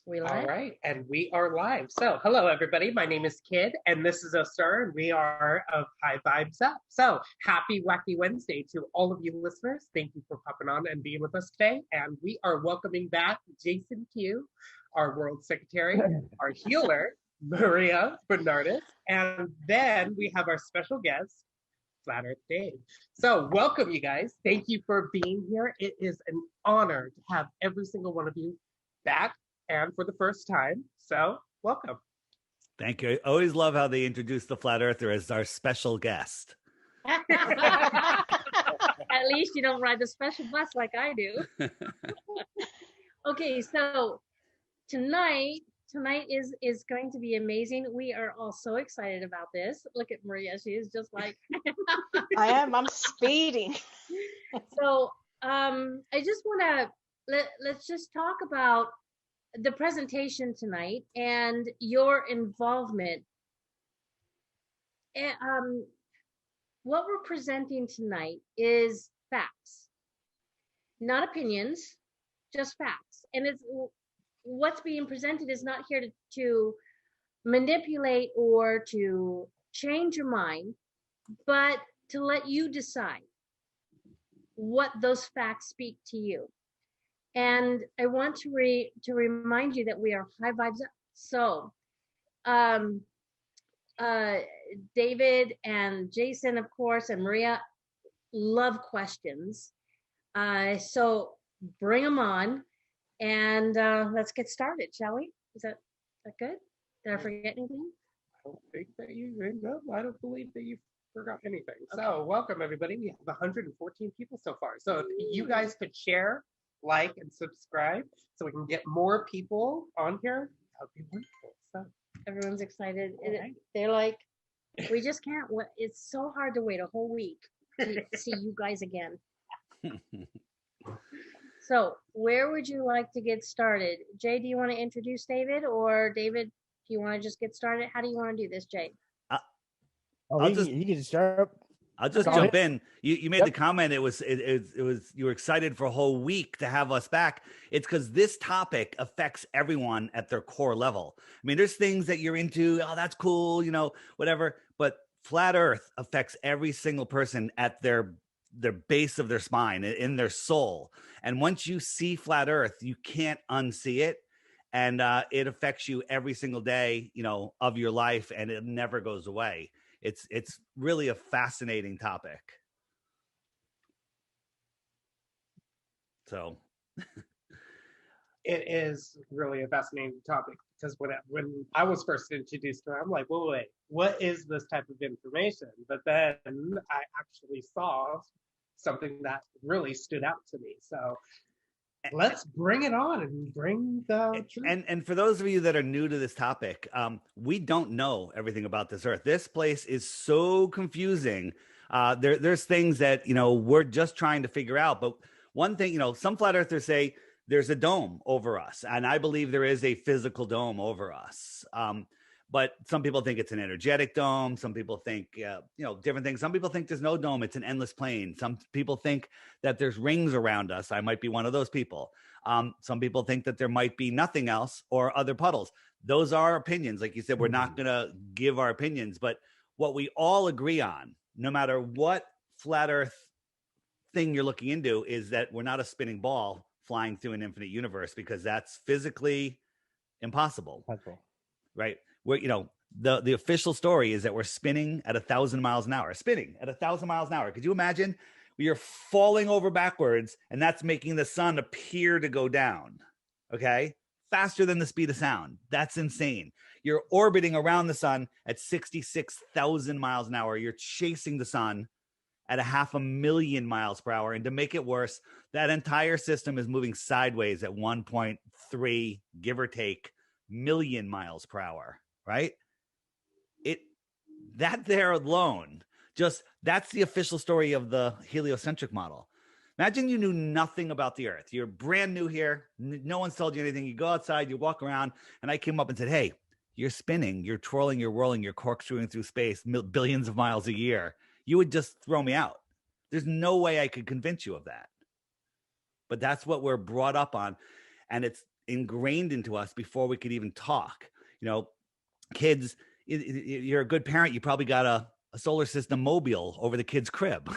We All live? right, and we are live. So, hello everybody. My name is Kid, and this is Osir, and we are of High Vibes Up. So, happy Wacky Wednesday to all of you listeners. Thank you for popping on and being with us today. And we are welcoming back Jason Q, our World Secretary, our healer, Maria Bernardis, and then we have our special guest, Flat Earth Dave. So, welcome, you guys. Thank you for being here. It is an honor to have every single one of you back and for the first time. So, welcome. Thank you. I always love how they introduce the Flat Earther as our special guest. At least you don't ride the special bus like I do. Okay, so tonight is going to be amazing. We are all so excited about this. Look at Maria. She is just like I am. I'm speeding. So I just want to let's just talk about the presentation tonight and your involvement. What we're presenting tonight is facts, not opinions, just facts. And it's what's being presented is not here to manipulate or to change your mind, but to let you decide what those facts speak to you. And I want to remind you that we are High Vibes Up. So David and Jason, of course, and Maria love questions. So bring them on and let's get started, shall we? Is that good? Did I forget anything? I don't think that I don't believe that you forgot anything. Okay. So welcome everybody. We have 114 people so far. So if you guys could share, like, and subscribe so we can get more people on here, that would be wonderful. So everyone's excited. Right. They're like, we just can't wait. It's so hard to wait a whole week to see you guys again. So where would you like to get started? Jay, do you want to introduce David, or David, do you want to just get started? How do you want to do this, Jay? You can start. I'll just jump in. You made the comment. It was you were excited for a whole week to have us back. It's because this topic affects everyone at their core level. I mean, there's things that you're into. Oh, that's cool, whatever. But flat Earth affects every single person at their base of their spine, in their soul. And once you see flat Earth, you can't unsee it, and it affects you every single day, of your life, and it never goes away. It's really a fascinating topic. So it is really a fascinating topic because when I was first introduced to it, I'm like, wait, what is this type of information? But then I actually saw something that really stood out to me. So let's bring it on and bring the truth. And for those of you that are new to this topic, we don't know everything about this Earth. This place is so confusing. There's things that we're just trying to figure out. But one thing, some flat earthers say there's a dome over us, and I believe there is a physical dome over us. But some people think it's an energetic dome. Some people think, different things. Some people think there's no dome. It's an endless plane. Some people think that there's rings around us. I might be one of those people. Some people think that there might be nothing else or other puddles. Those are opinions. Like you said, we're not going to give our opinions. But what we all agree on, no matter what flat Earth thing you're looking into, is that we're not a spinning ball flying through an infinite universe, because that's physically impossible. Right? Where the official story is that we're spinning at 1,000 miles an hour. Could you imagine? We are falling over backwards, and that's making the sun appear to go down. Okay, faster than the speed of sound. That's insane. You're orbiting around the sun at 66,000 miles an hour. You're chasing the sun at 500,000 miles per hour, and to make it worse, that entire system is moving sideways at 1.3, give or take, million miles per hour. Right? That there alone, that's the official story of the heliocentric model. Imagine you knew nothing about the Earth. You're brand new here. No one's told you anything. You go outside, you walk around, and I came up and said, hey, you're spinning, you're twirling, you're whirling, you're corkscrewing through space billions of miles a year. You would just throw me out. There's no way I could convince you of that. But that's what we're brought up on. And ingrained into us before we could even talk. You know, kids, you're a good parent, you probably got a solar system mobile over the kid's crib.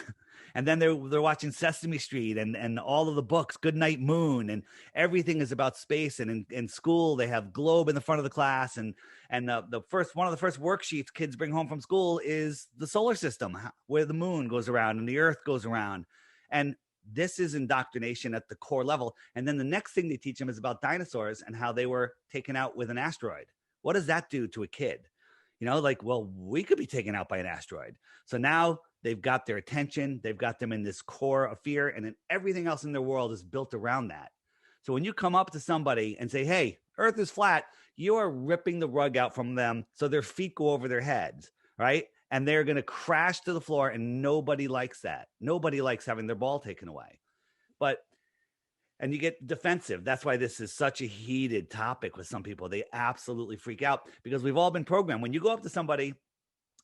And then they're watching Sesame Street and all of the books, Goodnight Moon, and everything is about space. And in school, they have globe in the front of the class. And the first one of the first worksheets kids bring home from school is the solar system, where the moon goes around and the earth goes around. And this is indoctrination at the core level. And then the next thing they teach them is about dinosaurs and how they were taken out with an asteroid. What does that do to a kid? You know, like, well, we could be taken out by an asteroid. So now they've got their attention. They've got them in this core of fear. And then everything else in their world is built around that. So when you come up to somebody and say, hey, Earth is flat, you are ripping the rug out from them so their feet go over their heads, right? And they're going to crash to the floor, and nobody likes that. Nobody likes having their ball taken away. And you get defensive. That's why this is such a heated topic with some people. They absolutely freak out because we've all been programmed. When you go up to somebody,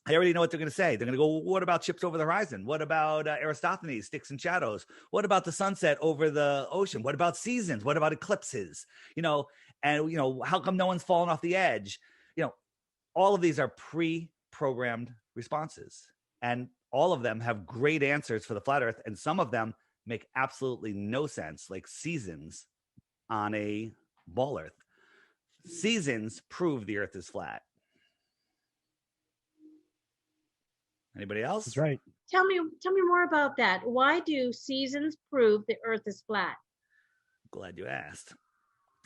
I already know what they're going to say. They're going to go, well, what about ships over the horizon? What about Aristophanes, sticks and shadows? What about the sunset over the ocean? What about seasons? What about eclipses? You know, and, you know, how come no one's fallen off the edge? You know, all of these are pre-programmed responses, and all of them have great answers for the flat earth. And some of them make absolutely no sense, like seasons on a ball earth. Seasons prove the earth is flat. Anybody else? That's right. Tell me more about that. Why do seasons prove the earth is flat? Glad you asked.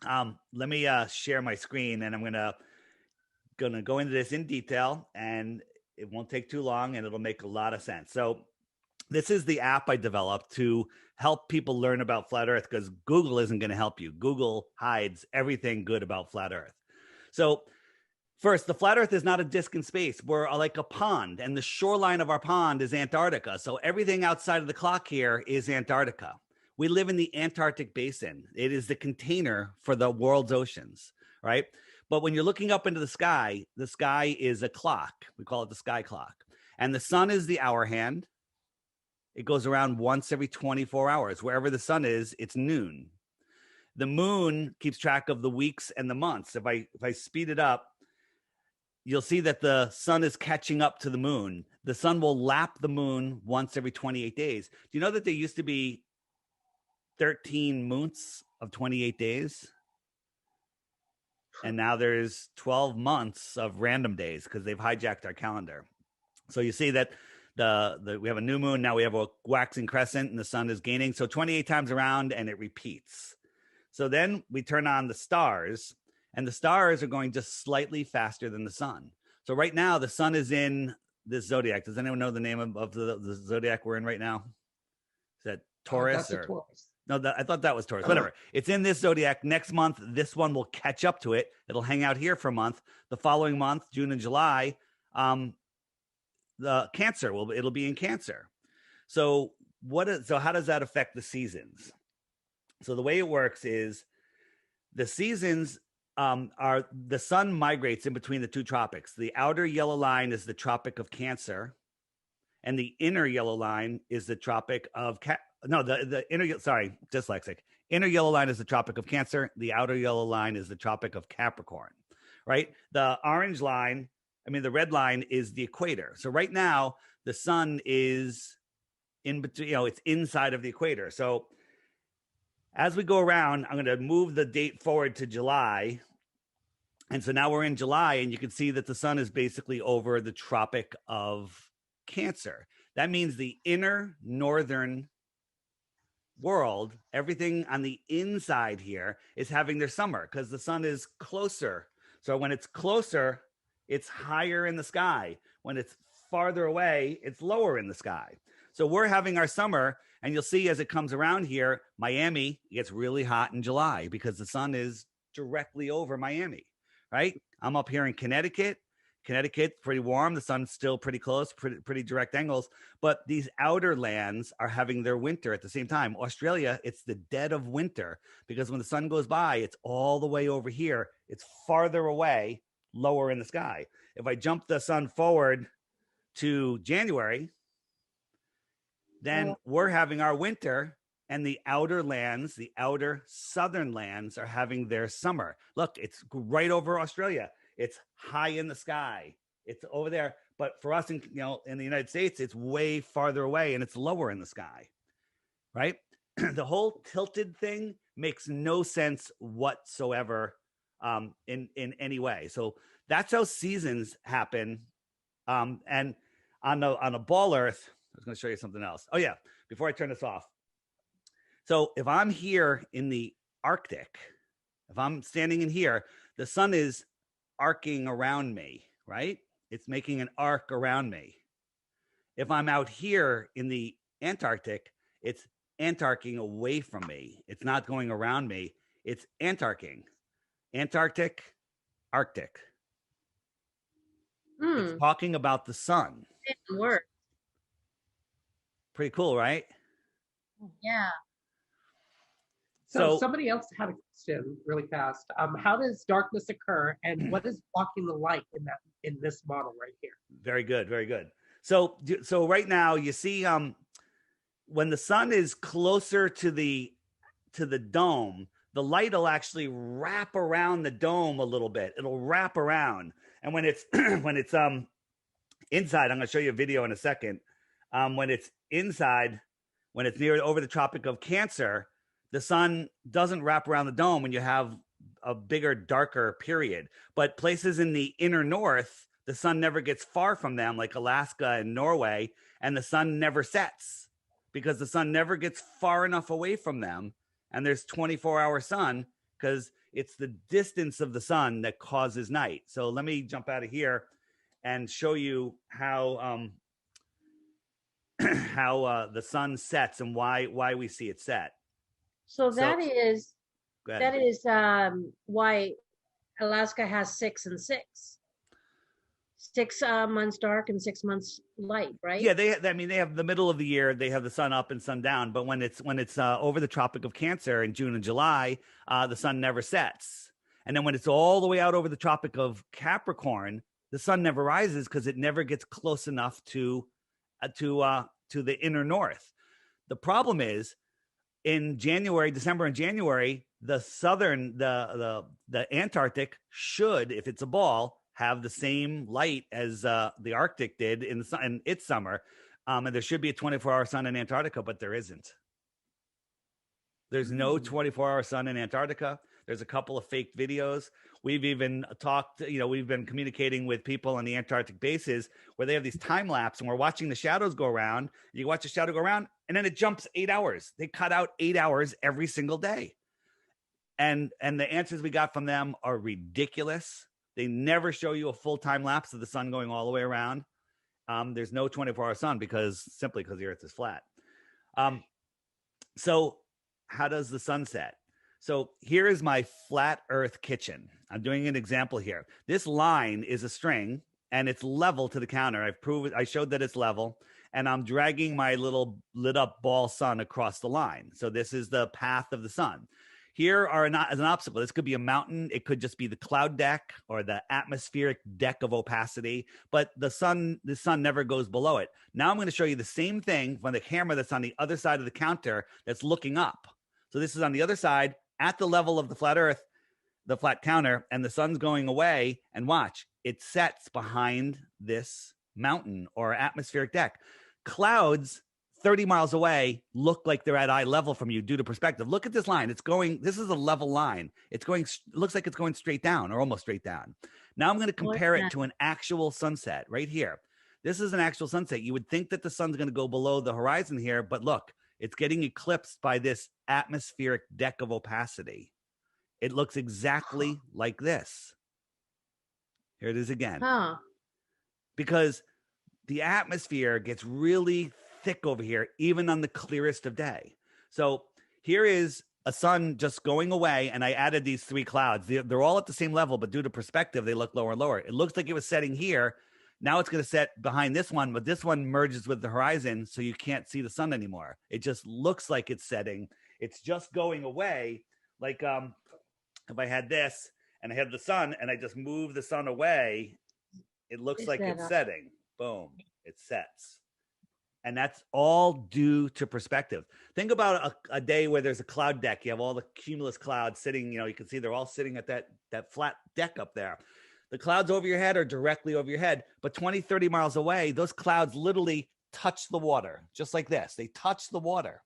Let me share my screen, and I'm gonna go into this in detail, and it won't take too long, and it'll make a lot of sense. So this is the app I developed to help people learn about flat earth, because Google isn't going to help you. Google hides everything good about flat earth. So first, the flat earth is not a disk in space. We're like a pond, and the shoreline of our pond is Antarctica. So everything outside of the clock here is Antarctica. We live in the Antarctic basin. It is the container for the world's oceans, right? But when you're looking up into the sky is a clock. We call it the sky clock. And the sun is the hour hand. It goes around once every 24 hours. Wherever the sun is, it's noon. The moon keeps track of the weeks and the months. If I speed it up, you'll see that the sun is catching up to the moon. The sun will lap the moon once every 28 days. Do you know that there used to be 13 months of 28 days? And now there's 12 months of random days because they've hijacked our calendar. So you see that we have a new moon. Now we have a waxing crescent and the sun is gaining. So 28 times around and it repeats. So then we turn on the stars, and the stars are going just slightly faster than the sun. So right now the sun is in this zodiac. Does anyone know the name of the zodiac we're in right now? Is that Taurus? Taurus. No, I thought that was Taurus. Whatever. It's in this zodiac. Next month, this one will catch up to it. It'll hang out here for a month. The following month, June and July, the Cancer it'll be in Cancer. So how does that affect the seasons? So the way it works is the seasons are the sun migrates in between the two tropics. The outer yellow line is the Tropic of Cancer, and the inner yellow line is the Tropic of the inner, sorry, dyslexic. Inner yellow line is the Tropic of Cancer. The outer yellow line is the Tropic of Capricorn, right? The orange line, the red line is the equator. So right now the sun is in between, it's inside of the equator. So as we go around, I'm going to move the date forward to July. And so now we're in July, and you can see that the sun is basically over the Tropic of Cancer. That means the inner northern world, everything on the inside here is having their summer because the sun is closer. So when it's closer, it's higher in the sky. When it's farther away, it's lower in the sky. So we're having our summer, and you'll see as it comes around here, Miami gets really hot in July because the sun is directly over Miami, right? I'm up here in Connecticut. Connecticut's pretty warm. The sun's still pretty close, pretty direct angles. But these outer lands are having their winter at the same time. Australia, it's the dead of winter because when the sun goes by, it's all the way over here. It's farther away, lower in the sky. If I jump the sun forward to January, then we're having our winter, and the outer lands, the outer southern lands are having their summer. Look, it's right over Australia. It's high in the sky. It's over there. But for us in the United States, it's way farther away and it's lower in the sky. Right? The whole tilted thing makes no sense whatsoever in any way. So that's how seasons happen. And on a ball Earth, I was going to show you something else. Oh yeah, before I turn this off. So if I'm here in the Arctic, if I'm standing in here, the sun is arcing around me, right? It's making an arc around me. If I'm out here in the Antarctic, it's antarcing away from me. It's not going around me. It's antarcing. Antarctic, Arctic. It's talking about the sun. It works. Pretty cool, right? Yeah. So somebody else had a question really fast. How does darkness occur, and what is blocking the light in this model right here? Very good, very good. So right now you see when the sun is closer to the dome, the light will actually wrap around the dome a little bit. It'll wrap around, and when it's inside, I'm going to show you a video in a second. When it's inside, when it's near over the Tropic of Cancer, the sun doesn't wrap around the dome when you have a bigger, darker period. But places in the inner north, the sun never gets far from them, like Alaska and Norway, and the sun never sets because the sun never gets far enough away from them. And there's 24-hour sun because it's the distance of the sun that causes night. So let me jump out of here and show you how the sun sets and why we see it set. So that is why Alaska has 6 and 6. 6 months dark and 6 months light, right? Yeah, they have the middle of the year, they have the sun up and sun down, but when it's over the Tropic of Cancer in June and July, the sun never sets. And then when it's all the way out over the Tropic of Capricorn, the sun never rises because it never gets close enough to the inner north. The problem is in December and January, the southern, the Antarctic should, if it's a ball, have the same light as the Arctic did in its summer. And there should be a 24-hour sun in Antarctica, but there isn't. There's no 24-hour sun in Antarctica. There's a couple of fake videos. We've even talked, we've been communicating with people on the Antarctic bases where they have these time lapse and we're watching the shadows go around. You watch the shadow go around and then it jumps 8 hours. They cut out 8 hours every single day. And the answers we got from them are ridiculous. They never show you a full time lapse of the sun going all the way around. There's no 24-hour sun simply because the earth is flat. So how does the sun set? So here is my flat earth kitchen. I'm doing an example here. This line is a string and it's level to the counter. I showed that it's level and I'm dragging my little lit up ball sun across the line. So this is the path of the sun. Here are as an obstacle. This could be a mountain. It could just be the cloud deck or the atmospheric deck of opacity, but the sun never goes below it. Now I'm going to show you the same thing from the camera that's on the other side of the counter that's looking up. So this is on the other side at the level of the flat earth, the flat counter, and the sun's going away. And watch, it sets behind this mountain or atmospheric deck. Clouds 30 miles away look like they're at eye level from you due to perspective. Look at this line. This is a level line. It looks like it's going straight down or almost straight down. Now I'm going to compare it to an actual sunset right here. This is an actual sunset. You would think that the sun's going to go below the horizon here, but look, it's getting eclipsed by this atmospheric deck of opacity. It looks exactly like this. Here it is again. Because the atmosphere gets really thick over here, even on the clearest of day. So here is a sun just going away, and I added these 3 clouds. They're all at the same level, but due to perspective, they look lower and lower. It looks like it was setting here. Now it's going to set behind this one, but this one merges with the horizon, so you can't see the sun anymore. It just looks like it's setting. It's just going away. Like if I had this and I had the sun and I just move the sun away, it looks like it's setting. Boom, it sets. And that's all due to perspective. Think about a day where there's a cloud deck. You have all the cumulus clouds sitting, you can see they're all sitting at that flat deck up there. The clouds over your head are directly over your head, but 20, 30 miles away, those clouds literally touch the water, just like this. They touch the water.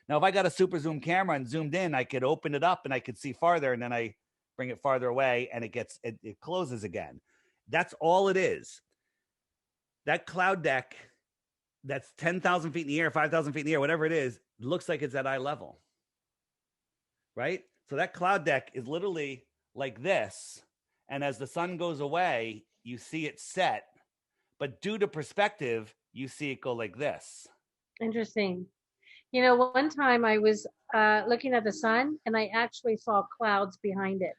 Now, if I got a super zoom camera and zoomed in, I could open it up and I could see farther, and then I bring it farther away and it closes again. That's all it is. That cloud deck that's 10,000 feet in the air, 5,000 feet in the air, whatever it is, looks like it's at eye level, right? So that cloud deck is literally like this. And as the sun goes away, you see it set, but due to perspective, you see it go like this. Interesting. One time I was looking at the sun and I actually saw clouds behind it.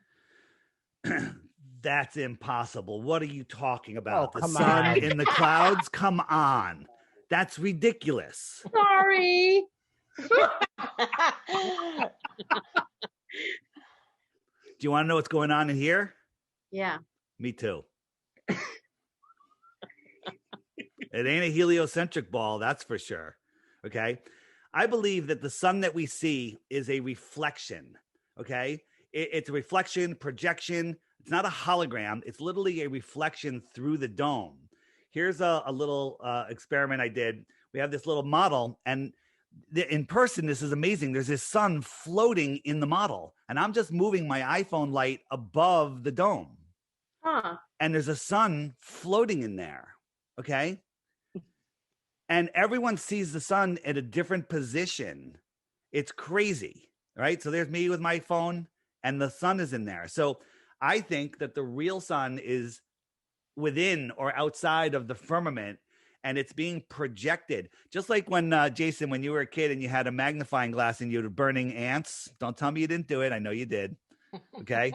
That's impossible. What are you talking about? Oh, the sun on. in the clouds? Come on. That's ridiculous. Sorry. Do you want to know what's going on in here? Yeah. Me too. It ain't a heliocentric ball, that's for sure. Okay. I believe that the sun that we see is a reflection. Okay. It's a reflection, projection. It's not a hologram. It's literally a reflection through the dome. Here's a little experiment I did. We have this little model, and in person, this is amazing. There's this sun floating in the model, and I'm just moving my iPhone light above the dome. Huh. And there's a sun floating in there, okay? And everyone sees the sun at a different position. It's crazy, right? So there's me with my phone, and the sun is in there. So I think that the real sun is within or outside of the firmament, and it's being projected. Just like when, Jason, when you were a kid and you had a magnifying glass and you were burning ants. Don't tell me you didn't do it. I know you did. Okay.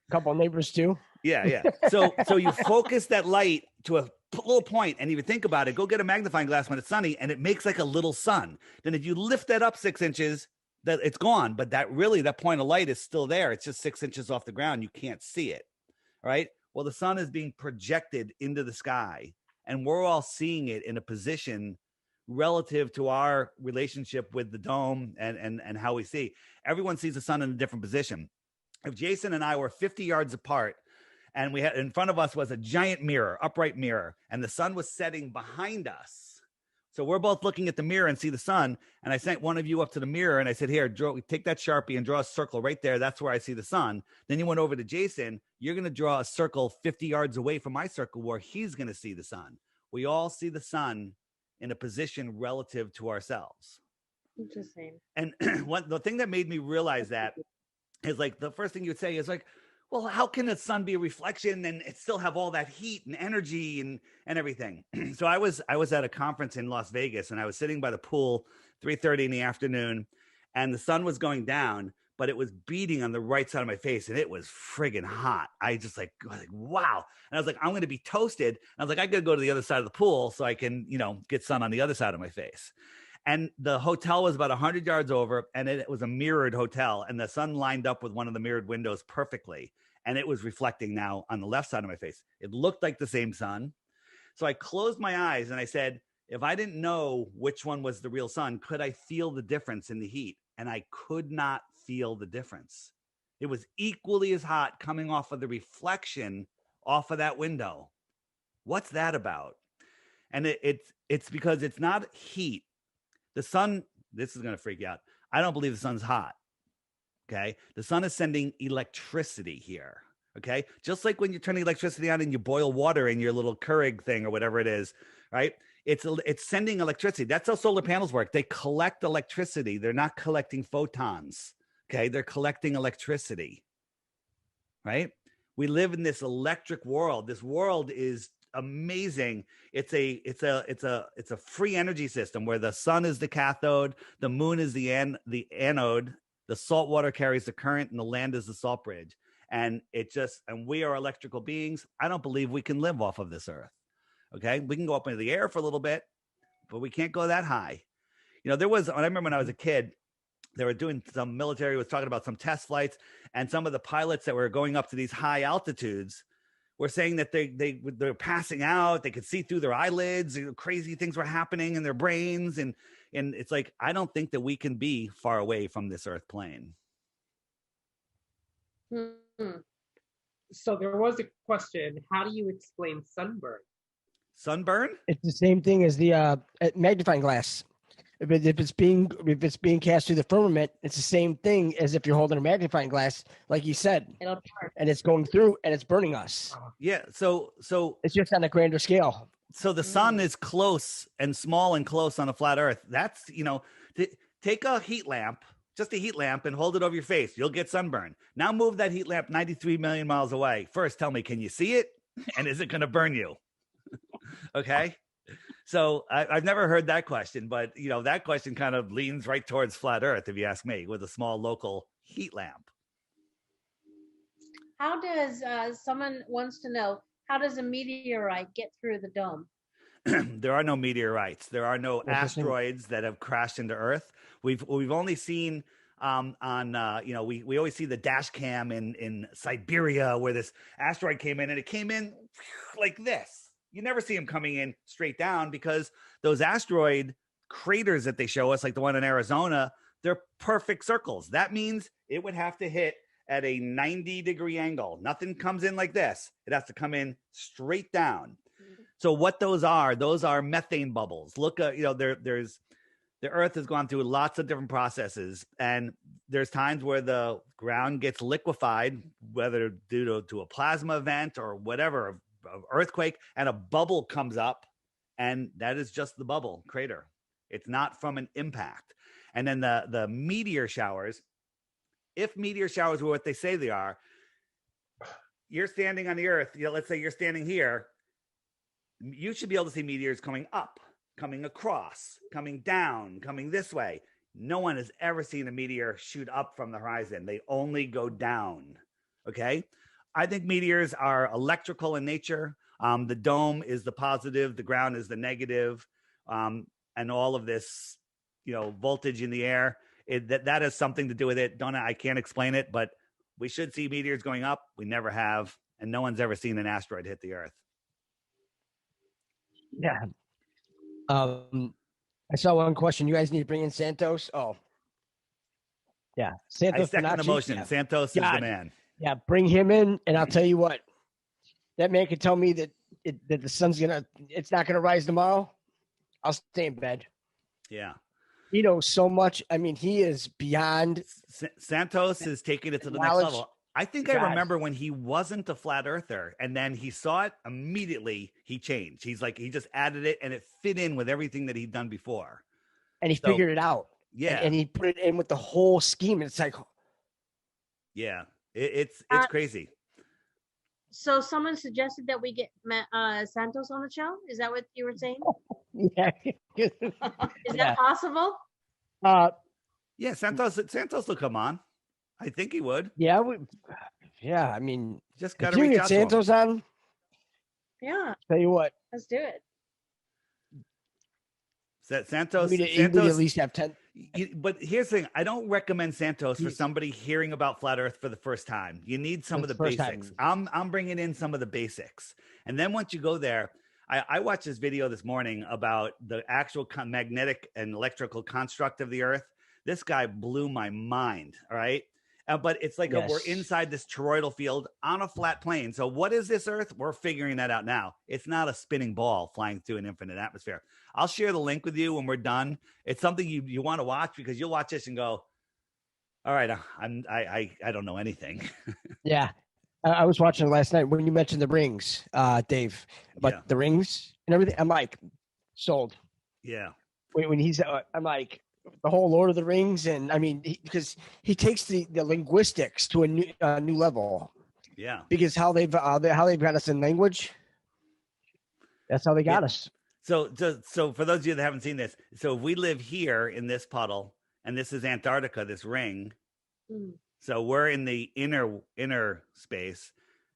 Couple neighbors too. Yeah. So you focus that light to a little point, and if you think about it, go get a magnifying glass when it's sunny, and it makes like a little sun. Then if you lift that up 6 inches, that it's gone. But that point of light is still there. It's just 6 inches off the ground. You can't see it. Right. Well, the sun is being projected into the sky, and we're all seeing it in a position relative to our relationship with the dome and how we see. Everyone sees the sun in a different position. If Jason and I were 50 yards apart, and we had in front of us was a giant mirror, upright mirror, and the sun was setting behind us. So we're both looking at the mirror and see the sun. And I sent one of you up to the mirror and I said, here, take that Sharpie and draw a circle right there. That's where I see the sun. Then you went over to Jason. You're going to draw a circle 50 yards away from my circle where he's going to see the sun. We all see the sun in a position relative to ourselves. Interesting. And the thing that made me realize that is like the first thing you would say is like, well, how can the sun be a reflection and it still have all that heat and energy and everything? So I was at a conference in Las Vegas, and I was sitting by the pool, 3:30 in the afternoon, and the sun was going down, but it was beating on the right side of my face, and it was friggin' hot. I was like, wow. And I was like, I'm going to be toasted. And I was like, I got to go to the other side of the pool so I can, get sun on the other side of my face. And the hotel was about 100 yards over, and it was a mirrored hotel, and the sun lined up with one of the mirrored windows perfectly. And it was reflecting now on the left side of my face. It looked like the same sun. So I closed my eyes and I said, if I didn't know which one was the real sun, could I feel the difference in the heat? And I could not feel the difference. It was equally as hot coming off of the reflection off of that window. What's that about? And it's because it's not heat. The sun, this is going to freak you out. I don't believe the sun's hot. Okay. The sun is sending electricity here. Okay. Just like when you're turning electricity on and you boil water in your little Keurig thing or whatever it is, right? It's sending electricity. That's how solar panels work. They collect electricity. They're not collecting photons. Okay. They're collecting electricity, right? We live in this electric world. This world is amazing. It's a free energy system where the sun is the cathode, the moon is the anode, the salt water carries the current, and the land is the salt bridge. And we are electrical beings. I don't believe we can live off of this earth. Okay. We can go up into the air for a little bit, but we can't go that high. I remember when I was a kid, they were doing some military was talking about some test flights, and some of the pilots that were going up to these high altitudes were saying that they're passing out. They could see through their eyelids. Crazy things were happening in their brains, and it's like, I don't think that we can be far away from this Earth plane. So there was a question: how do you explain sunburn? Sunburn? It's the same thing as the magnifying glass. If it's being cast through the firmament, it's the same thing as if you're holding a magnifying glass, like you said, It'll burn. and it's going through and it's burning us. Yeah. So It's just on a grander scale. so the sun is close and small and close on a flat Earth. That's, take a heat lamp, just a heat lamp, and hold it over your face. You'll get sunburn. Now move that heat lamp 93 million miles away. First, tell me, can you see it? And is it going to burn you? Okay. So I've never heard that question, but that question kind of leans right towards flat Earth, if you ask me, with a small local heat lamp. How does someone wants to know, how does a meteorite get through the dome? There are no meteorites. There are no Interesting. asteroids that have crashed into Earth. We've only seen we always see the dash cam in Siberia where this asteroid came in, and it came in like this. You never see them coming in straight down, because those asteroid craters that they show us, like the one in Arizona, they're perfect circles. That means it would have to hit at a 90-degree angle. Nothing comes in like this. It has to come in straight down. So what those are methane bubbles. Look, there's the Earth has gone through lots of different processes, and there's times where the ground gets liquefied, whether due to a plasma event or whatever, of earthquake, and a bubble comes up, and that is just the bubble crater. It's not from an impact. And then the meteor showers, if meteor showers were what they say they are, you're standing on the Earth, let's say you're standing here, you should be able to see meteors coming up, coming across, coming down, coming this way. No one has ever seen a meteor shoot up from the horizon. They only go down. Okay. I think meteors are electrical in nature. The dome is the positive, the ground is the negative, and all of this, voltage in the air, that has something to do with it. I can't explain it, but we should see meteors going up. We never have, and no one's ever seen an asteroid hit the Earth. Yeah. I saw one question. You guys need to bring in Santos. Oh, yeah. Santos. I second the Bonacci. motion. Yeah. Santos is the man. Yeah, bring him in, and I'll tell you what. That man can tell me that the sun's it's not gonna rise tomorrow. I'll stay in bed. Yeah. He knows so much. I mean, he is beyond. Santos is taking it to the next knowledge. level. I think I remember when he wasn't a flat earther, and then he saw it immediately. He changed. He's like, he just added it, and it fit in with everything that he'd done before. And he figured it out. Yeah. And he put it in with the whole scheme. And it's like, yeah, it's crazy. So someone suggested that we get Santos on the show. Is that what you were saying? yeah. Is that possible? Yeah, Santos will come on. I think he would. Yeah, I mean, just got to reach get out Santos to him. on. Yeah. Tell you what, let's do it. Santos at least have 10. But here's the thing: I don't recommend Santos for somebody hearing about flat Earth for the first time. You need some of the basics. I'm bringing in some of the basics, and then once you go there, I watched this video this morning about the actual magnetic and electrical construct of the Earth. This guy blew my mind. All right. But it's like we're inside this toroidal field on a flat plane. So what is this Earth? We're figuring that out now. It's not a spinning ball flying through an infinite atmosphere. I'll share the link with you when we're done. It's something you want to watch, because you'll watch this and go, all right, I don't know anything. Yeah. I was watching it last night when you mentioned the rings, Dave, but the rings and everything. I'm like, sold. Yeah. When he's, I'm like, the whole Lord of the Rings, and I mean, because he takes the linguistics to a new level. Yeah, because how they've got us in language. That's how they got us. So for those of you that haven't seen this, so if we live here in this puddle, and this is Antarctica, this ring. So we're in the inner space.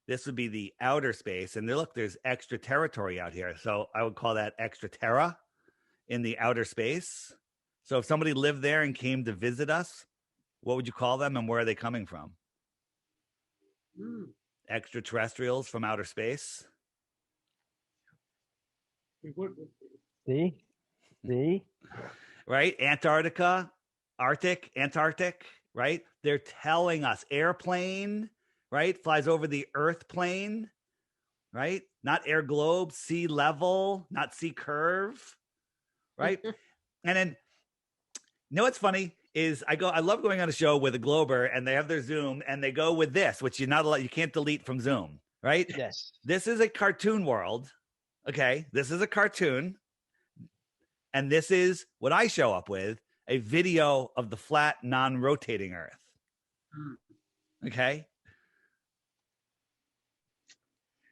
This would be the outer space, and there's extra territory out here. So I would call that extra terra in the outer space. So if somebody lived there and came to visit us, what would you call them, and where are they coming from? Extraterrestrials from outer space. See? Right? Antarctica, Arctic, Antarctic, right? They're telling us airplane, right? Flies over the Earth plane, right? Not air globe, sea level, not sea curve, right? And then, you know what's funny is I love going on a show with a Glober and they have their Zoom and they go with this, which you're not allowed, you can't delete from Zoom, right? Yes. This is a cartoon world. Okay. This is a cartoon. And this is what I show up with, a video of the flat, non-rotating Earth. Okay.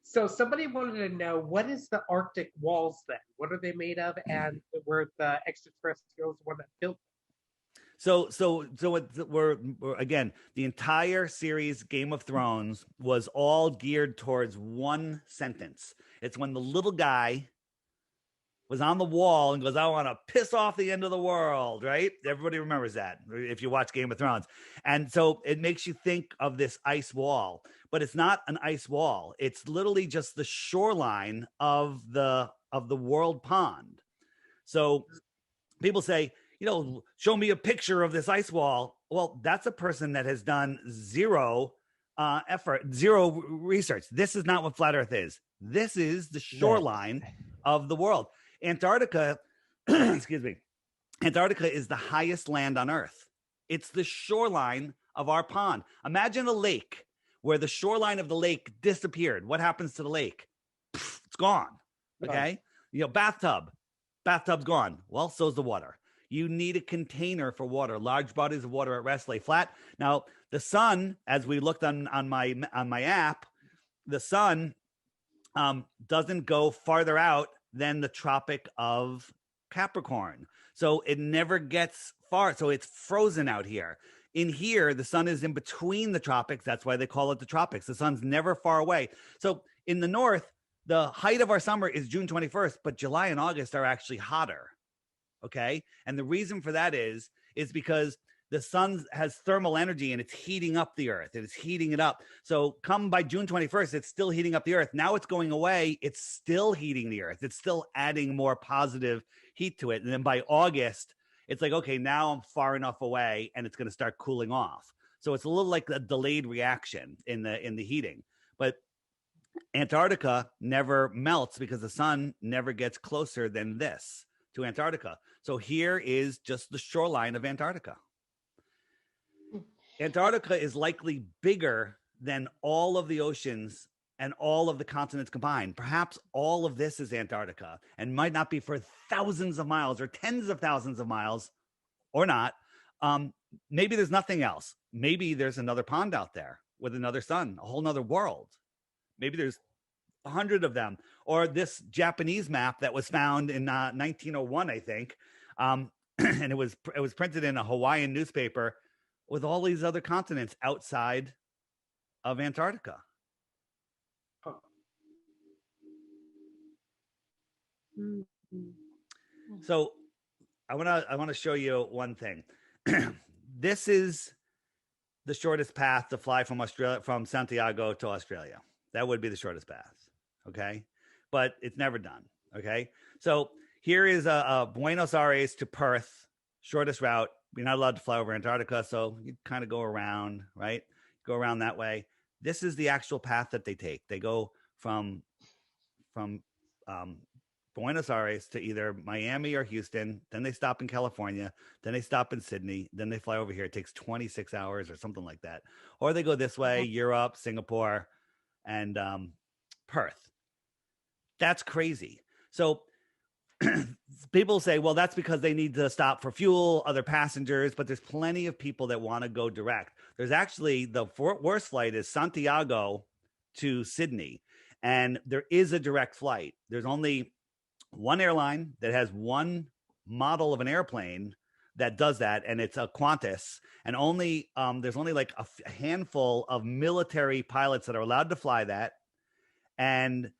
So somebody wanted to know, what is the Arctic walls then? What are they made of? And were the extraterrestrials the one that built them? So we're again, the entire series Game of Thrones was all geared towards one sentence. It's when the little guy was on the wall and goes, I want to piss off the end of the world, right? Everybody remembers that if you watch Game of Thrones. And so it makes you think of this ice wall, but it's not an ice wall. It's literally just the shoreline of the world pond. So people say, you know, show me a picture of this ice wall. Well, that's a person that has done zero effort, zero research. This is not what flat Earth is. This is the shoreline of the world. Antarctica, excuse me, Antarctica is the highest land on Earth. It's the shoreline of our pond. Imagine a lake where the shoreline of the lake disappeared. What happens to the lake? It's gone. Okay. You know, bathtub's gone. Well, so's the water. You need a container for water. Large bodies of water at rest lay flat. Now, the sun, as we looked on my app, the sun doesn't go farther out than the Tropic of Capricorn. So it never gets far. So it's frozen out here. In here, the sun is in between the tropics. That's why they call it the tropics. The sun's never far away. So in the north, the height of our summer is June 21st, but July and August are actually hotter. Okay. And the reason for that is because the sun has thermal energy and it's heating up the earth. It's heating it up. So come by June 21st, it's still heating up the earth. Now it's going away. It's still heating the earth. It's still adding more positive heat to it. And then by August, it's like, okay, now I'm far enough away and it's going to start cooling off. So it's a little like a delayed reaction in the heating. But Antarctica never melts because the sun never gets closer than this to Antarctica. So here is just the shoreline of Antarctica. Antarctica is likely bigger than all of the oceans and all of the continents combined. Perhaps all of this is Antarctica and might not be for thousands of miles or tens of thousands of miles or not. Maybe there's nothing else. Maybe there's another pond out there with another sun, a whole nother world. Maybe there's 100 of them, or this Japanese map that was found in 1901, I think. And it was printed in a Hawaiian newspaper with all these other continents outside of Antarctica. Oh. So I want to show you one thing. This is the shortest path to fly from Santiago to Australia. That would be the shortest path. Okay. But it's never done. Okay. So here is a Buenos Aires to Perth, shortest route. You're not allowed to fly over Antarctica, so you kind of go around, right? Go around that way. This is the actual path that they take. They go from Buenos Aires to either Miami or Houston. Then they stop in California. Then they stop in Sydney. Then they fly over here. It takes 26 hours or something like that. Or they go this way, Europe, Singapore, and Perth. That's crazy. So people say, well, that's because they need to stop for fuel, other passengers, but there's plenty of people that want to go direct. There's actually the worst flight is Santiago to Sydney, and there is a direct flight. There's only one airline that has one model of an airplane that does that, and it's a Qantas, and only there's only like a handful of military pilots that are allowed to fly that, and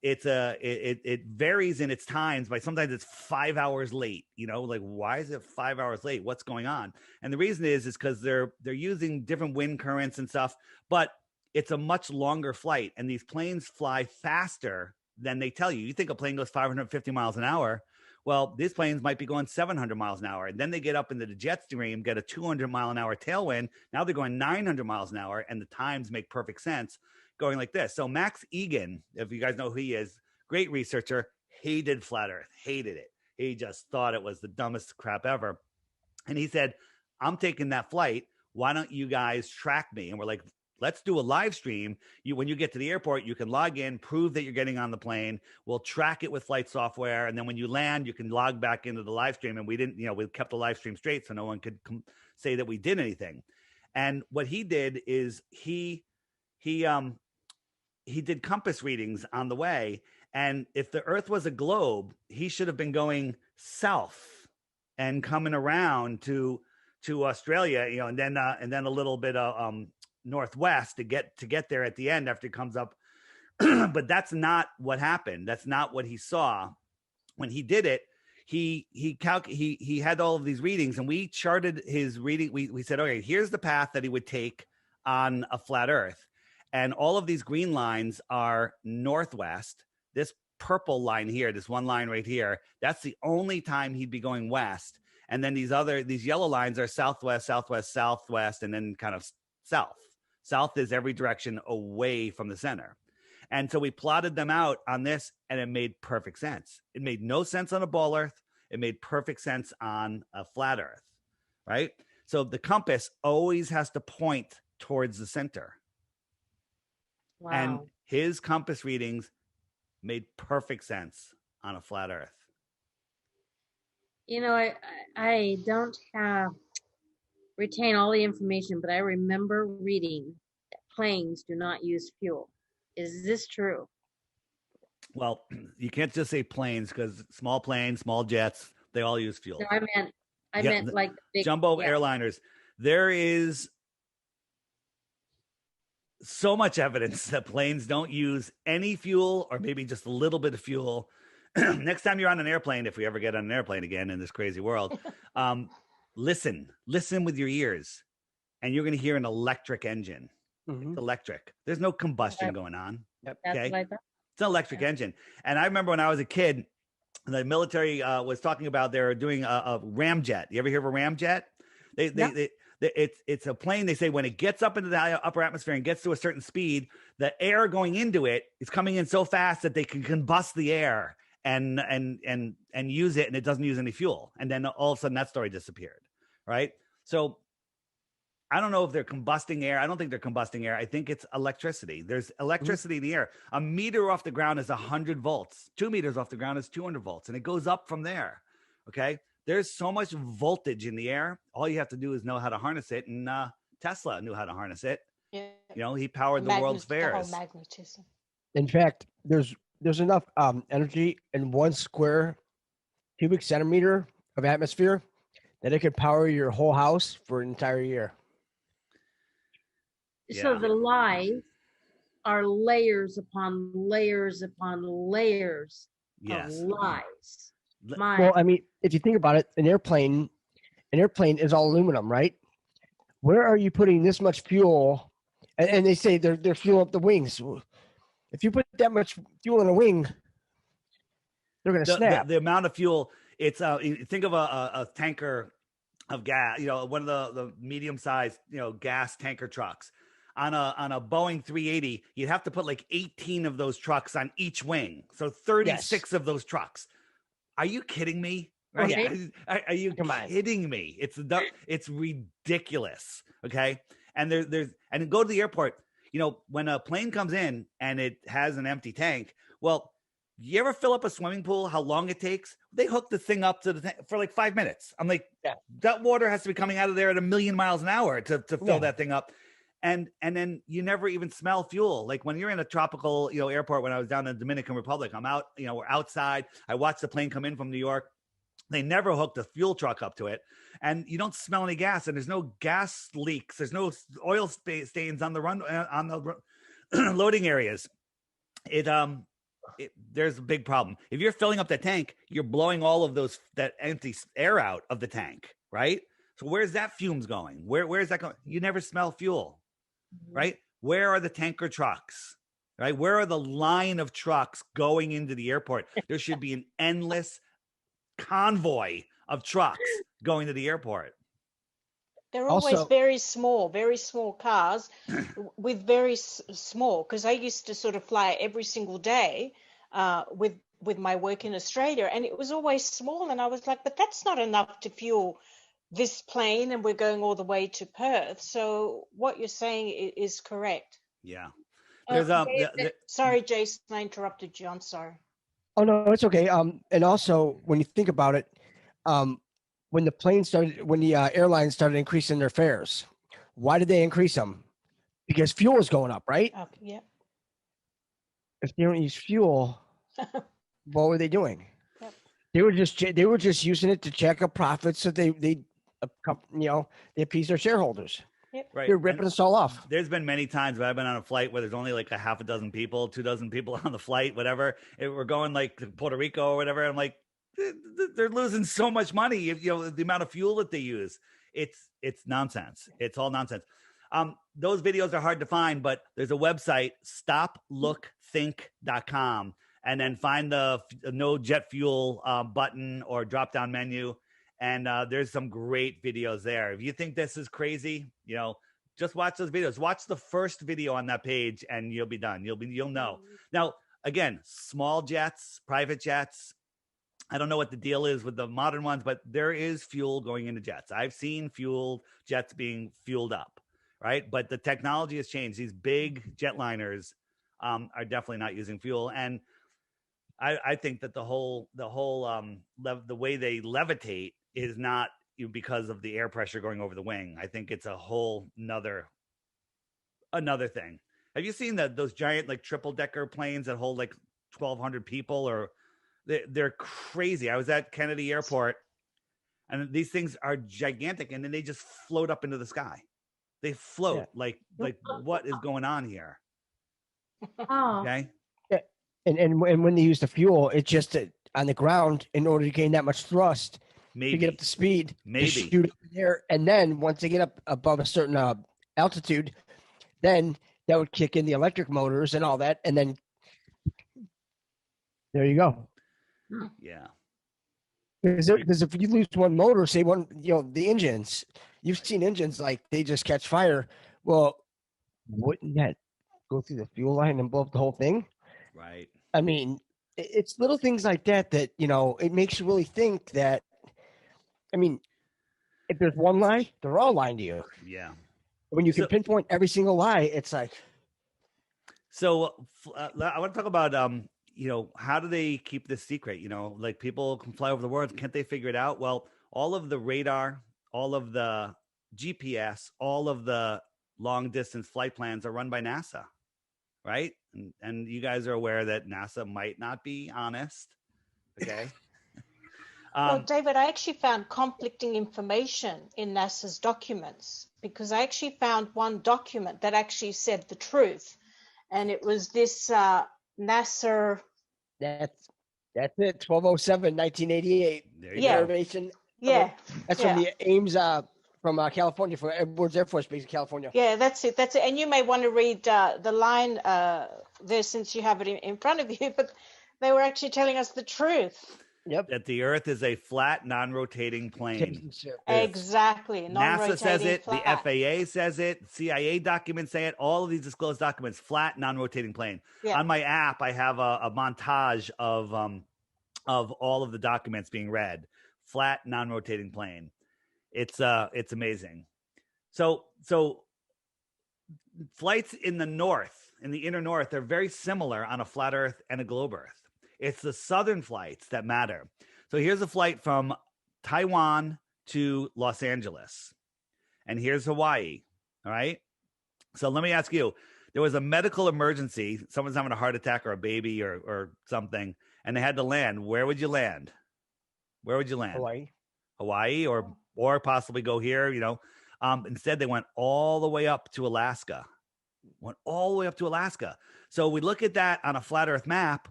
it varies in its times. By sometimes it's 5 hours late. You know, like, why is it 5 hours late? What's going on? And the reason is because they're using different wind currents and stuff. But it's a much longer flight, and these planes fly faster than they tell you. You think a plane goes 550 miles an hour. Well, these planes might be going 700 miles an hour. And then they get up into the jet stream, get a 200 mile an hour tailwind. Now they're going 900 miles an hour, and the times make perfect sense going like this. So Max Egan, if you guys know who he is, great researcher, hated flat Earth, hated it. He just thought it was the dumbest crap ever. And he said, I'm taking that flight. Why don't you guys track me? And we're like, let's do a live stream. When you get to the airport, you can log in, prove that you're getting on the plane. We'll track it with flight software. And then when you land, you can log back into the live stream. And we didn't, we kept the live stream straight so no one could say that we did anything. And what he did is he did compass readings on the way. And if the Earth was a globe, he should have been going south and coming around to Australia, and then a little bit of northwest to get there at the end after it comes up. But that's not what happened. That's not what he saw when he did it. He had all of these readings, and we charted his reading. We said, okay, here's the path that he would take on a flat Earth, and all of these green lines are northwest. This purple line here, this one line right here, that's the only time he'd be going west. And then these yellow lines are southwest, southwest, southwest, and then kind of south. South is every direction away from the center. And so we plotted them out on this, and it made perfect sense. It made no sense on a ball Earth. It made perfect sense on a flat Earth, right? So the compass always has to point towards the center. Wow. And his compass readings made perfect sense on a flat Earth. I don't retain all the information, but I remember reading that planes do not use fuel. Is this true? Well, you can't just say planes, because small planes, small jets, they all use fuel. No, I meant like big, jumbo airliners. There is so much evidence that planes don't use any fuel, or maybe just a little bit of fuel. Next time you're on an airplane, if we ever get on an airplane again in this crazy world, listen with your ears, and you're going to hear an electric engine. Mhm. It's electric. There's no combustion going on. Yep. That's Okay. what I thought. It's an electric engine. And I remember when I was a kid, the military was talking about they're doing a ramjet. You ever hear of a ramjet? It's a plane. They say when it gets up into the upper atmosphere and gets to a certain speed, the air going into it is coming in so fast that they can combust the air and use it, and it doesn't use any fuel. And then all of a sudden that story disappeared, right? So I don't know if they're combusting air. I don't think they're combusting air. I think it's electricity. There's electricity in the air. A meter off the ground is 100 volts. 2 meters off the ground is 200 volts, and it goes up from there. Okay. There's so much voltage in the air. All you have to do is know how to harness it. And Tesla knew how to harness it. Yeah. He powered the world's fairs. The whole magnetism. In fact, there's enough energy in 1 square cubic centimeter of atmosphere that it could power your whole house for an entire year. So Yeah. the lies are layers upon layers upon layers Yes. of lies. Well, I mean, if you think about it, an airplane is all aluminum, right? Where are you putting this much fuel? And they say they're fueling up the wings. If you put that much fuel in a wing, they're going to snap. The amount of fuel, it's think of a tanker of gas, one of the medium-sized, gas tanker trucks. On a Boeing 380, you'd have to put like 18 of those trucks on each wing. So 36 of those trucks. Are you kidding me? Right? Okay. Are you kidding me? It's ridiculous. Okay. And and go to the airport, when a plane comes in and it has an empty tank, well, you ever fill up a swimming pool, how long it takes? They hook the thing up to the tank for like 5 minutes. I'm like, that water has to be coming out of there at 1,000,000 miles an hour to fill that thing up. And then you never even smell fuel. Like when you're in a tropical, airport, when I was down in the Dominican Republic, I'm out, we're outside. I watched the plane come in from New York. They never hooked a fuel truck up to it. And you don't smell any gas, and there's no gas leaks. There's no oil stains on the loading areas. There's a big problem. If you're filling up the tank, you're blowing all of that empty air out of the tank, right? So where's that fumes going? Where's that going? You never smell fuel. Right? Where are the tanker trucks? Right? Where are the line of trucks going into the airport? There should be an endless convoy of trucks going to the airport. They're always Also, very small cars with very small, because I used to sort of fly every single day with my work in Australia, and it was always small. And I was like, but that's not enough to fuel this plane, and we're going all the way to Perth. So what you're saying is correct. Yeah. There's David, Sorry, Jason, I interrupted you. I'm sorry. oh no, it's okay. And also when you think about it, when the airlines started increasing their fares, why did they increase them? Because fuel is going up, right? Okay, yeah. If they don't use fuel, what were they doing? Yep. They were just using it to check up profits, so they they appease their shareholders. right. They're ripping us all off. There's been many times where I've been on a flight where there's only like a half a dozen people, 2 dozen people on the flight, whatever. We're going like to Puerto Rico or whatever. I'm like, they're losing so much money. You know, the amount of fuel that they use. It's nonsense. It's all nonsense. Those videos are hard to find, but there's a website, stoplookthink.com, and then find the no jet fuel button or drop down menu. And there's some great videos there. If you think this is crazy, you know, just watch those videos. Watch the first video on that page and you'll be done. You'll know. Now, again, small jets, private jets, I don't know what the deal is with the modern ones, but there is fuel going into jets. I've seen jets being fueled up, right? But the technology has changed. These big jetliners are definitely not using fuel. And I think that the way they levitate is not because of the air pressure going over the wing. I think it's a whole another thing. Have you seen those giant like triple decker planes that hold like 1,200 people? Or they're crazy. I was at Kennedy Airport, and these things are gigantic, and then they just float up into the sky. They float like what is going on here? Oh, Okay. And when they use the fuel, it's just on the ground in order to gain that much thrust to get up to speed. Maybe. To shoot up in the air, and then once they get up above a certain altitude, then that would kick in the electric motors and all that, and then there you go. Yeah. Because if you lose one motor, say the engines, you've seen engines like they just catch fire. Well, wouldn't that go through the fuel line and blow up the whole thing? Right. I mean, it's little things like that it makes you really think that. I mean, if there's one lie, they're all lying to you. Yeah. When you can pinpoint every single lie, it's like. So I want to talk about how do they keep this secret? Like people can fly over the world. Can't they figure it out? Well, all of the radar, all of the GPS, all of the long distance flight plans are run by NASA, right? And you guys are aware that NASA might not be honest. Okay. Well, David, I actually found conflicting information in NASA's documents, because I actually found one document that actually said the truth. And it was this NASA. That's it. 1207, 1988. There you Yeah. go. Derivation. Yeah. That's from the Ames, from California, from Edwards Air Force Base in California. Yeah, that's it. And you may want to read the line there, since you have it in front of you. But they were actually telling us the truth. Yep. That the Earth is a flat, non-rotating plane. Exactly. NASA says it. Flat. The FAA says it. CIA documents say it. All of these disclosed documents, flat, non-rotating plane. Yeah. On my app, I have a montage of all of the documents being read. Flat, non-rotating plane. It's amazing. So flights in the north, in the inner north, are very similar on a flat Earth and a globe Earth. It's the southern flights that matter. So here's a flight from Taiwan to Los Angeles. And here's Hawaii. All right. So let me ask you, there was a medical emergency. Someone's having a heart attack or a baby or something, and they had to land. Where would you land? Hawaii or possibly go here, Instead, they went all the way up to Alaska. So we look at that on a flat Earth map.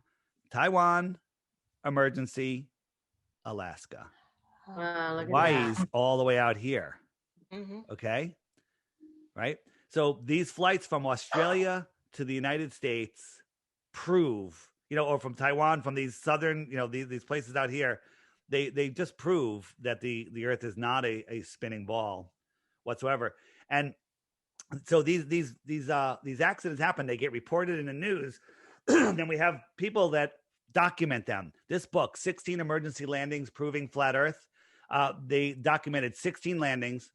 Taiwan, emergency, Alaska. look at Hawaii's that. all the way out here. Mm-hmm. Okay. Right. So these flights from Australia to the United States prove, or from Taiwan, from these southern, these places out here, they just prove that the Earth is not a spinning ball whatsoever. And so these accidents happen. They get reported in the news. Then we have people that document them. This book, 16 Emergency Landings Proving Flat Earth, they documented 16 landings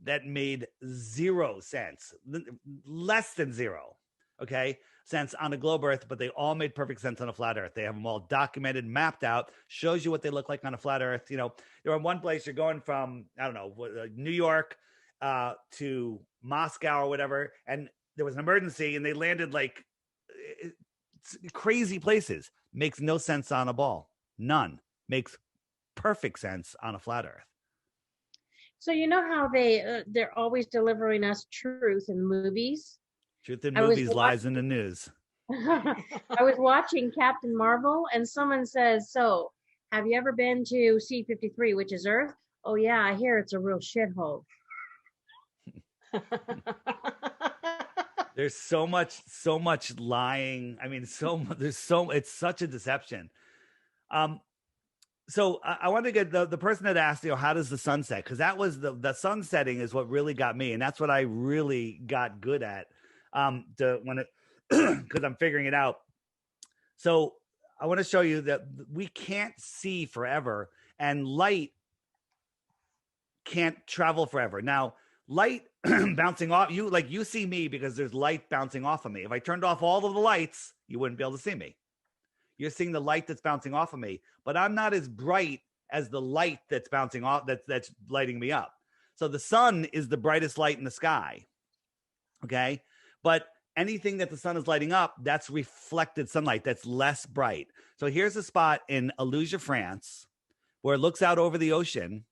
that made zero sense, less than zero, sense on a globe Earth, but they all made perfect sense on a flat Earth. They have them all documented, mapped out, shows you what they look like on a flat Earth. You're in one place, you're going from, I don't know, New York to Moscow or whatever, and there was an emergency and they landed like crazy places. Makes no sense on a ball. None. Makes perfect sense on a flat Earth. So you know how they're always delivering us truth in movies? Truth in movies, lies in the news. I was watching Captain Marvel, and someone says, so, have you ever been to C-53, which is Earth? Oh, yeah, I hear it's a real shithole. There's so much lying. I mean, it's such a deception. So I want to get the person that asked, how does the sun set? Because that was the sun setting is what really got me. And that's what I really got good at because I'm figuring it out. So I want to show you that we can't see forever and light can't travel forever. Now, light bouncing off you see me because there's light bouncing off of me. If I turned off all of the lights, you wouldn't be able to see me. You're seeing the light that's bouncing off of me, but I'm not as bright as the light that's bouncing off, that's lighting me up. So the sun is the brightest light in the sky. Okay. But anything that the sun is lighting up, that's reflected sunlight that's less bright. So here's a spot in Aluja, France, where it looks out over the ocean.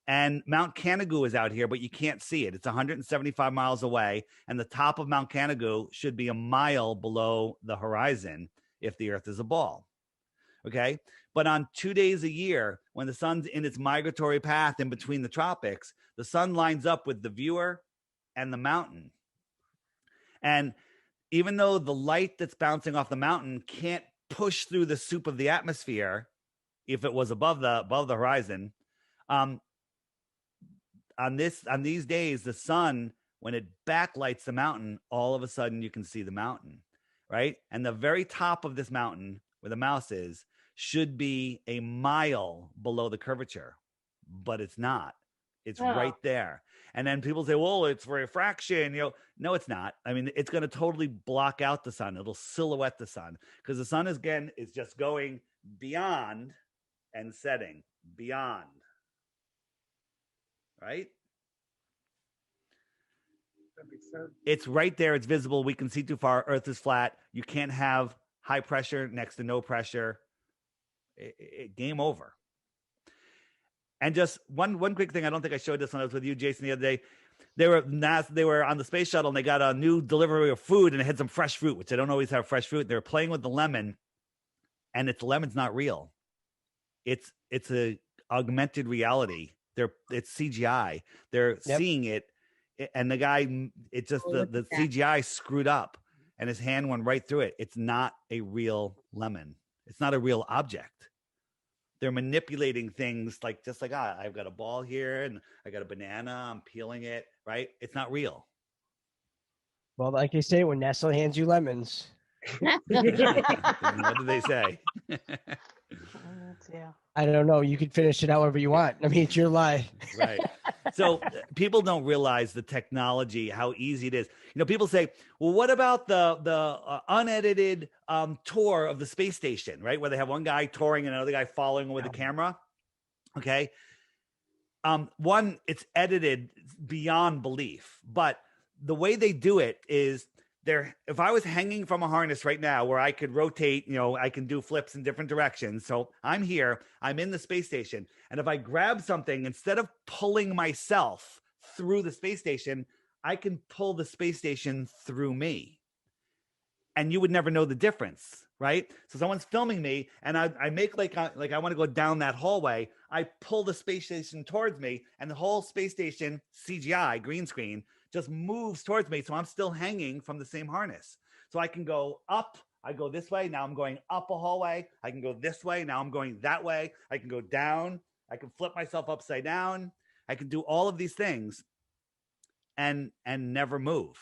And Mount Canigou is out here, but you can't see it. It's 175 miles away. And the top of Mount Canigou should be a mile below the horizon if the Earth is a ball. Okay. But on 2 days a year, when the sun's in its migratory path in between the tropics, the sun lines up with the viewer and the mountain. And even though the light that's bouncing off the mountain can't push through the soup of the atmosphere, if it was above the horizon, on these days, the sun, when it backlights the mountain, all of a sudden you can see the mountain, right? And the very top of this mountain, where the mouse is, should be a mile below the curvature, but it's not. It's right there. And then people say, well, it's refraction. No, it's not. I mean, it's going to totally block out the sun. It'll silhouette the sun because the sun is just going beyond and setting beyond. Right? That makes sense. It's right there. It's visible. We can see too far. Earth is flat. You can't have high pressure next to no pressure. Game over. And just one quick thing. I don't think I showed this when I was with you, Jason, the other day. They were on the space shuttle and they got a new delivery of food and it had some fresh fruit, which I don't always have fresh fruit. They were playing with the lemon, and the lemon's not real. It's a augmented reality. It's CGI. They're seeing it, and the guy, it's just the CGI screwed up, and his hand went right through it. It's not a real lemon. It's not a real object. They're manipulating things just like I've got a ball here and I got a banana. I'm peeling it, right? It's not real. Well, like they say, when Nestle hands you lemons. What do they say? Yeah. I don't know. You can finish it however you want. I mean, it's your lie. Right. So people don't realize the technology, how easy it is. People say, well, what about the unedited tour of the space station, right? Where they have one guy touring and another guy following with a camera. Okay. One, it's edited beyond belief, but the way they do it is if I was hanging from a harness right now where I could rotate, I can do flips in different directions. So I'm here, I'm in the space station. And if I grab something, instead of pulling myself through the space station, I can pull the space station through me. And you would never know the difference, right? So someone's filming me and I make like I want to go down that hallway. I pull the space station towards me and the whole space station CGI green screen just moves towards me. So I'm still hanging from the same harness. So I can go up. I go this way. Now I'm going up a hallway. I can go this way. Now I'm going that way. I can go down. I can flip myself upside down. I can do all of these things and never move.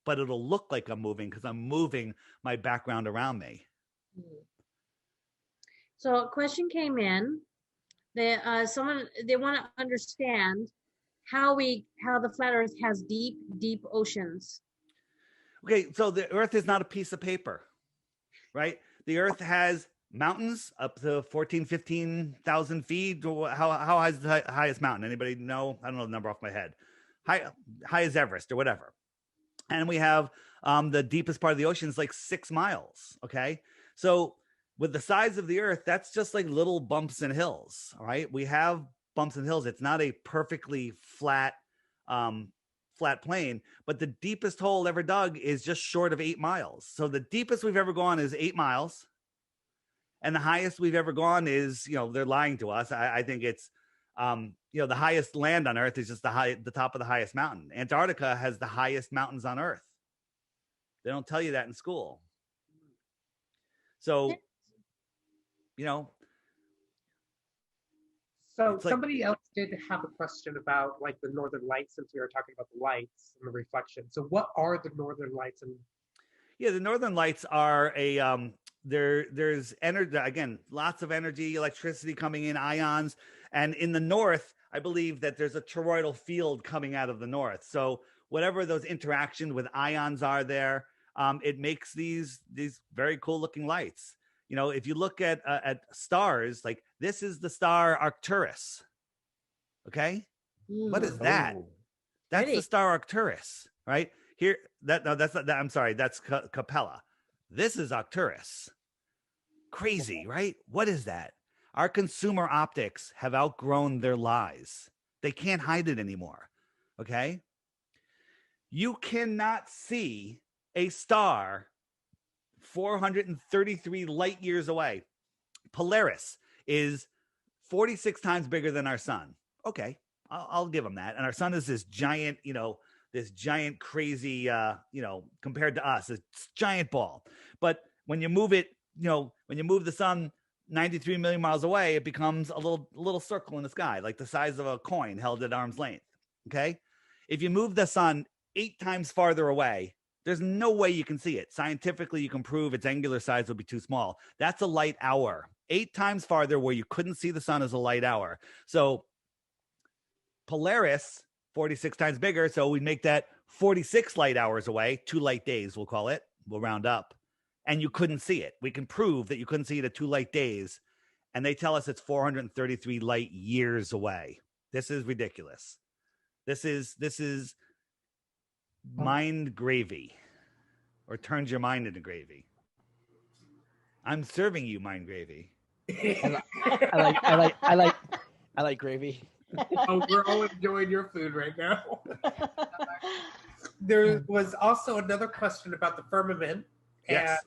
But it'll look like I'm moving because I'm moving my background around me. So a question came in. They want to understand how the flat Earth has deep oceans. Okay, so the Earth is not a piece of paper, right? The Earth has mountains up to 14, 15,000 feet. How high is the highest mountain? Anybody know? I don't know the number off my head. High as Everest or whatever. And we have the deepest part of the ocean is like 6 miles. Okay, so with the size of the Earth, that's just like little bumps and hills. All right, we have bumps and hills. It's not a perfectly flat plane, but the deepest hole ever dug is just short of 8 miles. So the deepest we've ever gone is 8 miles, and the highest we've ever gone is, they're lying to us. I think it's the highest land on Earth is just the top of the highest mountain. Antarctica has the highest mountains on Earth. They don't tell you that in school. So, So somebody else did have a question about like the northern lights, since we were talking about the lights and the reflection. So what are the northern lights? And yeah, the northern lights are there's energy, again, lots of energy, electricity coming in, ions. And in the north, I believe that there's a toroidal field coming out of the north. So whatever those interactions with ions are there, it makes these very cool looking lights. If you look at stars, like this is the star Arcturus. Okay. What is that? That's Pretty. the star Arcturus, right? Here, that's not that. I'm sorry. That's Capella. This is Arcturus. Crazy, right? What is that? Our consumer optics have outgrown their lies. They can't hide it anymore. Okay. You cannot see a star 433 light years away. Polaris is 46 times bigger than our sun. Okay, I'll give them that. And our sun is this giant, crazy, compared to us, this giant ball. But when you move it, when you move the sun 93 million miles away, it becomes a little circle in the sky, like the size of a coin held at arm's length. Okay, if you move the sun 8 times farther away, there's no way you can see it. Scientifically, you can prove its angular size would be too small. That's a light hour. 8 times farther where you couldn't see the sun is a light hour. So Polaris, 46 times bigger. So we make that 46 light hours away, 2 light days, we'll call it. We'll round up. And you couldn't see it. We can prove that you couldn't see it at 2 light days. And they tell us it's 433 light years away. This is ridiculous. This is mind gravy, or turns your mind into gravy. I'm serving you mind gravy. I like gravy. Oh, we're all enjoying your food right now. There was also another question about the firmament. Yes.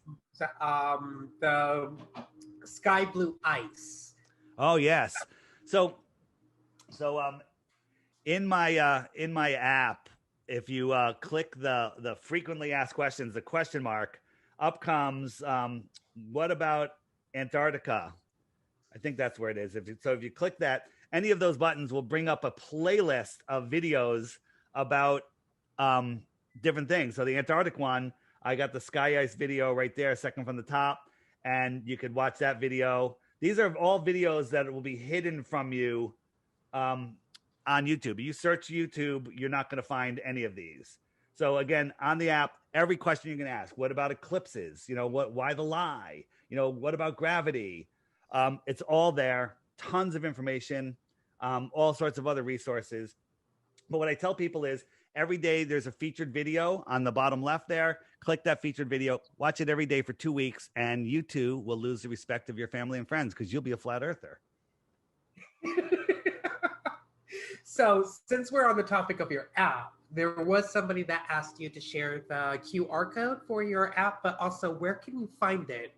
And the sky blue ice. Oh yes. So in my app, if you click the frequently asked questions, the question mark, up comes what about Antarctica? I think that's where it is. If you click that, any of those buttons will bring up a playlist of videos about different things. So the Antarctic one, I got the sky ice video right there, second from the top, and you could watch that video. These are all videos that will be hidden from you on YouTube. You search YouTube, you're not going to find any of these. So again, on the app, every question you can ask: what about eclipses? Why the lie? What about gravity? It's all there. Tons of information, all sorts of other resources. But what I tell people is every day there's a featured video on the bottom left there. Click that featured video, watch it every day for 2 weeks, and you too will lose the respect of your family and friends because you'll be a flat earther. So since we're on the topic of your app, there was somebody that asked you to share the QR code for your app, but also where can you find it?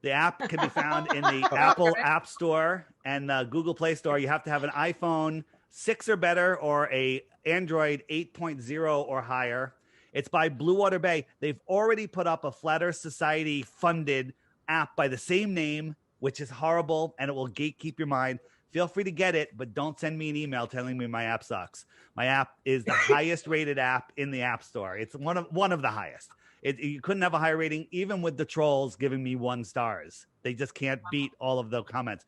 The app can be found in the Apple App Store and Google Play Store. You have to have an iPhone 6 or better, or a Android 8.0 or higher. It's by Blue Water Bay. They've already put up a Flat Earth Society funded app by the same name, which is horrible, and it will gatekeep your mind. Feel free to get it, but don't send me an email telling me my app sucks. My app is the highest rated app in the App Store. It's one of the highest. You couldn't have a higher rating, even with the trolls giving me 1 stars. They just can't beat all of the comments.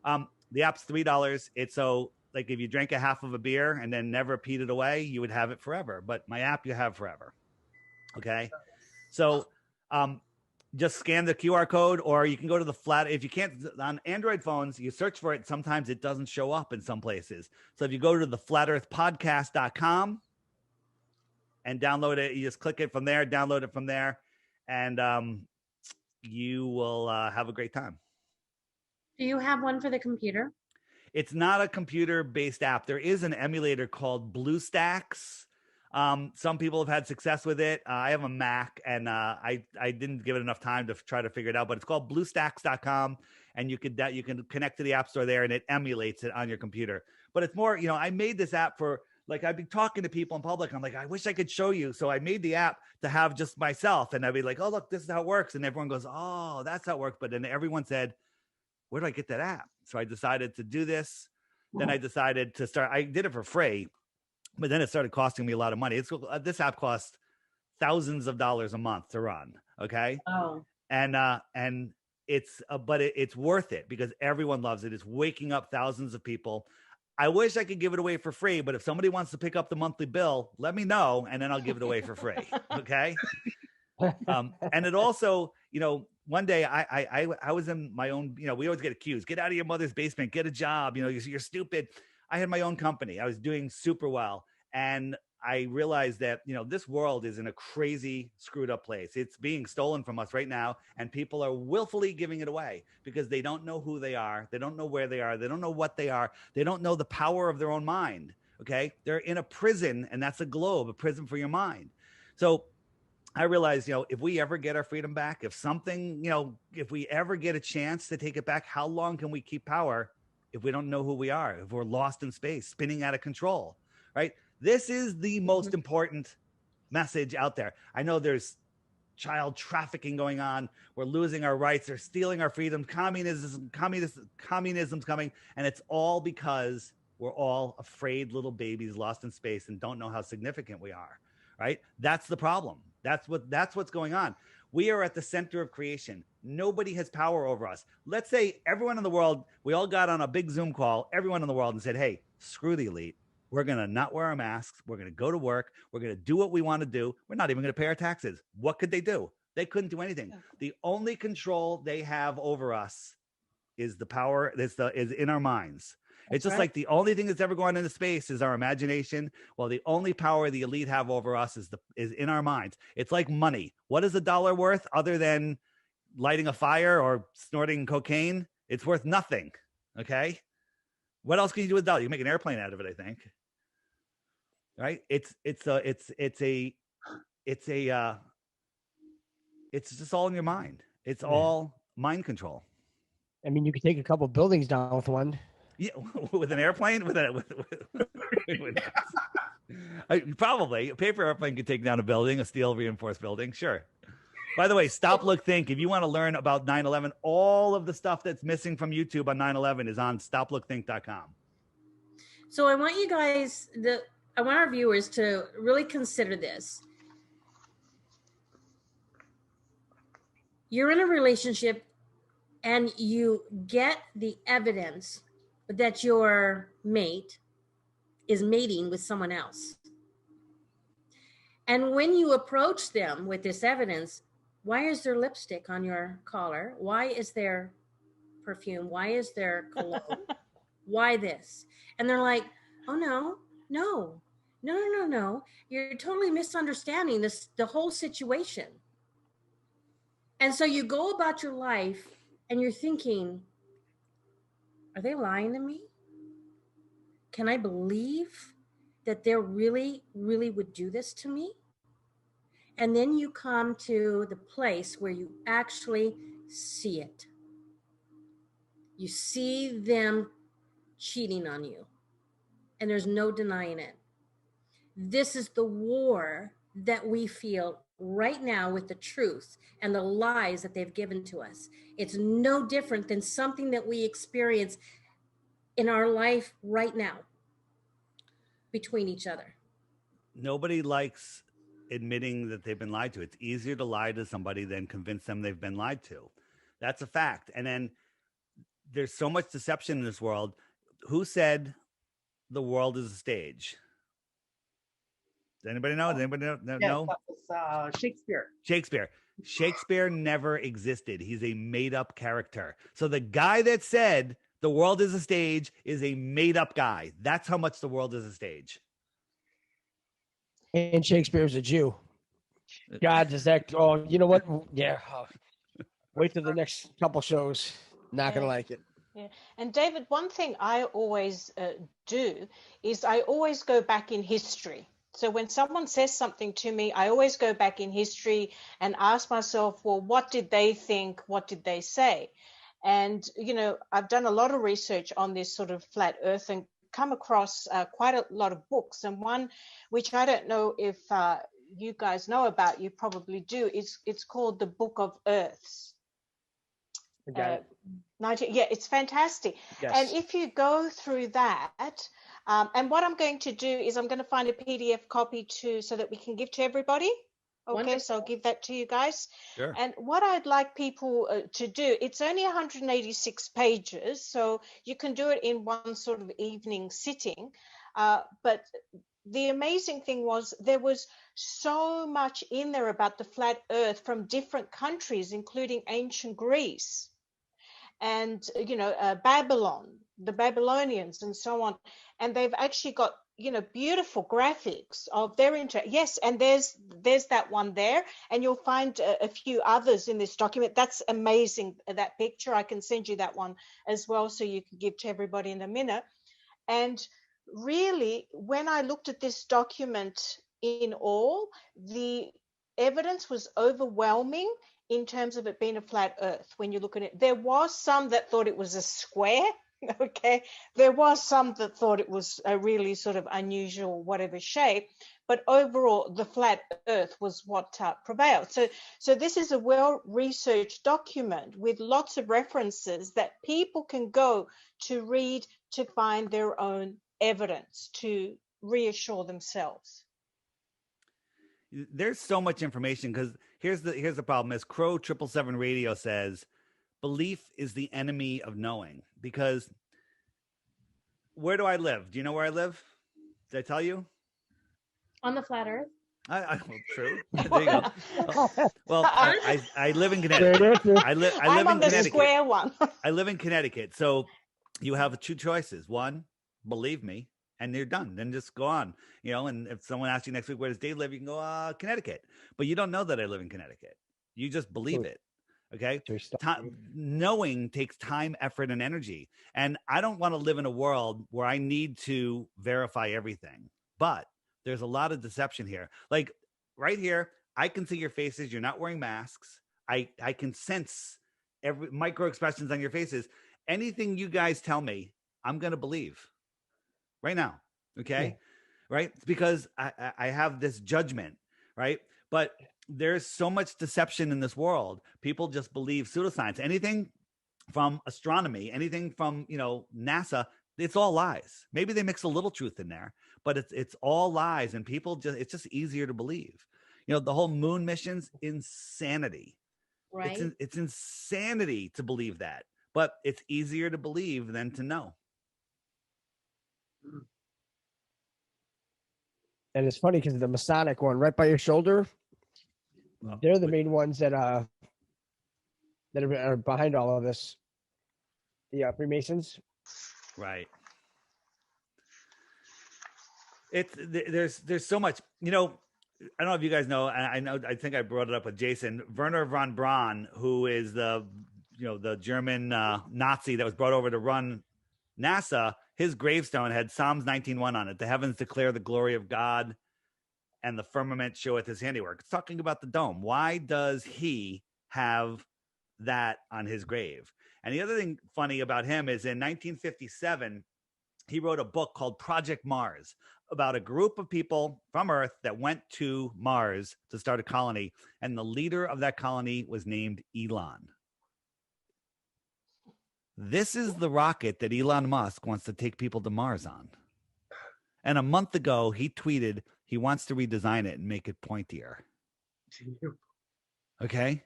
The app's $3. It's so like if you drank a half of a beer and then never peed it away, you would have it forever. But my app, you have forever. Okay, so just scan the QR code, or you can go to the flat. If you can't, on Android phones, you search for it. Sometimes it doesn't show up in some places. So if you go to the flatearthpodcast.com and download it, you just click it from there, download it from there, and you will have a great time. Do you have one for the computer? It's not a computer-based app. There is an emulator called BlueStacks. Some people have had success with it. I have a Mac, and I didn't give it enough time to try to figure it out. But it's called BlueStacks.com, and you can connect to the App Store there, and it emulates it on your computer. But it's more, I made this app for, like, I'd be talking to people in public. I'm like, I wish I could show you. So I made the app to have just myself, and I'd be like, oh, look, this is how it works. And everyone goes, oh, that's how it works. But then everyone said, where do I get that app? So I decided to do this. Then I decided to start. I did it for free, but then it started costing me a lot of money. This app costs thousands of dollars a month to run. Okay. Oh. And it's but it's worth it because everyone loves it. It's waking up thousands of people. I wish I could give it away for free, but if somebody wants to pick up the monthly bill, let me know, and then I'll give it away for free. Okay. And it also, one day I was in my own, we always get accused, get out of your mother's basement, get a job, you're stupid. I had my own company. I was doing super well. And I realized that, this world is in a crazy screwed up place. It's being stolen from us right now. And people are willfully giving it away because they don't know who they are. They don't know where they are. They don't know what they are. They don't know the power of their own mind. Okay. They're in a prison, and that's a globe, a prison for your mind. So I realized, if we ever get our freedom back, if we ever get a chance to take it back, how long can we keep power if we don't know who we are, if we're lost in space, spinning out of control, right? This is the most important message out there. I know there's child trafficking going on. We're losing our rights. They're stealing our freedom. Communism's coming. And it's all because we're all afraid little babies lost in space and don't know how significant we are, right? That's the problem. That's what's going on. We are at the center of creation. Nobody has power over us. Let's say everyone in the world, we all got on a big Zoom call, everyone in the world, and said, hey, screw the elite. We're going to not wear our masks. We're going to go to work. We're going to do what we want to do. We're not even going to pay our taxes. What could they do? They couldn't do anything. The only control they have over us is the power is in our minds. It's just like the only thing that's ever gone into space is our imagination. Well, the only power the elite have over us is in our minds. It's like money. What is $1 worth other than lighting a fire or snorting cocaine? It's worth nothing. Okay. What else can you do with $1? You can make an airplane out of it, I think. Right? It's just all in your mind. It's all mind control. I mean, you could take a couple buildings down with one. Yeah, with an airplane, probably a paper airplane could take down a building, a steel reinforced building. Sure. By the way, Stop, Look, Think. If you want to learn about 9/11, all of the stuff that's missing from YouTube on 9/11 is on stoplookthink.com. So I want you guys, I want our viewers to really consider this. You're in a relationship and you get the evidence that your mate is mating with someone else. And when you approach them with this evidence, why is there lipstick on your collar? Why is there perfume? Why is there cologne? Why this? And they're like, oh, no. You're totally misunderstanding the whole situation. And so you go about your life and you're thinking, are they lying to me? Can I believe that they really, really would do this to me? And then you come to the place where you actually see it. You see them cheating on you. and there's no denying it. This is the war that we feel right now with the truth and the lies that they've given to us. It's no different than something that we experience in our life right now between each other. Nobody likes admitting that they've been lied to. It's easier to lie to somebody than convince them they've been lied to. That's a fact. And then there's so much deception in this world. Who said the world is a stage? Does anybody know? Does anybody know? Yes, No? that was Shakespeare. Shakespeare never existed. He's a made-up character. So the guy that said the world is a stage is a made-up guy. That's how much the world is a stage. And Shakespeare's a Jew. God, does that? Oh, you know what? Yeah. Wait till the next couple shows. Not gonna like it. Yeah. And David, one thing I always do is I always go back in history. So when someone says something to me, I always go back in history and ask myself, well, what did they think? What did they say? And, you know, I've done a lot of research on this sort of flat earth and come across quite a lot of books. And one, which I don't know if you guys know about, you probably do, it's called the Book of Earths. Okay. Yeah, it's fantastic. Yes. And if you go through that, and what I'm going to do is I'm going to find a PDF copy so that we can give to everybody. Okay, Wonderful. so I'll give that to you guys. Sure. And what I'd like people to do, it's only 186 pages, so you can do it in one sort of evening sitting. But the amazing thing was there was so much in there about the flat earth from different countries, including ancient Greece and, you know, Babylon, the Babylonians and so on. And they've actually got, you know, beautiful graphics of their yes, and there's that one there, and you'll find a few others in this document. That's amazing, that picture. I can send you that one as well so you can give to everybody in a minute. And really, when I looked at this document in all, the evidence was overwhelming in terms of it being a flat earth. When you look at it, there was some that thought it was a square. Okay, there was some that thought it was a really sort of unusual whatever shape, but overall the flat earth was what prevailed. So this is a well-researched document with lots of references that people can go to read to find their own evidence to reassure themselves. There's so much information because here's the problem. As Crow 777 Radio says, belief is the enemy of knowing. Because where do I live? Do you know where I live? Did I tell you? On the flat earth. Well, true. There you go. Well, I live in Connecticut. I live I'm in on the Connecticut. square one. I live in Connecticut. So you have two choices. One, believe me, and you're done. Then just go on. You know, and if someone asks you next week, where does Dave live? You can go, Connecticut. But you don't know that I live in Connecticut. You just believe it. Okay. Knowing takes time, effort, and energy. And I don't want to live in a world where I need to verify everything. But there's a lot of deception here. Like right here, I can see your faces. You're not wearing masks. I can sense every micro expressions on your faces. Anything you guys tell me, I'm going to believe right now. Okay. Yeah. Right. It's because I have this judgment. Right. But there's so much deception in this world. People just believe pseudoscience. Anything from astronomy, anything from, you know, NASA, it's all lies. Maybe they mix a little truth in there, but it's all lies. And people it's just easier to believe. You know, the whole moon mission's insanity. Right. It's insanity to believe that, but it's easier to believe than to know. And it's funny because the Masonic one right by your shoulder, they're the main ones that are behind all of this. The Freemasons. Right. There's so much, you know. I don't know if you guys know. I think I brought it up with Jason. Werner von Braun, who is the German Nazi that was brought over to run NASA. His gravestone had Psalms 19:1 on it. The heavens declare the glory of God, and the firmament showeth his handiwork. It's talking about the dome. Why does he have that on his grave? And the other thing funny about him is in 1957, he wrote a book called Project Mars about a group of people from Earth that went to Mars to start a colony. And the leader of that colony was named Elon. This is the rocket that Elon Musk wants to take people to Mars on. And a month ago, he tweeted he wants to redesign it and make it pointier. Okay?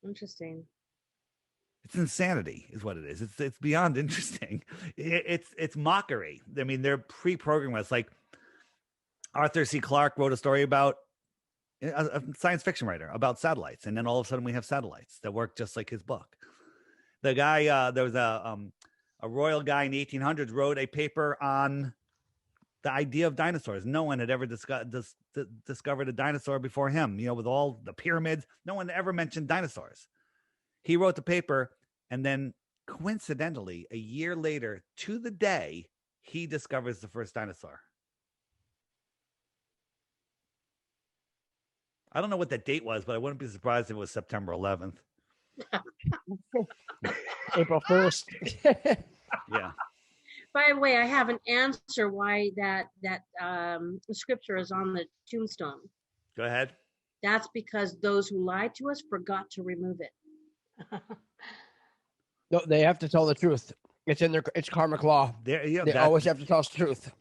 Interesting. It's insanity, is what it is. It's beyond interesting. It's mockery. I mean, they're pre-programmed. It's like Arthur C. Clarke wrote a story about a science fiction writer about satellites, and then all of a sudden we have satellites that work just like his book. The guy, there was a royal guy in the 1800s wrote a paper on the idea of dinosaurs. No one had ever discovered a dinosaur before him. You know, with all the pyramids, no one ever mentioned dinosaurs. He wrote the paper, and then coincidentally, a year later, to the day, he discovers the first dinosaur. I don't know what that date was, but I wouldn't be surprised if it was September 11th. April 1st. Yeah. By the way, I have an answer why that scripture is on the tombstone. Go ahead. That's because those who lied to us forgot to remove it. No, they have to tell the truth. It's in it's karmic law. They always have to tell us the truth.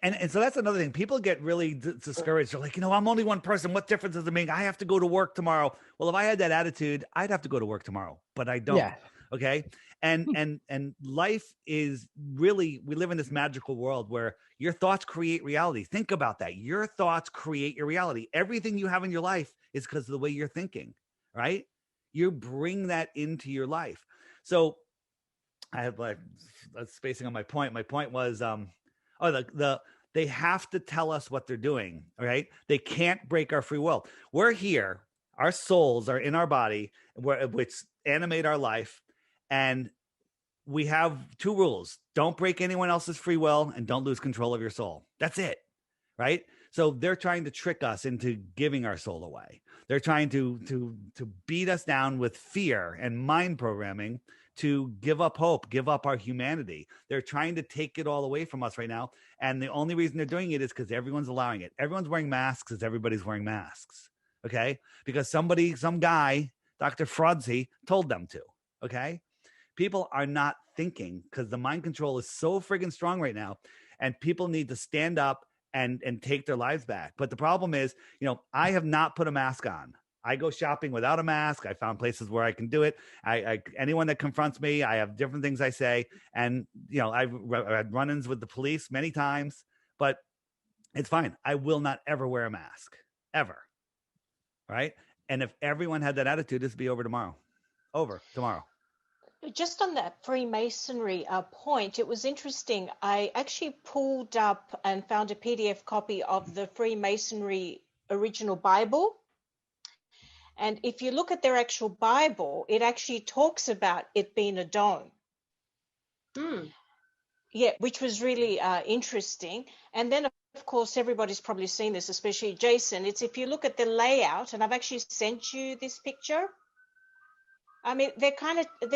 And so that's another thing. People get really discouraged. They're like, I'm only one person. What difference does it make? I have to go to work tomorrow. Well, if I had that attitude, I'd have to go to work tomorrow, but I don't. Yeah. Okay. And life is really, we live in this magical world where your thoughts create reality. Think about that. Your thoughts create your reality. Everything you have in your life is because of the way you're thinking, right? You bring that into your life. So I have spacing on my point. My point was, they have to tell us what they're doing. All right. They can't break our free will. We're here. Our souls are in our body, which animate our life. And we have two rules. Don't break anyone else's free will and don't lose control of your soul. That's it. Right. So they're trying to trick us into giving our soul away. They're trying to beat us down with fear and mind programming to give up hope, give up our humanity. They're trying to take it all away from us right now. And the only reason they're doing it is because everyone's allowing it. Everyone's wearing masks as everybody's wearing masks. Okay. Because some guy, Dr. Frodsey, told them to. Okay. People are not thinking because the mind control is so friggin' strong right now. And people need to stand up and take their lives back. But the problem is, I have not put a mask on. I go shopping without a mask. I found places where I can do it. Anyone that confronts me, I have different things I say. And, I've had run-ins with the police many times, but it's fine. I will not ever wear a mask, ever. Right? And if everyone had that attitude, this would be over tomorrow. Over tomorrow. Just on that Freemasonry point, it was interesting. I actually pulled up and found a PDF copy of the Freemasonry original Bible. And if you look at their actual Bible, it actually talks about it being a dome. Yeah, which was really interesting. And then, of course, everybody's probably seen this, especially Jason. It's if you look at the layout, and I've actually sent you this picture. I mean, they're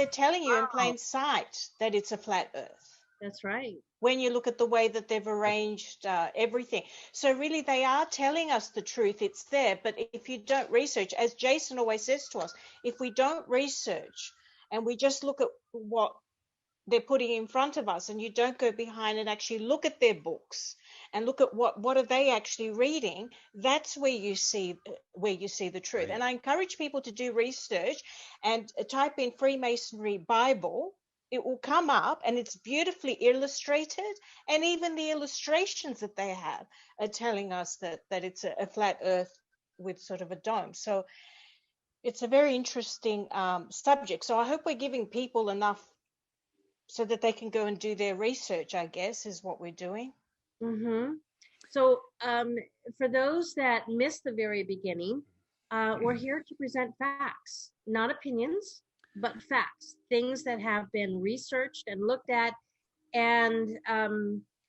telling you in plain sight that it's a flat Earth. That's right. When you look at the way that they've arranged everything. So really, they are telling us the truth. It's there. But if you don't research, as Jason always says to us, if we don't research and we just look at what they're putting in front of us and you don't go behind and actually look at their books and look at what are they actually reading, that's where you see the truth. Right. And I encourage people to do research and type in Freemasonry Bible. It will come up and it's beautifully illustrated, and even the illustrations that they have are telling us that it's a flat Earth with sort of a dome. So it's a very interesting subject. So I hope we're giving people enough so that they can go and do their research, I guess, is what we're doing. Mm-hmm. So for those that missed the very beginning, we're here to present facts, not opinions, but facts, things that have been researched and looked at. And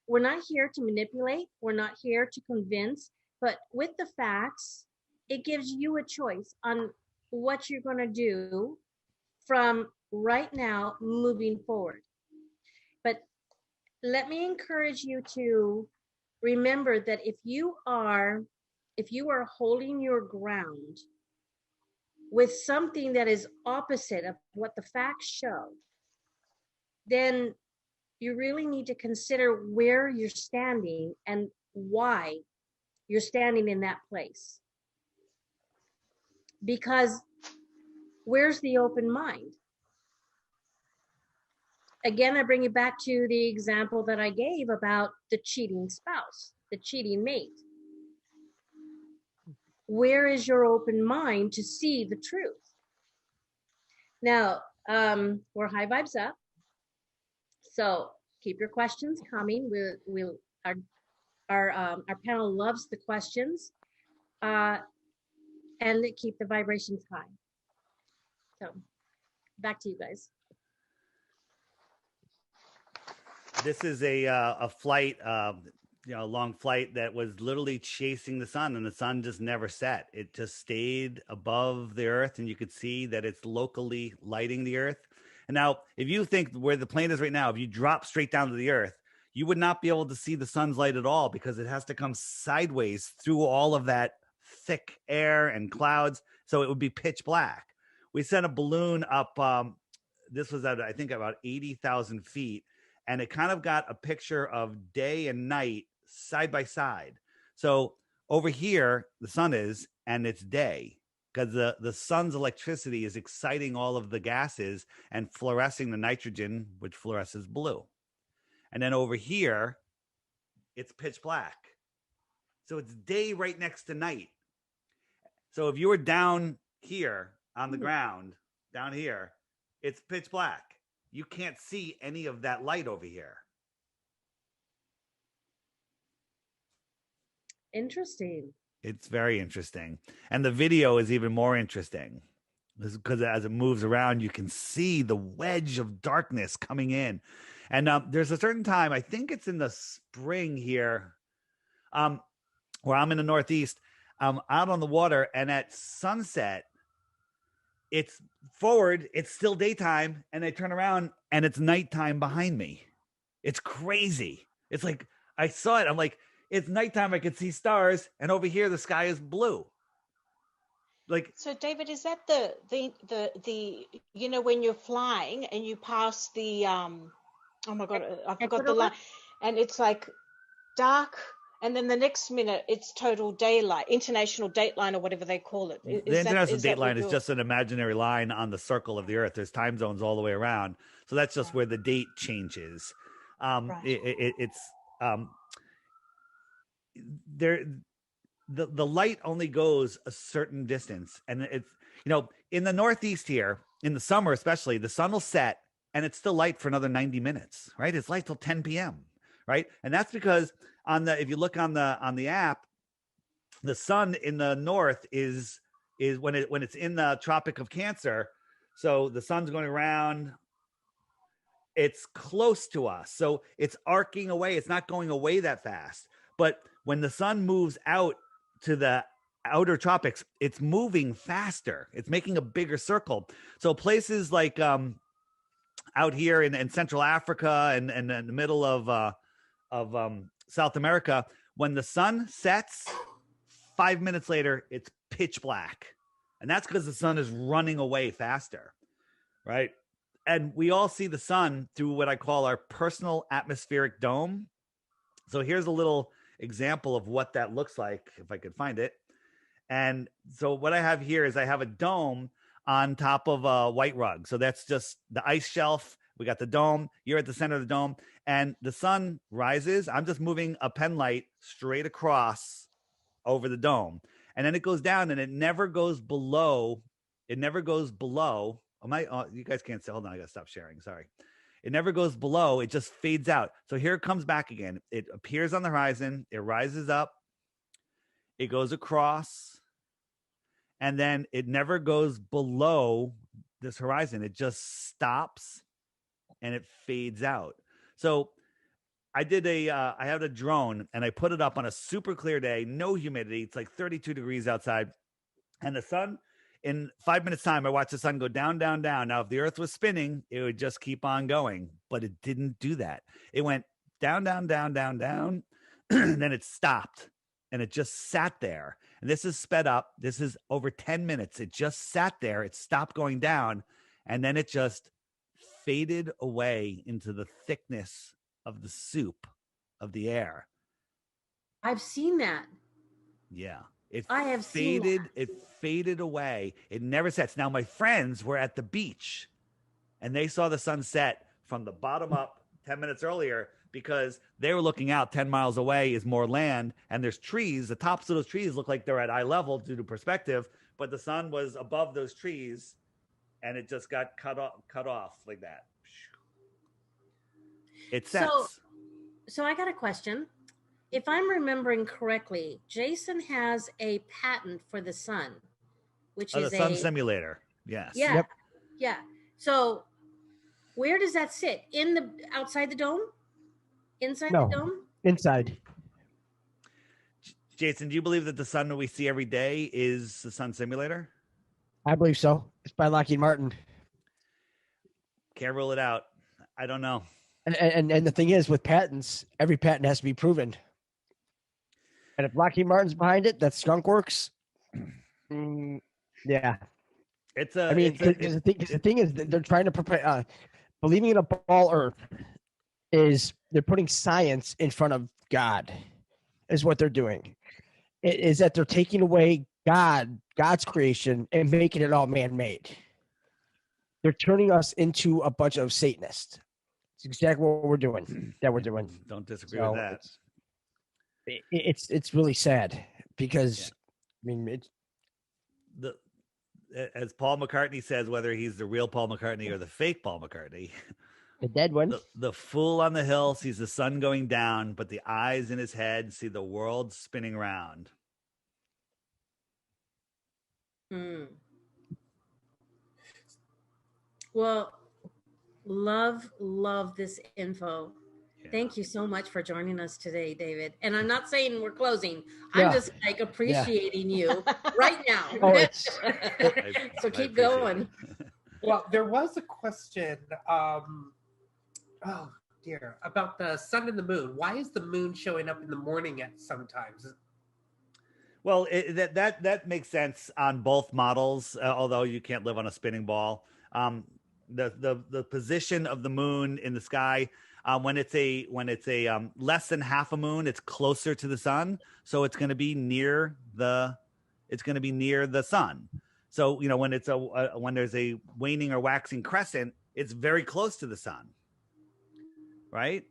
we're not here to manipulate. We're not here to convince. But with the facts, it gives you a choice on what you're going to do from right now moving forward. But let me encourage you to remember that if you are holding your ground with something that is opposite of what the facts show, then you really need to consider where you're standing and why you're standing in that place. Because where's the open mind? Again, I bring you back to the example that I gave about the cheating spouse, the cheating mate. Where is your open mind to see the truth? Now, we're high vibes up, so keep your questions coming. Our panel loves the questions, and keep the vibrations high. So, back to you guys. This is a flight, a long flight that was literally chasing the sun, and the sun just never set. It just stayed above the earth, and you could see that it's locally lighting the earth. And now, if you think where the plane is right now, if you drop straight down to the earth, you would not be able to see the sun's light at all, because it has to come sideways through all of that thick air and clouds. So it would be pitch black. We sent a balloon up. This was at, I think, about 80,000 feet. And it kind of got a picture of day and night side by side. So over here, the sun is, and it's day, because the sun's electricity is exciting all of the gases and fluorescing the nitrogen, which fluoresces blue. And then over here, it's pitch black. So it's day right next to night. So if you were down here on the ground, down here, it's pitch black. You can't see any of that light over here. Interesting. It's very interesting. And the video is even more interesting, because as it moves around, you can see the wedge of darkness coming in. And there's a certain time, I think it's in the spring here, where I'm in the Northeast, out on the water, and at sunset, it's forward, it's still daytime, and I turn around and it's nighttime behind me. It's crazy. It's like, I saw it, I'm like, it's nighttime, I could see stars, and over here the sky is blue. Like, so David, is that the when you're flying and you pass the oh my god, I forgot the line, and it's like dark, and then the next minute it's total daylight, international dateline or whatever they call it. The international dateline is just an imaginary line on the circle of the earth. There's time zones all the way around. So that's just where the date changes. Right. It's the light only goes a certain distance. And it's, in the Northeast here, in the summer especially, the sun will set and it's still light for another 90 minutes, right? It's light till 10 p.m., right? And that's because if you look on the app, the sun in the north is when it's in the Tropic of Cancer. So the sun's going around, it's close to us. So it's arcing away. It's not going away that fast. But when the sun moves out to the outer tropics, it's moving faster. It's making a bigger circle. So places like out here in Central Africa and in the middle of South America, when the sun sets, 5 minutes later, it's pitch black. And that's because the sun is running away faster, right? And we all see the sun through what I call our personal atmospheric dome. So here's a little example of what that looks like, if I could find it. And so what I have here is I have a dome on top of a white rug. So that's just the ice shelf. We got the dome. You're at the center of the dome. And the sun rises. I'm just moving a pen light straight across over the dome. And then it goes down and it never goes below. It never goes below. You guys can't say, hold on, I got to stop sharing. Sorry. It never goes below. It just fades out. So here it comes back again. It appears on the horizon. It rises up. It goes across. And then it never goes below this horizon. It just stops and it fades out. So I had a drone and I put it up on a super clear day, no humidity. It's like 32 degrees outside. And the sun, in 5 minutes time, I watched the sun go down, down, down. Now, if the earth was spinning, it would just keep on going, but it didn't do that. It went down, down, down, down, down. And then it stopped and it just sat there. And this is sped up. This is over 10 minutes. It just sat there. It stopped going down. And then it just faded away into the thickness of the soup of the air. I've seen that. Yeah. It I have seen faded. that. It faded away. It never sets. Now, my friends were at the beach and they saw the sun set from the bottom up 10 minutes earlier because they were looking out 10 miles away is more land and there's trees. The tops of those trees look like they're at eye level due to perspective, but the sun was above those trees and it just got cut off like that. It sets. So I got a question. If I'm remembering correctly, Jason has a patent for the sun, which is the sun simulator. Yes. Yeah. Yep. Yeah. So where does that sit? Outside the dome? Inside No. the dome? Inside. Jason, do you believe that the sun that we see every day is the sun simulator? I believe so. It's by Lockheed Martin. Can't rule it out. I don't know. And the thing is, with patents, every patent has to be proven. And if Lockheed Martin's behind it, that's Skunk Works. Yeah. It's a. I mean, the thing is, that they're trying to prepare. Believing in a ball Earth is they're putting science in front of God. Is what they're doing. It is that they're taking away God's creation, and making it all man-made. They're turning us into a bunch of Satanists. It's exactly what we're doing. Don't disagree with that. It's really sad because, I mean, as Paul McCartney says, whether he's the real Paul McCartney or the fake Paul McCartney, the dead one. The fool on the hill sees the sun going down, but the eyes in his head see the world spinning round. Well, love this info. Yeah. Thank you so much for joining us today, David. And I'm not saying we're closing. Yeah. I'm just like appreciating you right now. Oh, so keep going. Well, there was a question, oh dear, about the sun and the moon. Why is the moon showing up in the morning at sometimes? Well, that makes sense on both models, although you can't live on a spinning ball. The position of the moon in the sky, when it's a less than half a moon, it's closer to the sun, so it's going to be near the sun. So when it's when there's a waning or waxing crescent, it's very close to the sun, right?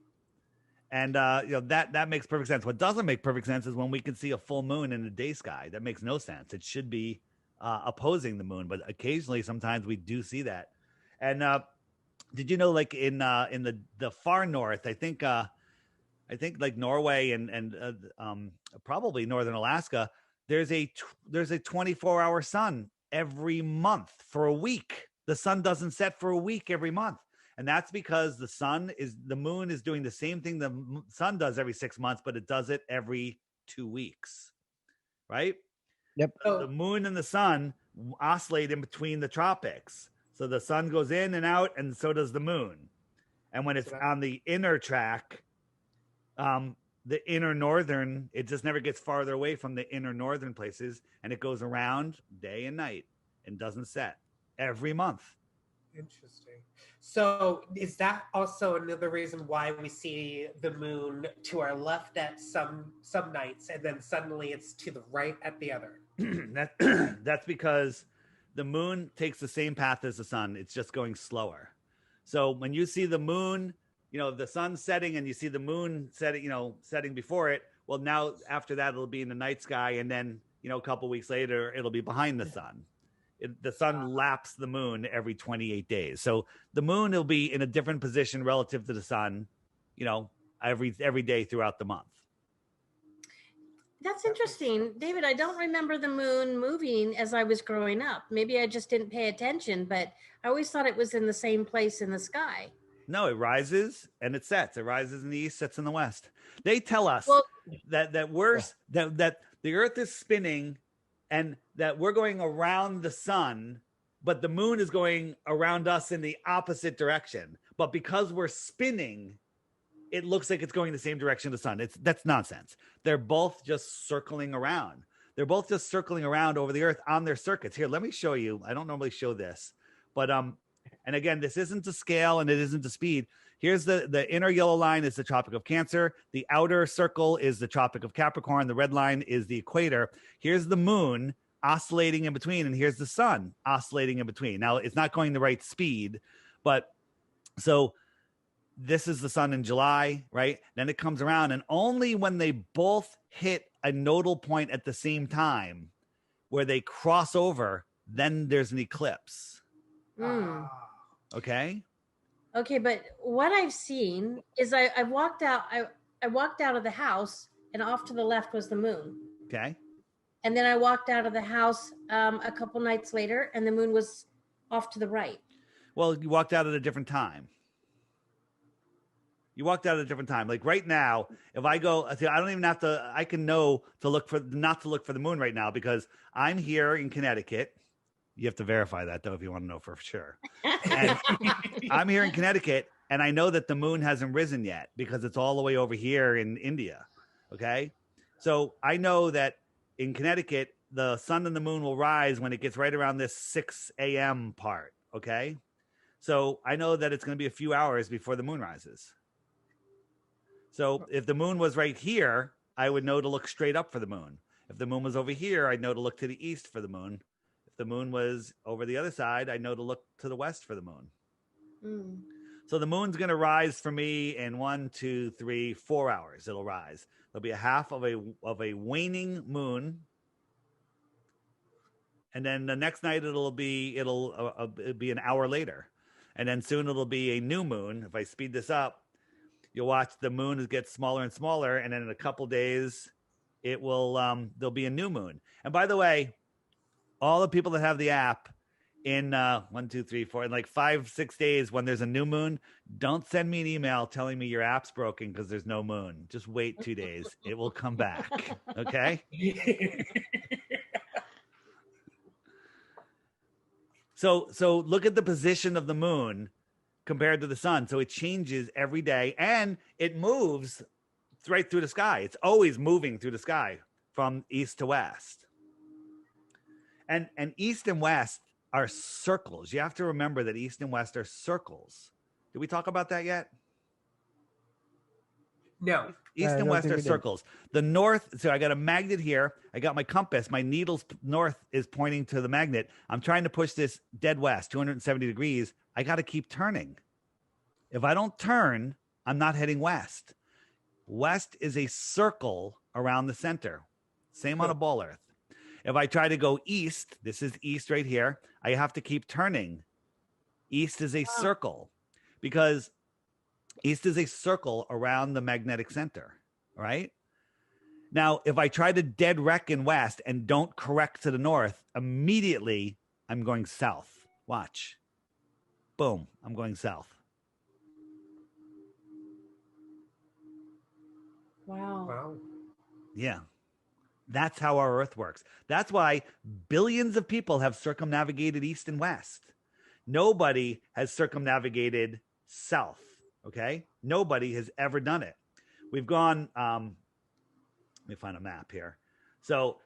And that makes perfect sense. What doesn't make perfect sense is when we can see a full moon in the day sky. That makes no sense. It should be opposing the moon, but occasionally, sometimes we do see that. And did you know, like in the far north, I think like Norway and probably northern Alaska, there's a 24-hour sun every month for a week. The sun doesn't set for a week every month. And that's because the moon is doing the same thing the sun does every 6 months, but it does it every 2 weeks, right? Yep. The moon and the sun oscillate in between the tropics. So the sun goes in and out, and so does the moon. And when it's on the inner track, the inner northern, it just never gets farther away from the inner northern places, and it goes around day and night and doesn't set every month. Interesting. So is that also another reason why we see the moon to our left at some nights, and then suddenly it's to the right at the other? That's because the moon takes the same path as the sun. It's just going slower. So when you see the moon, the sun setting, and you see the moon setting before it, well, now after that, it'll be in the night sky. And then, a couple weeks later, it'll be behind the sun. The sun laps the moon every 28 days. So the moon will be in a different position relative to the sun, every day throughout the month. That's interesting. David, I don't remember the moon moving as I was growing up. Maybe I just didn't pay attention, but I always thought it was in the same place in the sky. No, it rises and it sets. It rises in the east, sets in the west. They tell us that the earth is spinning and that we're going around the sun, but the moon is going around us in the opposite direction. But because we're spinning, it looks like it's going the same direction of the sun. That's nonsense. They're both just circling around. They're both just circling around over the earth on their circuits. Here, let me show you. I don't normally show this, but and again, this isn't to scale and it isn't to speed. Here's the inner yellow line is the Tropic of Cancer. The outer circle is the Tropic of Capricorn. The red line is the equator. Here's the moon oscillating in between, and here's the sun oscillating in between. Now, it's not going the right speed, but so this is the sun in July, right? Then it comes around, and only when they both hit a nodal point at the same time where they cross over, then there's an eclipse. Okay. Okay, but what I've seen is I walked out. I walked out of the house, and off to the left was the moon. Okay. And then I walked out of the house a couple nights later, and the moon was off to the right. Well, you walked out at a different time. You walked out at a different time. Like right now, if I go, I don't even have to. I can know to look for not to look for the moon right now because I'm here in Connecticut. You have to verify that though if you want to know for sure. And I'm here in Connecticut, and I know that the moon hasn't risen yet because it's all the way over here in India. Okay, so I know that in Connecticut, the sun and the moon will rise when it gets right around this 6 a.m. part. Okay, so I know that it's going to be a few hours before the moon rises. So if the moon was right here, I would know to look straight up for the moon. If the moon was over here, I'd know to look to the east for the moon. If the moon was over the other side, I know to look to the west for the moon. So the moon's going to rise for me in 1, 2, 3, 4 hours. It'll rise. There'll be a half of a waning moon, and then the next night it'll be an hour later, and then soon it'll be a new moon. If I speed this up, you'll watch the moon get smaller and smaller, and then in a couple days, it will there'll be a new moon. And by the way, all the people that have the app in 1, 2, 3, 4, in like 5, 6 days when there's a new moon, don't send me an email telling me your app's broken because there's no moon. Just wait 2 days. It will come back. Okay? So look at the position of the moon compared to the sun. So it changes every day and it moves right through the sky. It's always moving through the sky from east to west. And east and west are circles. You have to remember that east and west are circles. Did we talk about that yet? No. East and west are circles. The north, so I got a magnet here. I got my compass. My needle's north is pointing to the magnet. I'm trying to push this dead west, 270 degrees. I got to keep turning. If I don't turn, I'm not heading west. West is a circle around the center. Same on a ball earth. If I try to go east, this is east right here, I have to keep turning. East is a circle because east is a circle around the magnetic center, right? Now, if I try to dead wreck in west and don't correct to the north, immediately I'm going south. Watch. Boom, I'm going south. Wow. Yeah. That's how our Earth works. That's why billions of people have circumnavigated east and west. Nobody has circumnavigated south. Okay. Nobody has ever done it. We've gone, let me find a map here. So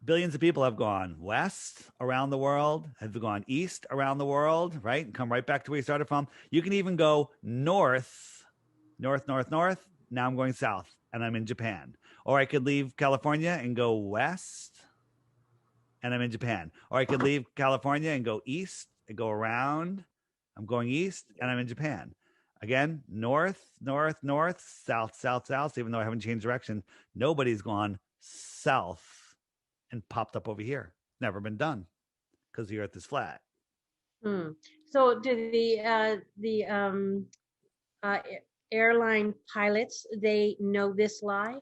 billions of people have gone west around the world, have gone east around the world, right? And come right back to where you started from. You can even go north. Now I'm going south and I'm in Japan. Or I could leave California and go west and I'm in Japan. Or I could leave California and go east and go around. I'm going east and I'm in Japan. Again, north, south, even though I haven't changed direction. Nobody's gone south and popped up over here. Never been done because the earth is flat. So do the airline pilots, they know this lie?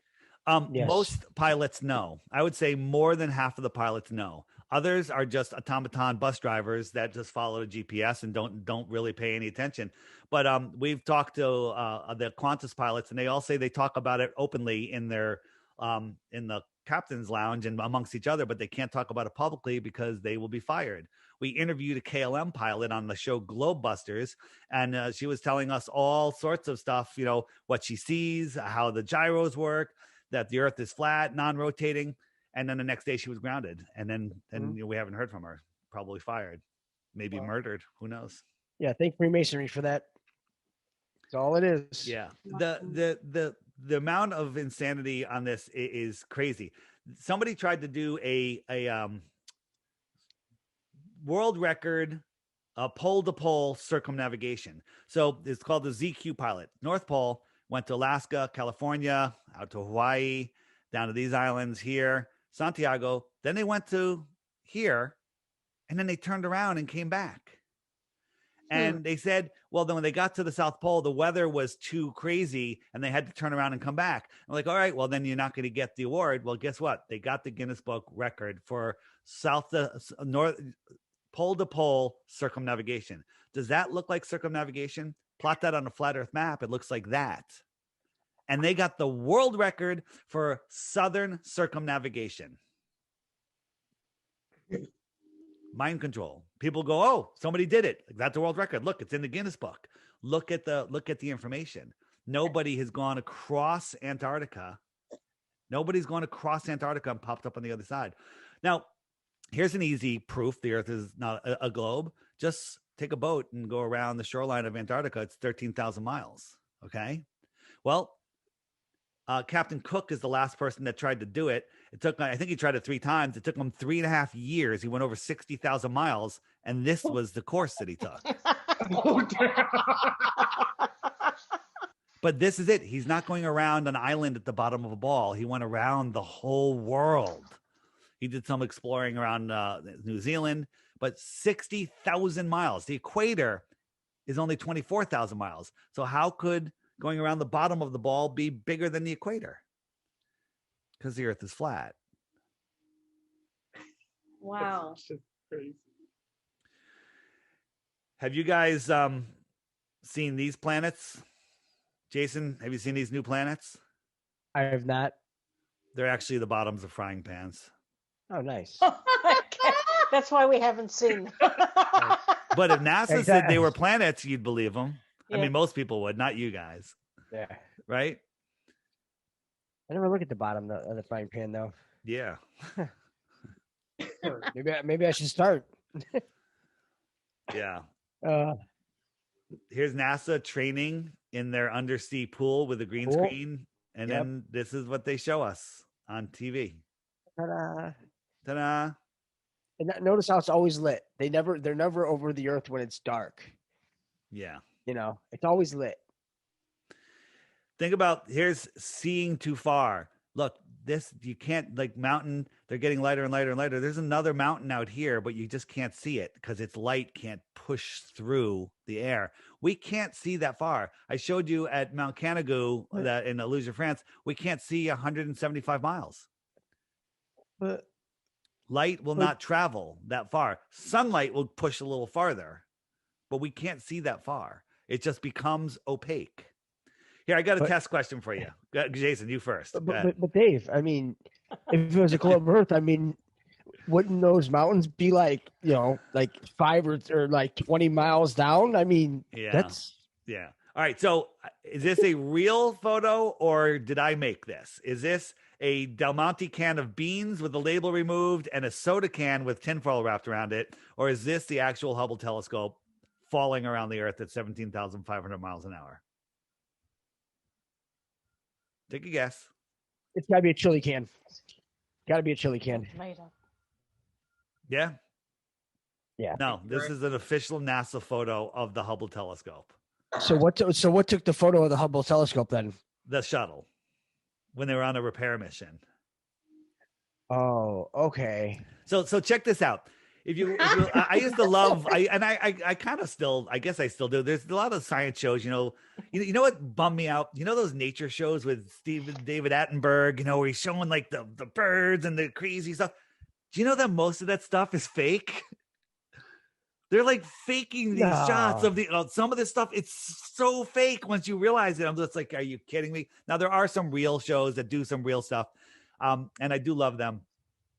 Yes. Most pilots know. I would say more than half of the pilots know. Others are just automaton bus drivers that just follow the GPS and don't really pay any attention. But we've talked to the Qantas pilots, and they all say they talk about it openly in their in the captain's lounge and amongst each other, but they can't talk about it publicly because they will be fired. We interviewed a KLM pilot on the show Globebusters, and she was telling us all sorts of stuff, you know, what she sees, how the gyros work, that the Earth is flat, non-rotating. And then the next day she was grounded. And then you know, we haven't heard from her, probably fired, maybe murdered. Who knows? Yeah. Thank Freemasonry for that. That's all it is. Yeah. The amount of insanity on this is crazy. Somebody tried to do a world record pole to pole circumnavigation. So it's called the ZQ pilot. North Pole, went to Alaska, California, out to Hawaii, down to these islands here, Santiago. Then they went to here, and then they turned around and came back. And they said, well, then when they got to the South Pole, the weather was too crazy and they had to turn around and come back. I'm like, all right, well, then you're not going to get the award. Well, guess what? They got the Guinness Book record for north pole to pole circumnavigation. Does that look like circumnavigation? Plot that on a flat Earth map. It looks like that. And they got the world record for southern circumnavigation. Mind control. People go, oh, somebody did it. That's the world record. Look, it's in the Guinness Book. Look at the information. Nobody has gone across Antarctica. Nobody's gone across Antarctica and popped up on the other side. Now, here's an easy proof the Earth is not a globe. Just take a boat and go around the shoreline of Antarctica. It's 13,000 miles. Okay. Well, Captain Cook is the last person that tried to do it. It took, I think he tried it 3 times. It took him 3.5 years. He went over 60,000 miles, and this was the course that he took. But this is it. He's not going around an island at the bottom of a ball. He went around the whole world. He did some exploring around New Zealand, but 60,000 miles. The equator is only 24,000 miles. So how could going around the bottom of the ball be bigger than the equator? Because the Earth is flat. Wow. That's just crazy. Have you guys seen these planets? Jason, have you seen these new planets? I have not. They're actually the bottoms of frying pans. Oh, nice. That's why we haven't seen them. But if NASA said they were planets, you'd believe them. I Yeah. mean, most people would, not you guys. Yeah. Right? I never look at the bottom of the frying pan though. Yeah. Maybe I should start. Yeah. Uh, Here's NASA training in their undersea pool with a green Cool. screen. And then this is what they show us on TV. ta-da. Ta-da. And notice how it's always lit. They're never over the Earth when it's dark. Yeah. You know, it's always lit. Think about, here's seeing too far. Look, this, you can't, like mountain, they're getting lighter and lighter and lighter. There's another mountain out here, but you just can't see it because its light can't push through the air. We can't see that far. I showed you at Mount Canigou that in Illusion, France, we can't see 175 miles. But Light will not travel that far. Sunlight will push a little farther, but we can't see that far. It just becomes opaque. Here, I got a test question for you. Jason, you first. But Dave, I mean, if it was a globe Earth, I mean, wouldn't those mountains be like, you know, like 5 or like 20 miles down? I mean, that's yeah. All right. So is this a real photo or did I make this? Is this a Del Monte can of beans with the label removed and a soda can with tinfoil wrapped around it? Or is this the actual Hubble telescope falling around the Earth at 17,500 miles an hour? Take a guess. It's got to be a chili can. Got to be a chili can. Made up. Yeah. Yeah. No, this is an official NASA photo of the Hubble telescope. So what took the photo of the Hubble telescope then? The shuttle, when they were on a repair mission. Oh, okay. So check this out. If you I used to love, I kind of still, I guess I still do. There's a lot of science shows, you know what bummed me out? You know those nature shows with David Attenborough, you know, where he's showing like the birds and the crazy stuff. Do you know that most of that stuff is fake? They're like faking these shots of some of this stuff. It's so fake once you realize it. I'm just like, are you kidding me? Now there are some real shows that do some real stuff. And I do love them.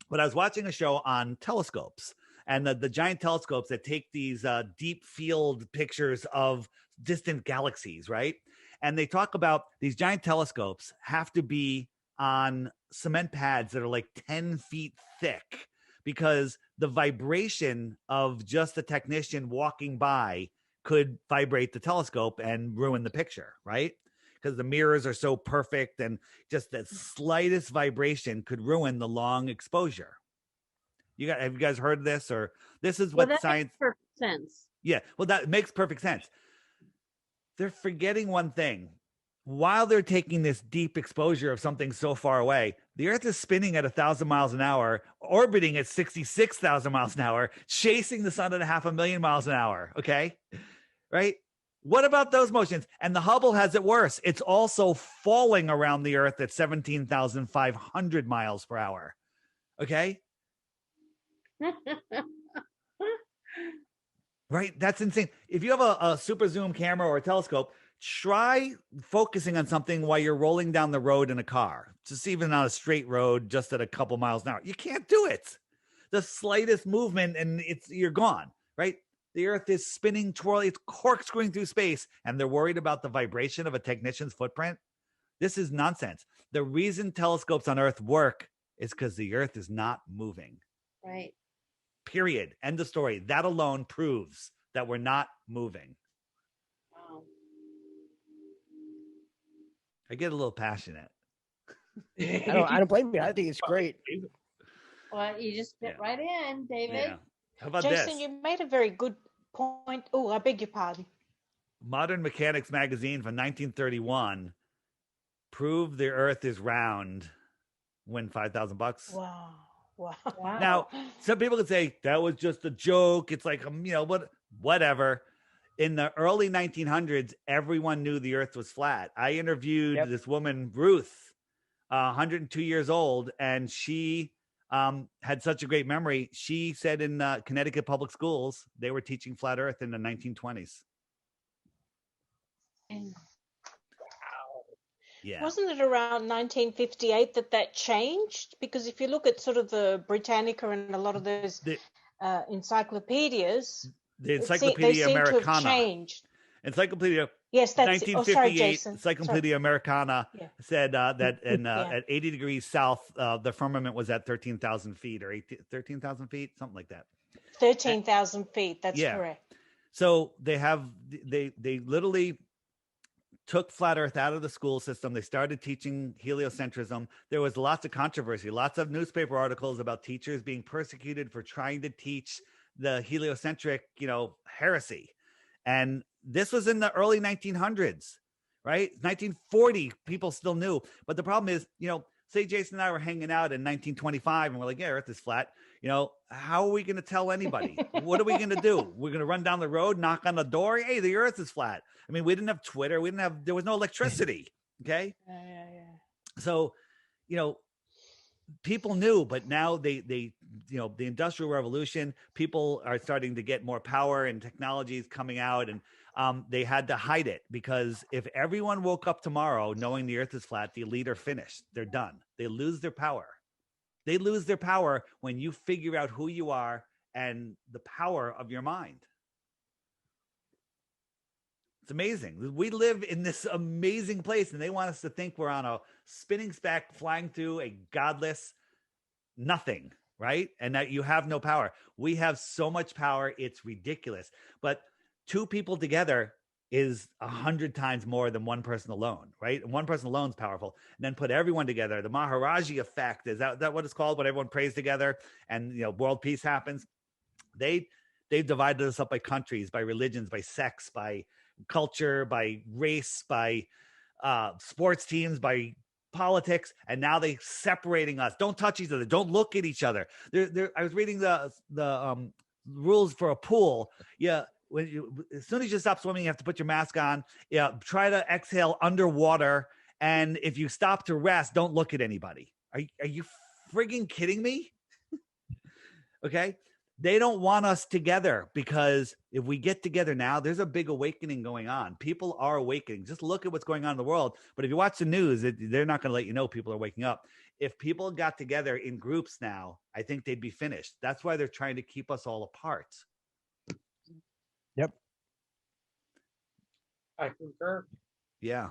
But I was watching a show on telescopes, and the giant telescopes that take these deep field pictures of distant galaxies, right? And they talk about these giant telescopes have to be on cement pads that are like 10 feet thick, because the vibration of just a technician walking by could vibrate the telescope and ruin the picture, right? Because the mirrors are so perfect, and just the slightest vibration could ruin the long exposure. Have you guys heard of this? Or this is what science makes perfect sense. Yeah, well, that makes perfect sense. They're forgetting one thing. While they're taking this deep exposure of something so far away, the Earth is spinning at 1,000 miles an hour, orbiting at 66,000 miles an hour, chasing the sun at 500,000 miles an hour. Okay, right? What about those motions? And the Hubble has it worse. It's also falling around the Earth at 17,500 miles per hour. Okay. Right? That's insane. If you have a super zoom camera or a telescope, try focusing on something while you're rolling down the road in a car, just even on a straight road, just at a couple miles an hour. You can't do it. The slightest movement and you're gone, right? The Earth is spinning, twirling, it's corkscrewing through space, and they're worried about the vibration of a technician's footprint. This is nonsense. The reason telescopes on Earth work is because the Earth is not moving. Right. Period. End of story. That alone proves that we're not moving. Wow. I get a little passionate. I don't blame you. I think it's great. Well, you just fit right in, David. Yeah. How about Jason, this? you made a very good point. Oh, I beg your pardon. Modern Mechanics magazine from 1931 proved the Earth is round. Win $5,000. Wow. Wow. Wow. Now, some people could say that was just a joke. It's like, whatever. In the early 1900s, everyone knew the Earth was flat. I interviewed this woman, Ruth, 102 years old, and she had such a great memory. She said in Connecticut public schools, they were teaching flat Earth in the 1920s. Yeah. Wasn't it around 1958 that changed? Because if you look at sort of the Britannica and a lot of those encyclopedias, the they Encyclopedia seem to have Americana. changed. Encyclopedia. Yes, that's 1958. Sorry, Jason. Encyclopedia Americana said that in, Yeah. at 80 degrees south, the firmament was at 13,000 feet or 13,000 feet, something like that. 13,000 feet. That's correct. So they literally took flat Earth out of the school system. They started teaching heliocentrism. There was lots of controversy, lots of newspaper articles about teachers being persecuted for trying to teach the heliocentric, heresy. And this was in the early 1900s, right? 1940, people still knew. But the problem is, say Jason and I were hanging out in 1925 and we're like, yeah, Earth is flat. How are we going to tell anybody? What are we going to do? We're going to run down the road, knock on the door. Hey, the Earth is flat. I mean, we didn't have Twitter. There was no electricity. Okay. Yeah. So, people knew, but now the Industrial Revolution, people are starting to get more power and technologies coming out, and they had to hide it, because if everyone woke up tomorrow knowing the Earth is flat, the elite are finished. They're done. They lose their power. They lose their power when you figure out who you are and the power of your mind. It's amazing. We live in this amazing place, and they want us to think we're on a spinning speck flying through a godless nothing, right? And that you have no power. We have so much power, it's ridiculous. But two people together is 100 times more than one person alone, right? And one person alone is powerful. And then put everyone together. The Maharaji effect, is that what it's called? When everyone prays together and world peace happens. They've divided us up by countries, by religions, by sex, by culture, by race, by sports teams, by politics, and now they separating us. Don't touch each other. Don't look at each other. I was reading the rules for a pool. Yeah, as soon as you stop swimming, you have to put your mask on. Yeah, try to exhale underwater, and if you stop to rest, don't look at anybody. Are you frigging kidding me? Okay. They don't want us together, because if we get together now, there's a big awakening going on. People are awakening. Just look at what's going on in the world. But if you watch the news, they're not going to let you know people are waking up. if people got together in groups now, I think they'd be finished. That's why they're trying to keep us all apart. Yep. I concur. Yeah.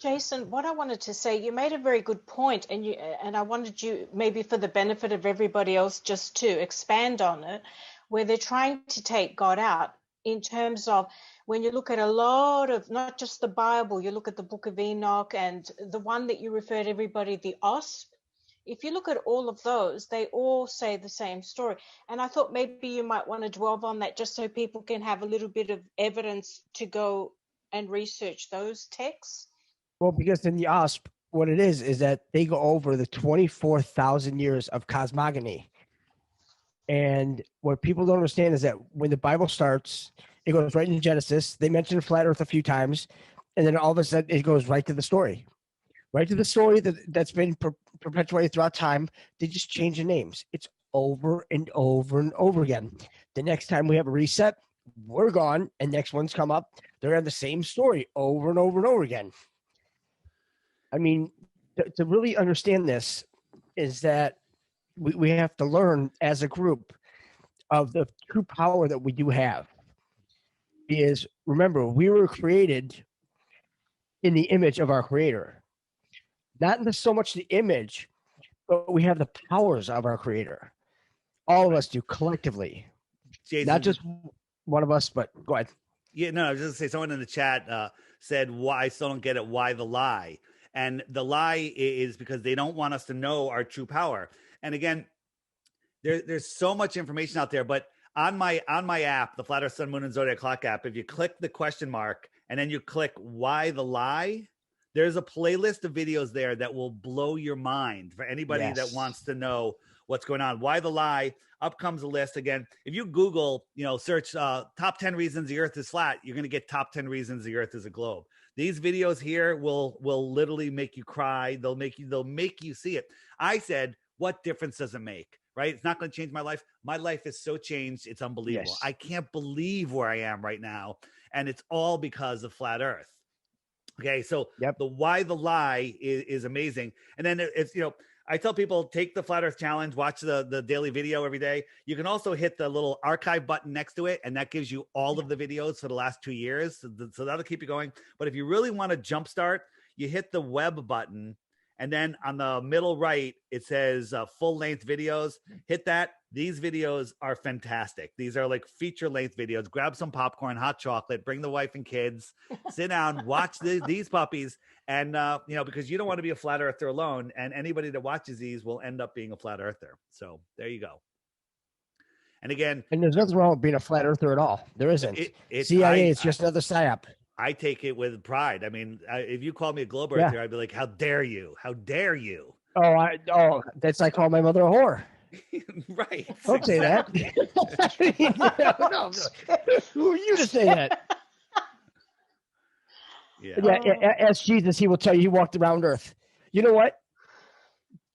Jason, what I wanted to say, you made a very good point, and I wanted you, maybe for the benefit of everybody else, just to expand on it, where they're trying to take God out in terms of when you look at a lot of, not just the Bible, you look at the Book of Enoch and the one that you referred everybody, the OSP. If you look at all of those, they all say the same story. And I thought maybe you might want to dwell on that just so people can have a little bit of evidence to go and research those texts. Well, because in the OSP, what it is that they go over the 24,000 years of cosmogony. And what people don't understand is that when the Bible starts, it goes right into Genesis. They mention flat Earth a few times, and then all of a sudden it goes right to the story. Right to the story that's been perpetuated throughout time. They just change the names. It's over and over and over again. The next time we have a reset, we're gone, and next ones come up. They're on the same story over and over and over again. I mean, to really understand this is that we have to learn as a group of the true power that we do have. Is, remember, we were created in the image of our Creator. Not in so much the image, but we have the powers of our Creator. All of us do collectively. Jason, not just one of us, but go ahead. Yeah, no, I was just gonna say, someone in the chat said, "Why I still don't get it? Why the lie?" And the lie is because they don't want us to know our true power. And again, there's so much information out there. But on my app, the Flat Earth Sun, Moon, and Zodiac Clock app, if you click the question mark and then you click "Why the lie," there's a playlist of videos there that will blow your mind for anybody that wants to know what's going on. Why the lie? Up comes a list. Again, if you Google, search top 10 reasons the Earth is flat, you're going to get top 10 reasons the Earth is a globe. These videos here will literally make you cry. They'll make you see it. I said, what difference does it make? Right? It's not going to change my life. My life is so changed. It's unbelievable. Yes. I can't believe where I am right now. And it's all because of flat Earth. Okay. So the why the lie is amazing. And then it's, I tell people, take the Flat Earth Challenge, watch the daily video every day. You can also hit the little archive button next to it, and that gives you all of the videos for the last 2 years. So that'll keep you going. But if you really want to jumpstart, you hit the web button, and then on the middle right, it says full-length videos. Hit that. These videos are fantastic. These are like feature-length videos. Grab some popcorn, hot chocolate, bring the wife and kids, sit down, watch these puppies. And, because you don't want to be a flat earther alone, and anybody that watches these will end up being a flat earther. So there you go. And again, and there's nothing wrong with being a flat earther at all. There isn't. CIA is just another psyop. I take it with pride. I mean, if you called me a globe earther, I'd be like, how dare you? How dare you? Oh, that's like calling my mother a whore. Right. Don't say that. No. Who are you to say that? Yeah. Ask Jesus. He will tell you he walked around Earth. You know what?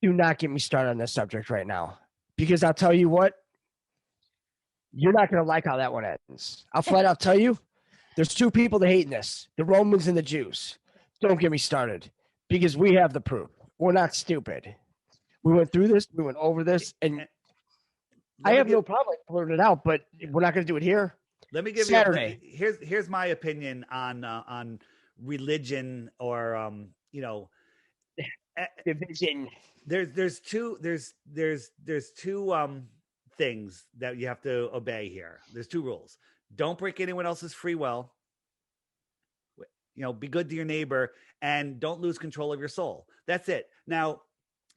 Do not get me started on this subject right now, because I'll tell you what. You're not going to like how that one ends. I'll flat out tell you. There's two people that hate this: the Romans and the Jews. Don't get me started, because we have the proof. We're not stupid. We went through this. We went over this, and I have no problem blurting it out. But we're not going to do it here. Let me give Saturday. Here's my opinion on religion, or division. There's two things that you have to obey here. There's two rules. Don't break anyone else's free will. Be good to your neighbor, and don't lose control of your soul. That's it. Now,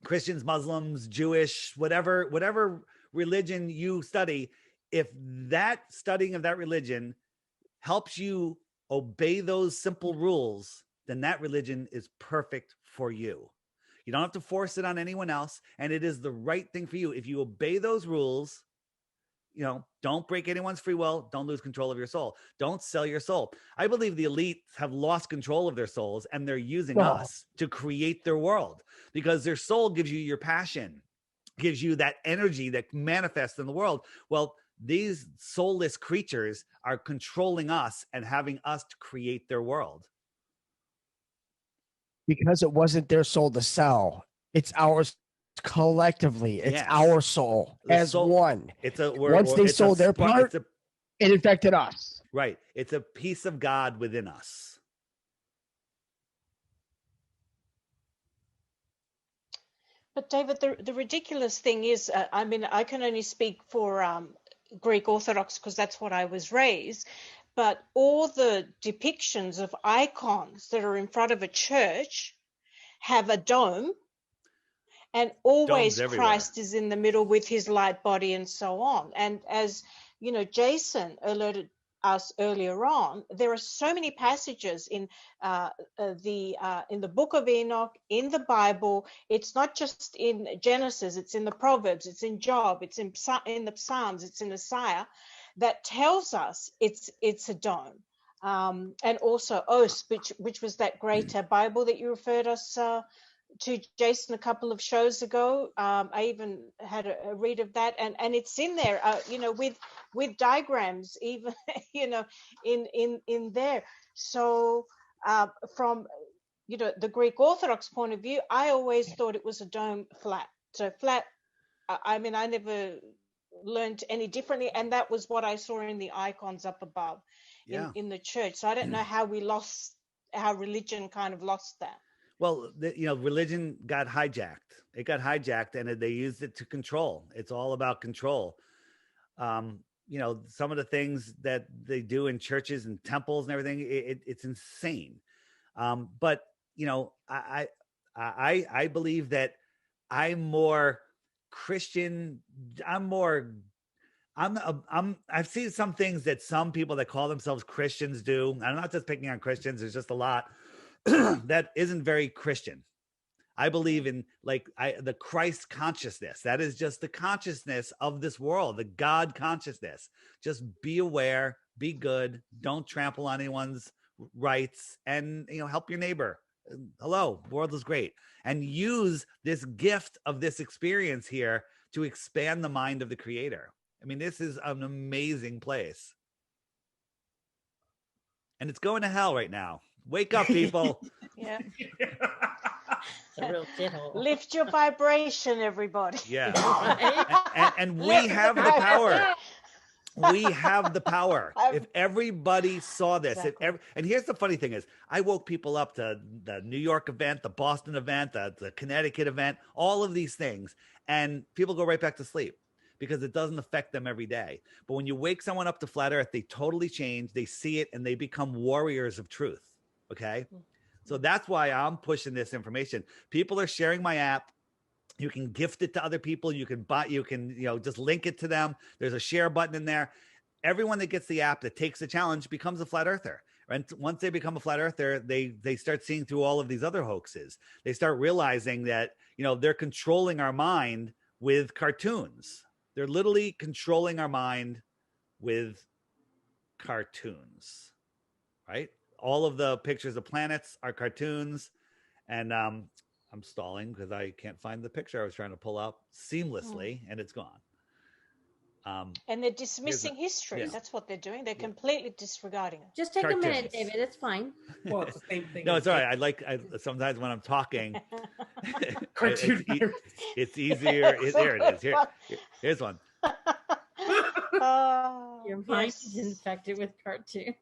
Christians, Muslims, Jewish, whatever religion you study, if that studying of that religion helps you obey those simple rules, then that religion is perfect for you. You don't have to force it on anyone else, and it is the right thing for you. If you obey those rules, don't break anyone's free will. Don't lose control of your soul. Don't sell your soul. I believe the elites have lost control of their souls, and they're using us to create their world, because their soul gives you your passion, gives you that energy that manifests in the world. Well, these soulless creatures are controlling us and having us to create their world. Because it wasn't their soul to sell. It's ours collectively. It's Yes. our soul The as soul- one. It's a Once they sold their part, it infected us. right. It's a piece of God within us. But David, the ridiculous thing is, I mean, I can only speak for Greek Orthodox because that's what I was raised. But all the depictions of icons that are in front of a church have a dome, and always Domes everywhere. Christ is in the middle with his light body and so on. And as you know, Jason alerted us earlier on, there are so many passages in the book of Enoch, in the Bible. It's not just in Genesis, it's in the Proverbs, it's in Job, it's in the Psalms, it's in Isaiah, that tells us it's a dome. And also Os, which was that great Bible that you referred us to, Jason, a couple of shows ago. I even had a read of that, and it's in there, you know, with diagrams, even, you know, in there. So from, you know, the Greek Orthodox point of view, I always thought it was a dome flat. So flat. I mean, I never learned any differently, and that was what I saw in the icons up above in the church. So I don't know how religion kind of lost that. Well, you know, religion got hijacked. It got hijacked, and they used it to control. It's all about control. You know, some of the things that they do in churches and temples and everything, it's insane. But you know, I believe that I'm more Christian. I've seen some things that some people that call themselves Christians do. I'm not just picking on Christians. There's just a lot that isn't very Christian. I believe in the Christ consciousness. That is just the consciousness of this world, the God consciousness. Just be aware, be good, don't trample on anyone's rights, and you know, help your neighbor. Hello, the world is great. And use this gift of this experience here to expand the mind of the creator. I mean, this is an amazing place. And it's going to hell right now. Wake up, people. Yeah. It's a real shithole. Lift your vibration, everybody. Yeah. Right? And we have the power. We have the power. If everybody saw this, Exactly. and here's the funny thing is, I woke people up to the New York event, the Boston event, the Connecticut event, all of these things, and people go right back to sleep because it doesn't affect them every day. But when you wake someone up to flat earth, they totally change, they see it, and they become warriors of truth. Okay. So that's why I'm pushing this information. People are sharing my app. You can gift it to other people. You can just link it to them. There's a share button in there. Everyone that gets the app that takes the challenge becomes a flat earther. And once they become a flat earther, they start seeing through all of these other hoaxes. They start realizing that, you know, they're controlling our mind with cartoons. They're literally controlling our mind with cartoons, right? All of the pictures of planets are cartoons. And I'm stalling because I can't find the picture I was trying to pull up seamlessly, and it's gone. And they're dismissing history. yeah. That's what they're doing. They're completely disregarding it. Just take a minute, Cartoons. David. It's fine. Well, it's the same thing. No, it's all right. I sometimes when I'm talking, Cartoon. it's easier. There it is. Here's one. Your mind is infected with cartoons.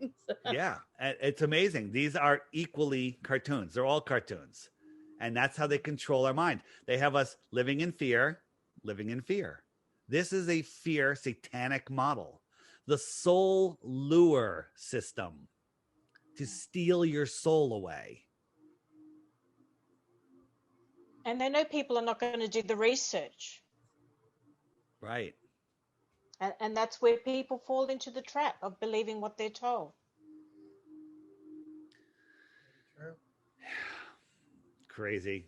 Yeah, it's amazing. These are equally cartoons. They're all cartoons. And that's how they control our mind. They have us living in fear. This is a fear satanic model. The soul lure system to steal your soul away. And they know people are not going to do the research. Right. And that's where people fall into the trap of believing what they're told. Crazy.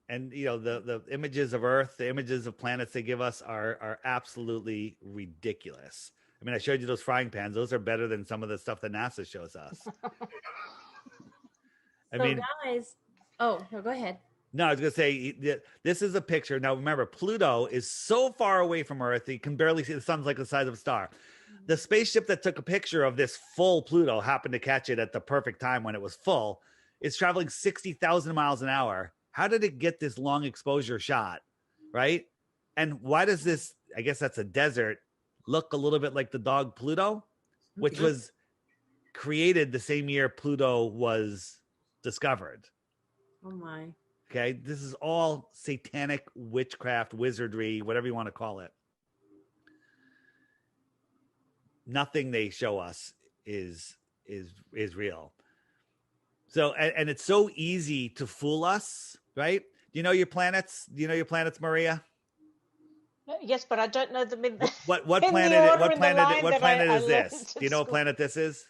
And you know, the images of Earth, the images of planets they give us are absolutely ridiculous. I mean, I showed you those frying pans. Those are better than some of the stuff that NASA shows us. Guys, no, go ahead. No, I was going to say, this is a picture. Now, remember, Pluto is so far away from Earth, you can barely see the sun's like the size of a star. The spaceship that took a picture of this full Pluto happened to catch it at the perfect time when it was full. It's traveling 60,000 miles an hour How did it get this long exposure shot, right? And why does this, I guess that's a desert, look a little bit like the dog Pluto, which was created the same year Pluto was discovered? Oh my. Okay, this is all satanic witchcraft, wizardry, whatever you want to call it. Nothing they show us is real. So, and it's so easy to fool us, right? Do you know your planets? Do you know your planets, Maria? Yes, but I don't know them in What in planet? the order What in the planet? line What that planet I is learned this? at Do you know what school. planet this is?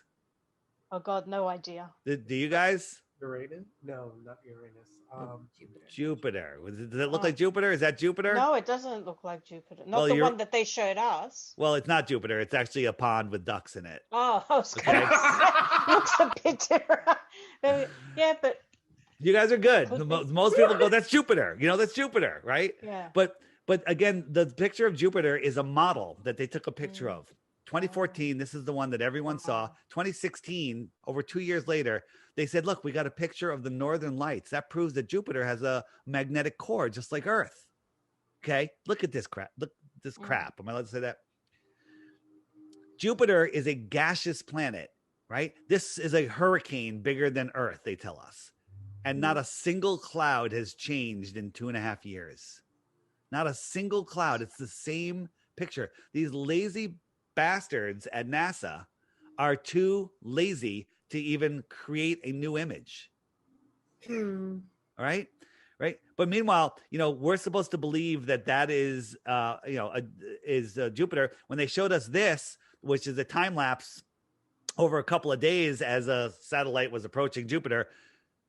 Oh God, no idea. Do you guys? Uranus? No, not Uranus. Jupiter. Does it look Oh. like Jupiter? Is that Jupiter? No, it doesn't look like Jupiter. Not Well, the you're- one that they showed us. Well, it's not Jupiter. It's actually a pond with ducks in it. Oh, I was Okay. gonna say, looks a bit different. Yeah, but You guys are good. Could be. Most people go, that's Jupiter. You know, that's Jupiter, right? yeah. But again, the picture of Jupiter is a model that they took a picture of. 2014, this is the one that everyone saw. Wow. 2016, over 2 years later, they said, look, we got a picture of the northern lights. That proves that Jupiter has a magnetic core just like Earth. Okay, look at this crap. Look at this crap. Am I allowed to say that? Jupiter is a gaseous planet, right? This is a hurricane bigger than Earth, they tell us. And not a single cloud has changed in 2.5 years. Not a single cloud. It's the same picture. These lazy bastards at NASA are too lazy to even create a new image. All right. Right. But meanwhile, we're supposed to believe that is, Jupiter. When they showed us this, which is a time lapse over a couple of days as a satellite was approaching Jupiter,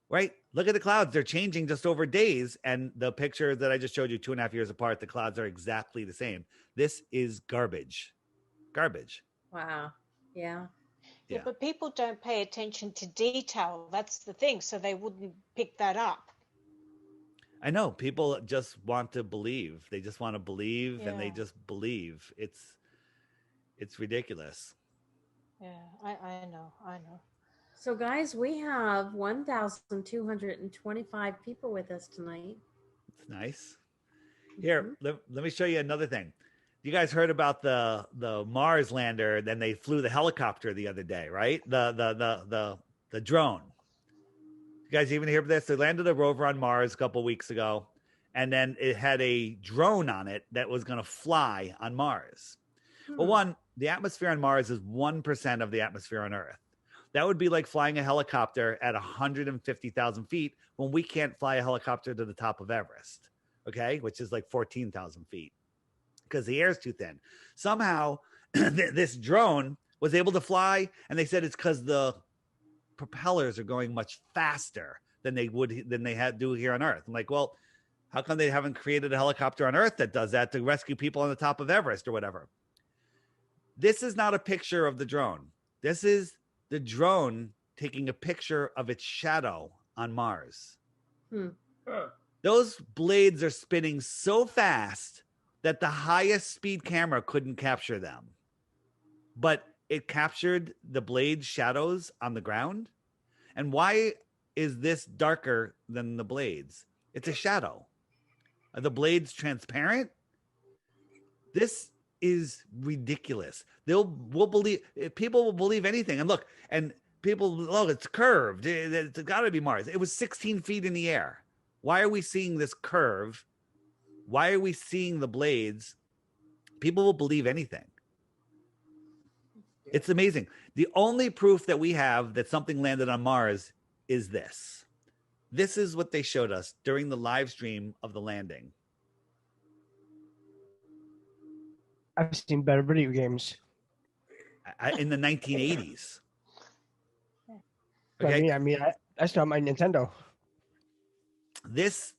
right? Look at the clouds. They're changing just over days. And the picture that I just showed you 2.5 years apart, the clouds are exactly the same. This is garbage. Garbage. Wow. Yeah. Yeah, but people don't pay attention to detail. That's the thing. So they wouldn't pick that up. I know people just want to believe. They just want to believe and they Yeah. just believe. It's ridiculous. Yeah, I know. So guys, we have 1,225 people with us tonight. It's nice. Here, let me show you another thing. You guys heard about the Mars lander? Then they flew the helicopter the other day, right? The drone. You guys even hear about this? They landed a rover on Mars a couple weeks ago, and then it had a drone on it that was going to fly on Mars. Well, one, the atmosphere on Mars is 1% of the atmosphere on Earth. That would be like flying a helicopter at 150,000 feet when we can't fly a helicopter to the top of Everest, okay, which is like 14,000 feet because the air is too thin. Somehow, this drone was able to fly, and they said it's because the propellers are going much faster than they do here on Earth. I'm like, well, how come they haven't created a helicopter on Earth that does that to rescue people on the top of Everest or whatever? This is not a picture of the drone. This is the drone taking a picture of its shadow on Mars. Those blades are spinning so fast that the highest speed camera couldn't capture them. But it captured the blade shadows on the ground. And why is this darker than the blades? It's a shadow. Are the blades transparent? This is ridiculous. People will believe anything. And look, it's curved. It's got to be Mars. It was 16 feet in the air. Why are we seeing this curve? Why are we seeing the blades? People will believe anything. It's amazing. The only proof that we have that something landed on Mars is this. This is what they showed us during the live stream of the landing. I've seen better video games. In the 1980s. Okay. I still have my Nintendo. This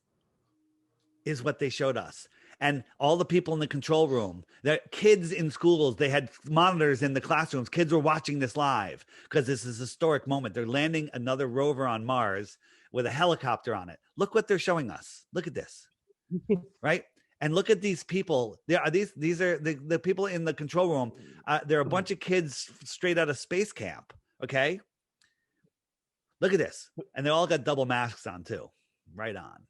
is what they showed us. And all the people in the control room, the kids in schools, they had monitors in the classrooms. Kids were watching this live because this is a historic moment. They're landing another rover on Mars with a helicopter on it. Look what they're showing us. Look at this, right? And look at these people. These are the people in the control room. They're a bunch of kids straight out of space camp. Okay. Look at this. And they all got double masks on too. Right on.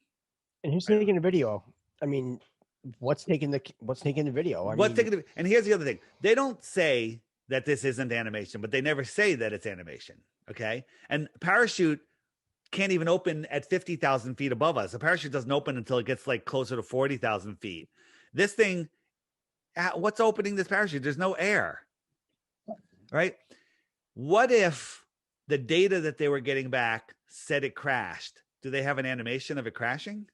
And who's taking the video? I mean, what's taking the video? And here's the other thing. They don't say that this isn't animation, but they never say that it's animation. Okay. And parachute can't even open at 50,000 feet above us. A parachute doesn't open until it gets like closer to 40,000 feet. This thing, what's opening this parachute? There's no air, right? What if the data that they were getting back said it crashed? Do they have an animation of it crashing?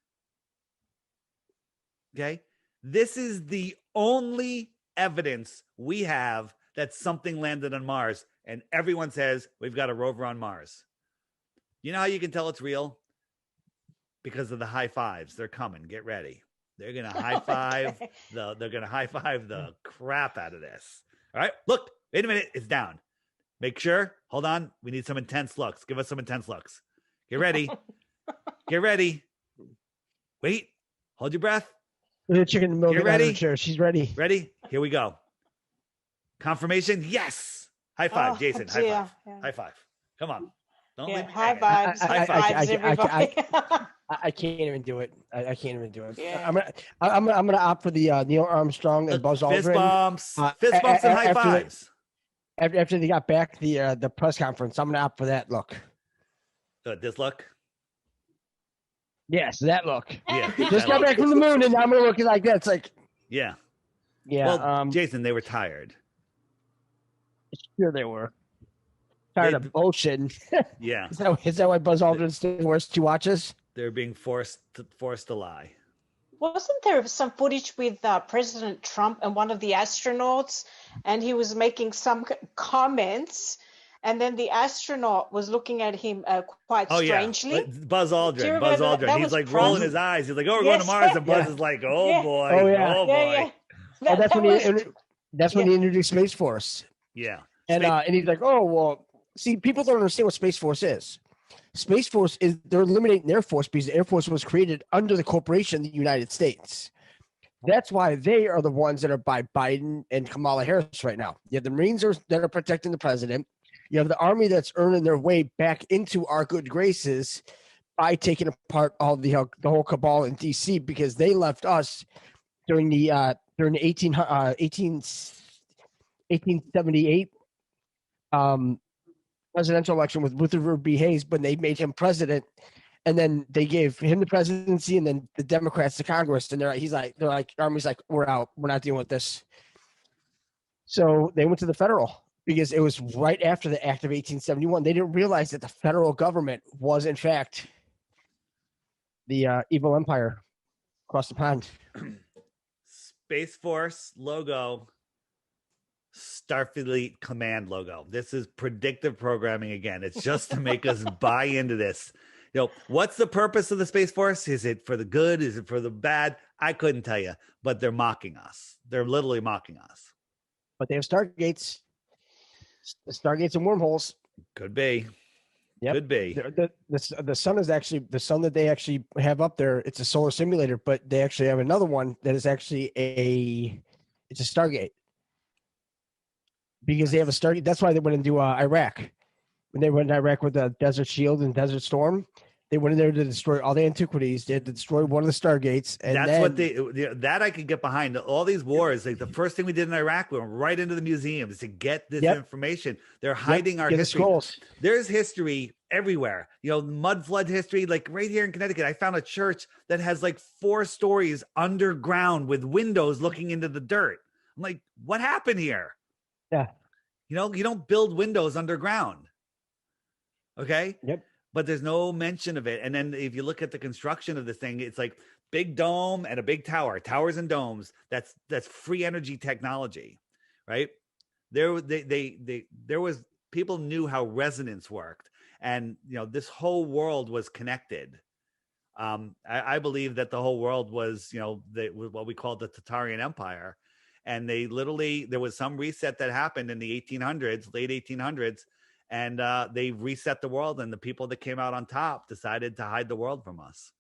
Okay. This is the only evidence we have that something landed on Mars, and everyone says we've got a rover on Mars. You know how you can tell it's real? Because of the high fives. They're coming. Get ready. They're gonna high five they're gonna high five the crap out of this. All right. Look, wait a minute. It's down. Make sure. Hold on. We need some intense looks. Give us some intense looks. Get ready. Get ready. Wait. Hold your breath. The chicken in the middle Get ready. of the chair. She's ready. Ready? Here we go. Confirmation. Yes. High five, Jason. High five. Yeah. High five. Come on. Don't Yeah, leave me high hanging. vibes, High high five. vibes, everybody. I can't even do it. I can't even do it. Yeah. I'm gonna opt for the Neil Armstrong and Buzz Fist Aldrin. bumps. Fist bumps and high fives. After they got back the press conference, I'm gonna opt for that look. This look. Yes, that look. Yeah. Just got back from the moon, and now I'm gonna look like that. It's like, Yeah. yeah. Well, Jason, they were tired. Sure they were. Tired of bullshit. Yeah. Is that why Buzz Aldrin still wears 2 watches? They're being forced to lie. Wasn't there some footage with President Trump and one of the astronauts, and he was making some comments, and then the astronaut was looking at him quite strangely? Yeah. Buzz Aldrin. Buzz Aldrin. That He's like was rolling his eyes. He's like, "Oh, we're going to Mars," and Buzz is like, "Oh Yeah. boy, Oh, yeah. oh boy." That's when he introduced Space Force. Yeah. And he's like, "Oh well." See, people don't understand what Space Force is. Space Force is they're eliminating Air Force because the Air Force was created under the corporation, the United States. That's why they are the ones that are by Biden and Kamala Harris right now. You have the Marines that are protecting the president. You have the Army that's earning their way back into our good graces by taking apart all the whole cabal in D.C. because they left us during the 1878 presidential election with Rutherford B. Hayes, but they made him president, and then they gave him the presidency, and then the Democrats the Congress, and they're like, Army's like, we're out, we're not dealing with this. So they went to the federal because it was right after the Act of 1871. They didn't realize that the federal government was in fact the evil empire across the pond. Space Force logo. Starfleet Command logo. This is predictive programming again. It's just to make us buy into this. You know, what's the purpose of the Space Force? Is it for the good? Is it for the bad? I couldn't tell you, but they're mocking us. They're literally mocking us. But they have stargates and wormholes. Could be. Yep. Could be. The sun is actually the sun that they actually have up there. It's a solar simulator, but they actually have another one that is actually it's a Stargate. Because they have a Stargate. That's why they went into Iraq. When they went to Iraq with the Desert Shield and Desert Storm, they went in there to destroy all the antiquities. They had to destroy one of the Stargates. And that's what that I could get behind. All these wars, like the first thing we did in Iraq, we went right into the museums to get this information. They're hiding our history. There's history everywhere. You know, mud flood history, like right here in Connecticut. I found a church that has like 4 stories underground with windows looking into the dirt. I'm like, what happened here? Yeah. You know, you don't build windows underground. Okay. Yep. But there's no mention of it. And then if you look at the construction of this thing, it's like big dome and a big tower, towers and domes. That's free energy technology, right? There was people knew how resonance worked, and you know this whole world was connected. I believe that the whole world was, you know, what we call the Tatarian Empire. And there was some reset that happened in the late 1800s, and they reset the world, and the people that came out on top decided to hide the world from us.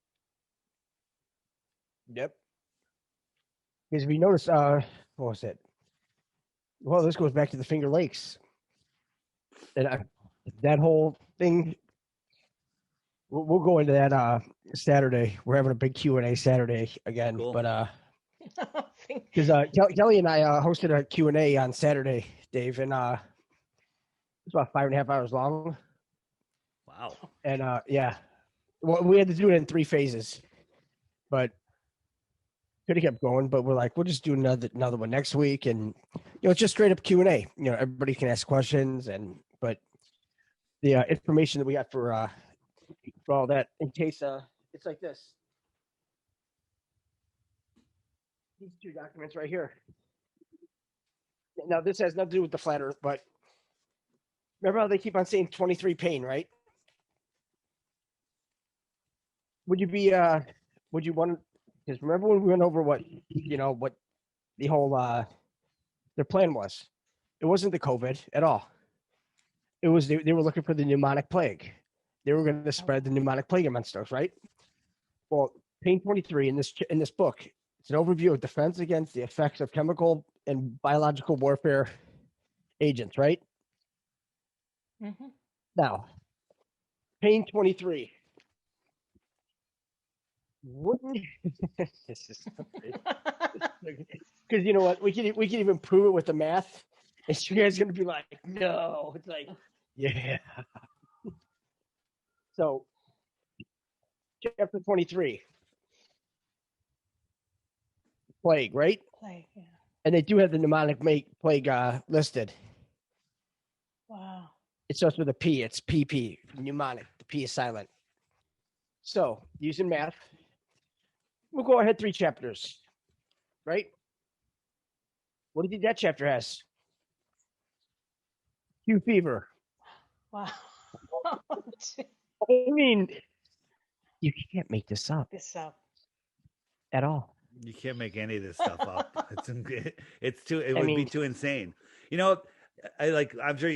Yep. Because if you notice, what was it? Well, this goes back to the Finger Lakes. And that whole thing, we'll go into that Saturday. We're having a big Q&A Saturday again, Cool. but because Kelly and I hosted a Q&A on Saturday, Dave, and it's about 5.5 hours long. Wow. And yeah, well, we had to do it in 3 phases, but could have kept going. But we're like, we'll just do another one next week, and it's just straight up Q&A. Everybody can ask questions, but the information that we got for all that, in case it's like this. These 2 documents right here. Now, this has nothing to do with the flat Earth, but remember how they keep on saying 23 pain, right? Would you want? Because remember when we went over what the whole their plan was? It wasn't the COVID at all. It was they were looking for the pneumonic plague. They were going to spread the pneumonic plague amongst us, right? Well, Pain 23 in this book, it's an overview of defense against the effects of chemical and biological warfare agents, right? Mm-hmm. Now, Pain 23. Wouldn't this is because you know what, we can even prove it with the math, and you guys are gonna be like, no, it's like, yeah. So, chapter 23, plague, right? Plague, yeah. And they do have the pneumonic plague listed. Wow. It starts with a P. It's PP, pneumonic. The P is silent. So, using math, we'll go ahead 3 chapters, right? What do you think that chapter has? Q fever. Wow. I mean, you can't make this up This up. at all. You can't make any of this stuff up. It I would be mean- too insane. I'm sure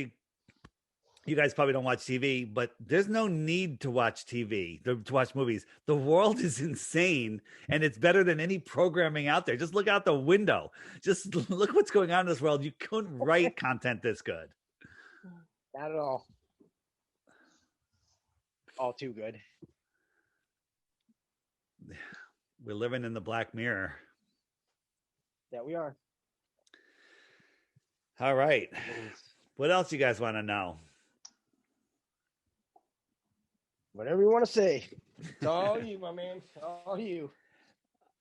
you guys probably don't watch TV, but there's no need to watch TV, to watch movies. The world is insane, and it's better than any programming out there. Just look out the window. Just look what's going on in this world. You couldn't write content this good. Not at all. All too good. We're living in the Black Mirror. That we are. All right. What else you guys want to know? Whatever you want to say. It's all you, my man. All you.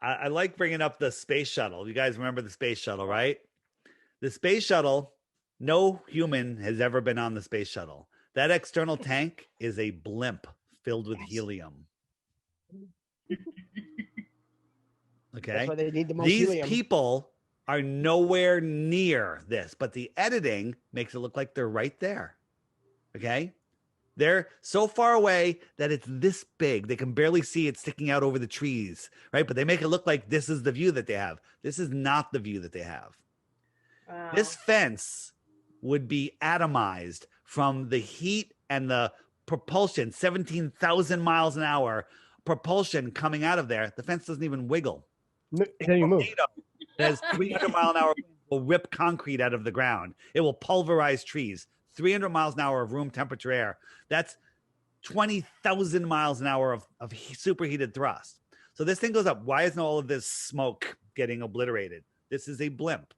I like bringing up the space shuttle. You guys remember the space shuttle, right? The space shuttle, no human has ever been on the space shuttle. That external tank is a blimp filled with helium. Okay. That's why they need the most These helium. people are nowhere near this, but the editing makes it look like they're right there. Okay. They're so far away that it's this big. They can barely see it sticking out over the trees, right? But they make it look like this is the view that they have. This is not the view that they have. Wow. This fence would be atomized from the heat and the propulsion, 17,000 miles an hour propulsion coming out of there. The fence doesn't even wiggle. No, it doesn't even move. That has 300 mile an hour will rip concrete out of the ground. It will pulverize trees. 300 miles an hour of room temperature air. That's 20,000 miles an hour of superheated thrust. So this thing goes up. Why isn't all of this smoke getting obliterated? This is a blimp.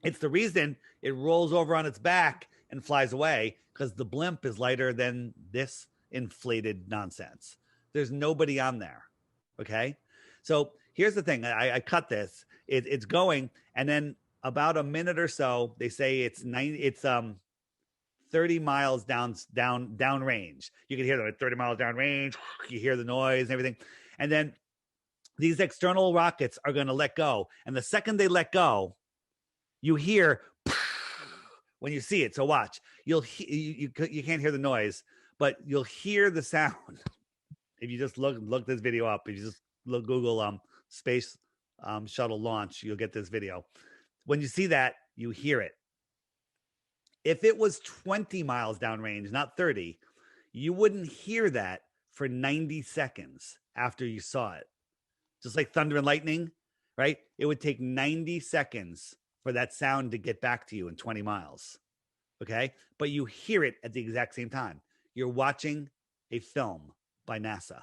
It's the reason it rolls over on its back and flies away, because the blimp is lighter than this inflated nonsense. There's nobody on there. Okay. So here's the thing. I cut this. It's going, and then about a minute or so, they say it's 30 miles down range. You can hear them at 30 miles down range. You hear the noise and everything. And then these external rockets are going to let go. And the second they let go, you hear when you see it. So watch. You can't hear the noise, but you'll hear the sound. If you just look this video up, if you just Google space shuttle launch, you'll get this video. When you see that, you hear it. If it was 20 miles downrange, not 30, you wouldn't hear that for 90 seconds after you saw it. Just like thunder and lightning, right? It would take 90 seconds for that sound to get back to you in 20 miles. Okay. But you hear it at the exact same time. You're watching a film. by NASA.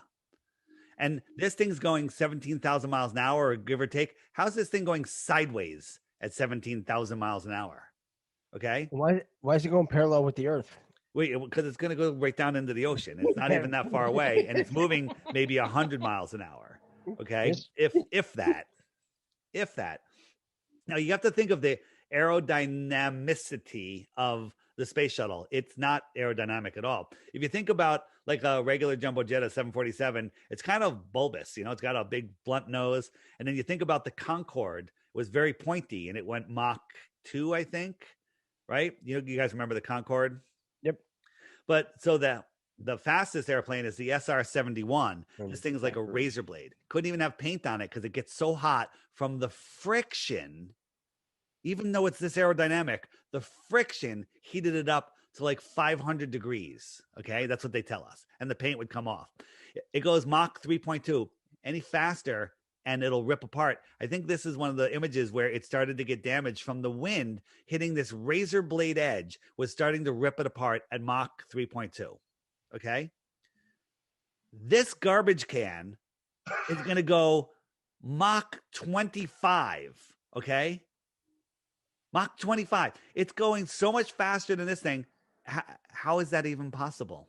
And this thing's going 17,000 miles an hour, or give or take. How's this thing going sideways at 17,000 miles an hour? Okay. Why is it going parallel with the Earth? Wait, because it's going to go right down into the ocean. It's not even that far away, and it's moving maybe 100 miles an hour. Okay, if that. Now you have to think of the aerodynamicity of the space shuttle. It's not aerodynamic at all. If you think about like a regular jumbo jet, a 747, it's kind of bulbous. You know, it's got a big blunt nose, and then you think about the Concorde, it was very pointy, and it went Mach 2, I think. Right? You guys remember the Concorde? Yep. But so the fastest airplane is the SR-71. This thing is like a razor blade. Couldn't even have paint on it because it gets so hot from the friction. Even though it's this aerodynamic, the friction heated it up to like 500 degrees. Okay, that's what they tell us. And the paint would come off. It goes Mach 3.2. Any faster, and it'll rip apart. I think this is one of the images where it started to get damaged from the wind hitting this razor blade edge, was starting to rip it apart at Mach 3.2. Okay. This garbage can is going to go Mach 25. Okay. Mach 25. It's going so much faster than this thing. How is that even possible?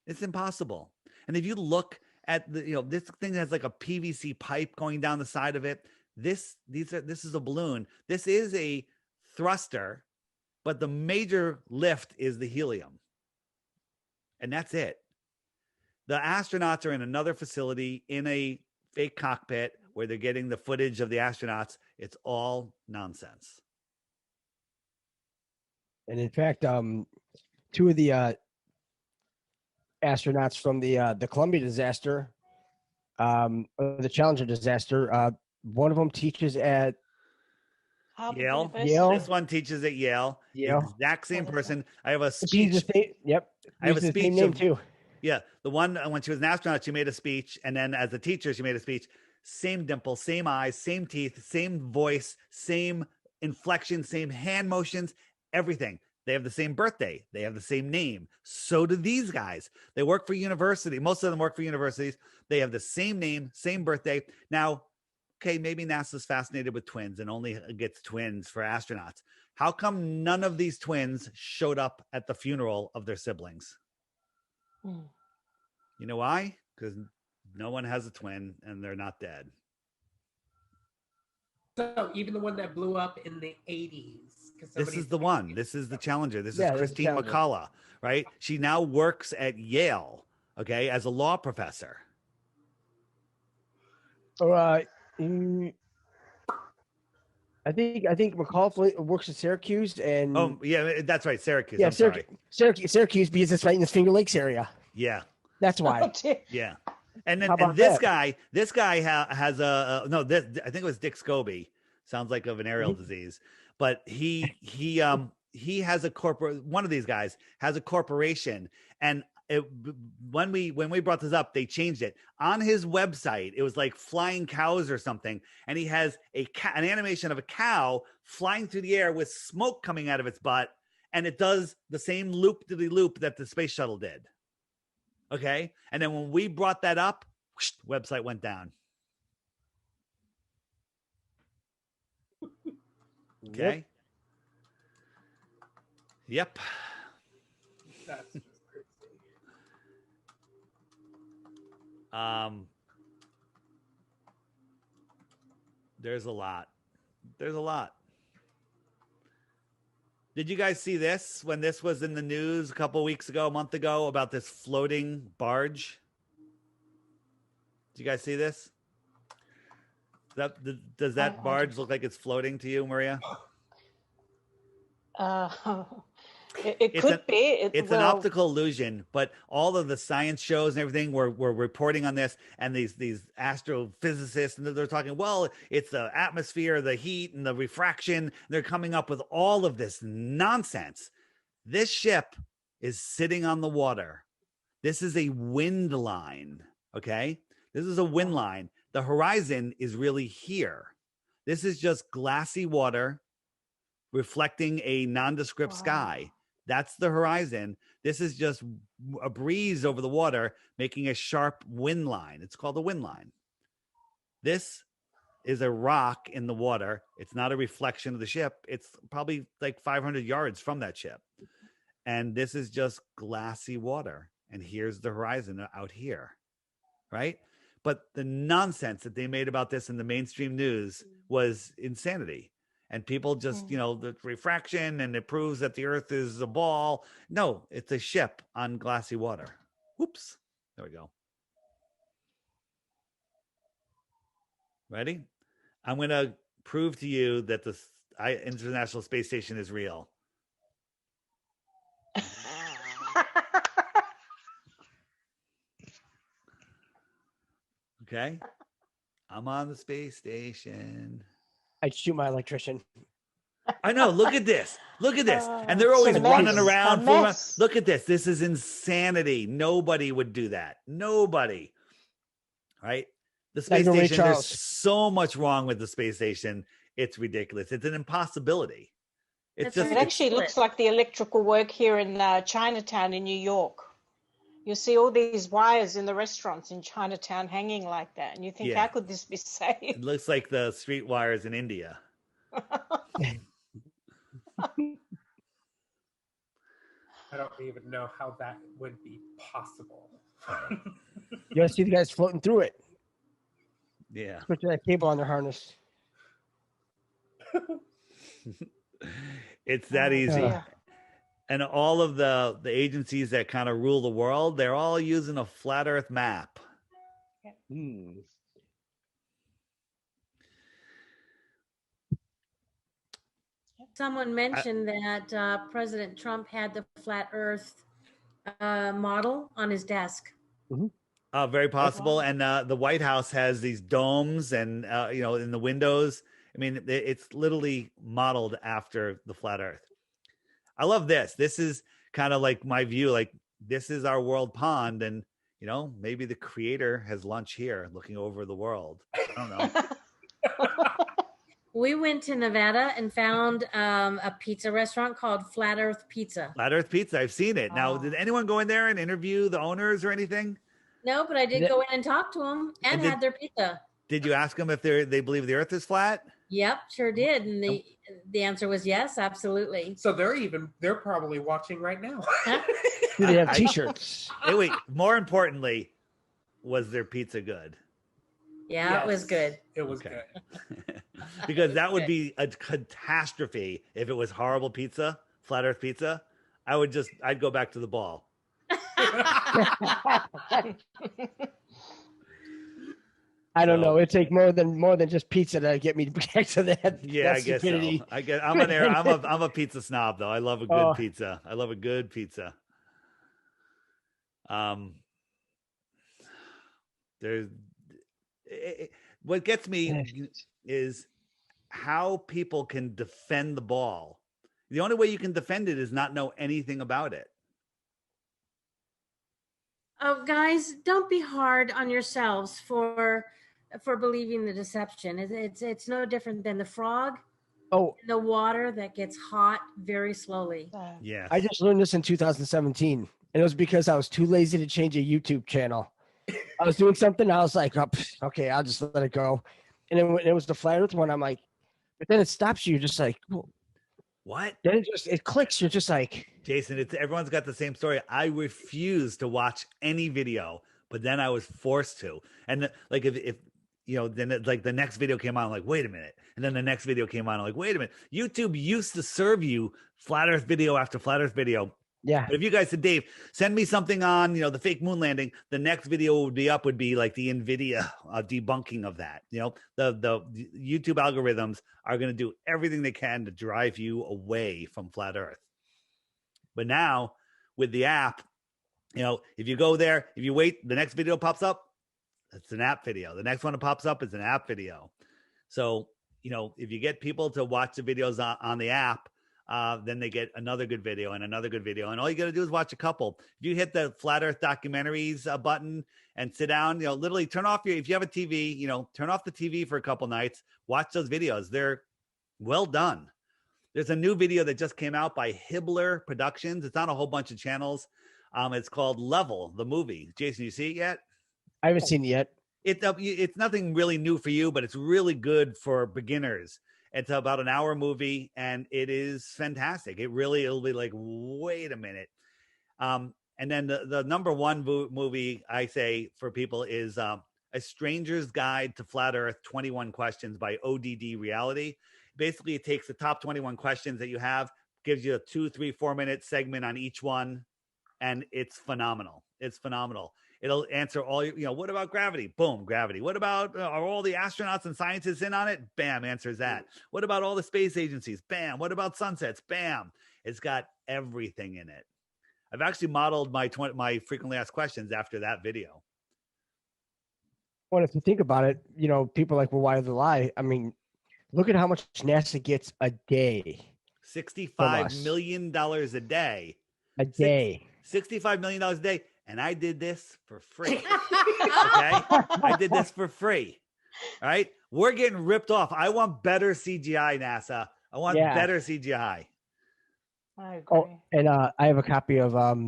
It's impossible. And if you look at the, this thing has like a PVC pipe going down the side of it. This is a balloon. This is a thruster, but the major lift is the helium. And that's it. The astronauts are in another facility in a fake cockpit where they're getting the footage of the astronauts. It's all nonsense. And in fact, two of the astronauts from the Columbia disaster, or the Challenger disaster, one of them teaches at Yale. Yale. This one teaches at Yale. Yale. Exact same person. I have a She's speech. the same, yep. I have a She's the speech same name of- too. Yeah, the one when she was an astronaut, she made a speech, and then as a teacher, she made a speech. Same dimple, same eyes, same teeth, same voice, same inflection, same hand motions, everything. They have the same birthday. They have the same name. So do these guys. They work for university. Most of them work for universities. They have the same name, same birthday. Now, okay, maybe NASA's fascinated with twins and only gets twins for astronauts. How come none of these twins showed up at the funeral of their siblings? You know why? Because no one has a twin and they're not dead. So even the one that blew up in the 80s. This is the one. This is the Challenger. This Yeah, is this is Christine Challenger. McCullough, right? She now works at Yale, okay, as a law professor. Or I think McCall works at Syracuse, and Oh, yeah, that's right, Syracuse. yeah, I'm sorry. Syracuse because it's right in the Finger Lakes area. Yeah, That's why. yeah. And then How about and this that? guy has a no. This I think it was Dick Scobie. Sounds like of an aerial disease, but he has a corporate. One of these guys has a corporation, and when we brought this up, they changed it on his website. It was like flying cows or something, and he has an animation of a cow flying through the air with smoke coming out of its butt, and it does the same loop that the space shuttle did. Okay, and then when we brought that up, whoosh, website went down. Okay. Yep. That's just crazy. There's a lot. Did you guys see this when this was in the news a month ago about this floating barge? Did you guys see this? Does that barge look like it's floating to you, Maria? It could be. It's an optical illusion, but all of the science shows and everything were reporting on this, and these astrophysicists, and they're talking, well, it's the atmosphere, the heat, and the refraction. They're coming up with all of this nonsense. This ship is sitting on the water. This is a wind line, okay? This is a wind line. The horizon is really here. This is just glassy water reflecting a nondescript sky. That's the horizon. This is just a breeze over the water, making a sharp wind line. It's called a wind line. This is a rock in the water. It's not a reflection of the ship. It's probably like 500 yards from that ship. And this is just glassy water. And here's the horizon out here, right? But the nonsense that they made about this in the mainstream news was insanity. And people just, the refraction, and it proves that the earth is a ball. No, it's a ship on glassy water. Whoops. There we go. Ready? I'm going to prove to you that the International Space Station is real. Okay. I'm on the space station. I'd shoot my electrician. I know. Look at this. Look at this. And they're It's always a running mess. around. A fooling around. mess. Look at this. This is insanity. Nobody would do that. Nobody. Right? The space Like Ray station, there's Charles. so much wrong with the space station. It's ridiculous. It's an impossibility. It's That's just, It actually looks like the electrical work here in Chinatown in New York. You see all these wires in the restaurants in Chinatown hanging like that. And you think, Yeah. how could this be safe? it looks like the street wires in India. I don't even know how that would be possible. You gotta see the guys floating through it. Yeah. Put that cable on their harness. It's that easy. Yeah. And all of the agencies that kind of rule the world, they're all using a flat earth map. Someone mentioned that President Trump had the flat Earth model on his desk. Very possible. And the White House has these domes and, in the windows. I mean, it's literally modeled after the flat earth. I love this. This is kind of like my view, like this is our world pond. And, maybe the creator has lunch here looking over the world. I don't know. We went to Nevada and found a pizza restaurant called Flat Earth Pizza. Flat Earth Pizza. I've seen it. Now, Oh. did anyone go in there and interview the owners or anything? No, but I did Yeah. go in and talk to them and And did- had their pizza. Did you ask them if they believe the earth is flat? Yep, sure did. And the answer was yes, absolutely. So they're probably watching right now. Do they have I- T-shirts? Hey, wait, more importantly, was their pizza good? Yeah, it was Yes, good. It was Okay. good. Because that would be a catastrophe if it was horrible pizza, flat earth pizza. I'd go back to the ball. I don't So- know. It'd take more than just pizza to get me back to that. Yeah, that I guess stupidity. so. I'm a pizza snob though. I love a good Oh. pizza. I love a good pizza. What gets me is how people can defend the ball. The only way you can defend it is not know anything about it. Oh, guys, don't be hard on yourselves for believing the deception. It's no different than the frog Oh, in the water that gets hot very slowly. Yes. I just learned this in 2017, and it was because I was too lazy to change a YouTube channel. I was doing something, I was like, oh, okay, I'll just let it go. And then when it was the flat earth one, I'm like, but then it stops you. You're just like, well, What? then it clicks. You're just like, Jason, everyone's got the same story. I refused to watch any video, but then I was forced to. And like if then like the next video came on, I'm like, wait a minute. And then the next video came on, I'm like, wait a minute. YouTube used to serve you flat earth video after flat earth video. yeah. But if you guys said, Dave, send me something on, the fake moon landing, the next video would be like the NVIDIA debunking of that. The YouTube algorithms are going to do everything they can to drive you away from flat earth. But now with the app, if you go there, if you wait, the next video pops up, it's an app video. The next one that pops up is an app video. So, if you get people to watch the videos on the app, then they get another good video and another good video. And all you got to do is watch a couple. If you hit the Flat Earth Documentaries button and sit down, literally turn off if you have a TV, turn off the TV for a couple nights, watch those videos. They're well done. There's a new video that just came out by Hibbler Productions. It's on a whole bunch of channels. It's called Level, the movie. Jason, you see it yet? I haven't seen it yet. It's nothing really new for you, but it's really good for beginners. It's about an hour movie, and it is fantastic. It'll be like, wait a minute. And then the number one movie I say for people is A Stranger's Guide to Flat Earth, 21 Questions by ODD Reality. Basically, it takes the top 21 questions that you have, gives you a 2, 3, 4-minute segment on each one, and it's phenomenal. It's phenomenal. It'll answer all your, what about gravity? Boom, gravity. What about, are all the astronauts and scientists in on it? Bam, answers that. What about all the space agencies? Bam. What about sunsets? Bam. It's got everything in it. I've actually modeled my frequently asked questions after that video. Well, if you think about it, people are like, well, why do they lie? I mean, look at how much NASA gets a day. $65 million a day. A day. $65 million a day. And I did this for free. Okay? I did this for free. All right? We're getting ripped off. I want better CGI, NASA. I want better CGI. I agree. Oh, and I have a copy of, I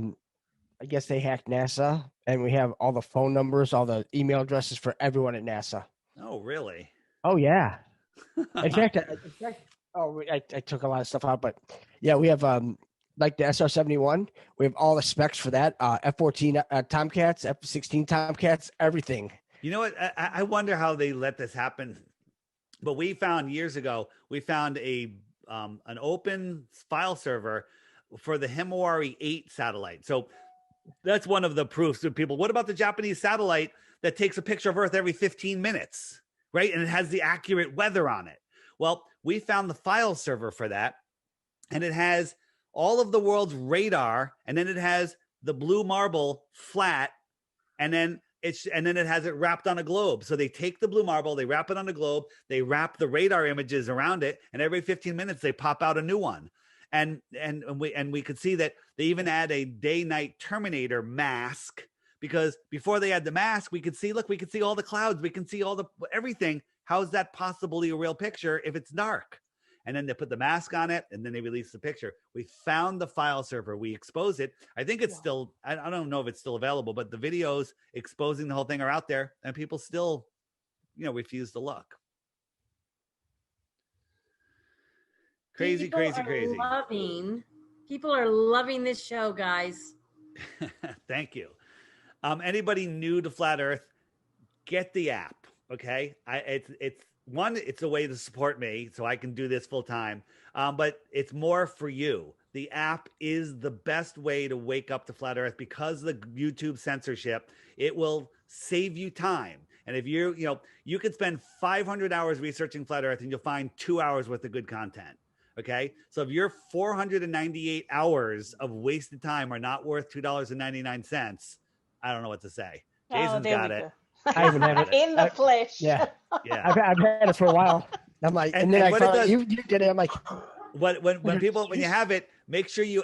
guess they hacked NASA, and we have all the phone numbers, all the email addresses for everyone at NASA. Oh, really? Oh, yeah. In fact, I took a lot of stuff out, but yeah, we have like the SR-71. We have all the specs for that. F-14 Tomcats, F-16 Tomcats, everything. You know what? I wonder how they let this happen. But we found years ago, an open file server for the Himawari 8 satellite. So that's one of the proofs to people. What about the Japanese satellite that takes a picture of Earth every 15 minutes, right? And it has the accurate weather on it. Well, we found the file server for that, and it has all of the world's radar, and then it has the blue marble flat, and then it has it wrapped on a globe. So they take the blue marble, they wrap it on a globe, they wrap the radar images around it, and every 15 minutes they pop out a new one. And we could see that they even add a day-night Terminator mask, because before they had the mask, we could see all the clouds, we can see all the everything. How is that possibly a real picture if it's dark? And then they put the mask on it, and then they release the picture. We found the file server. We exposed it. I think it's still, I don't know if it's still available, but the videos exposing the whole thing are out there, and people still, refuse to look. Crazy. People are loving this show, guys. Thank you. Anybody new to Flat Earth, get the app. Okay. It's a way to support me so I can do this full time. But it's more for you. The app is the best way to wake up to Flat Earth because of the YouTube censorship. It will save you time. And if you could spend 500 hours researching Flat Earth and you'll find 2 hours worth of good content. Okay. So if your 498 hours of wasted time are not worth $2.99, I don't know what to say. Jason's got it. I even have it in the flesh. Yeah. Yeah. I've had it for a while. I'm like, and then I found you did it. I'm like, when you have it, make sure you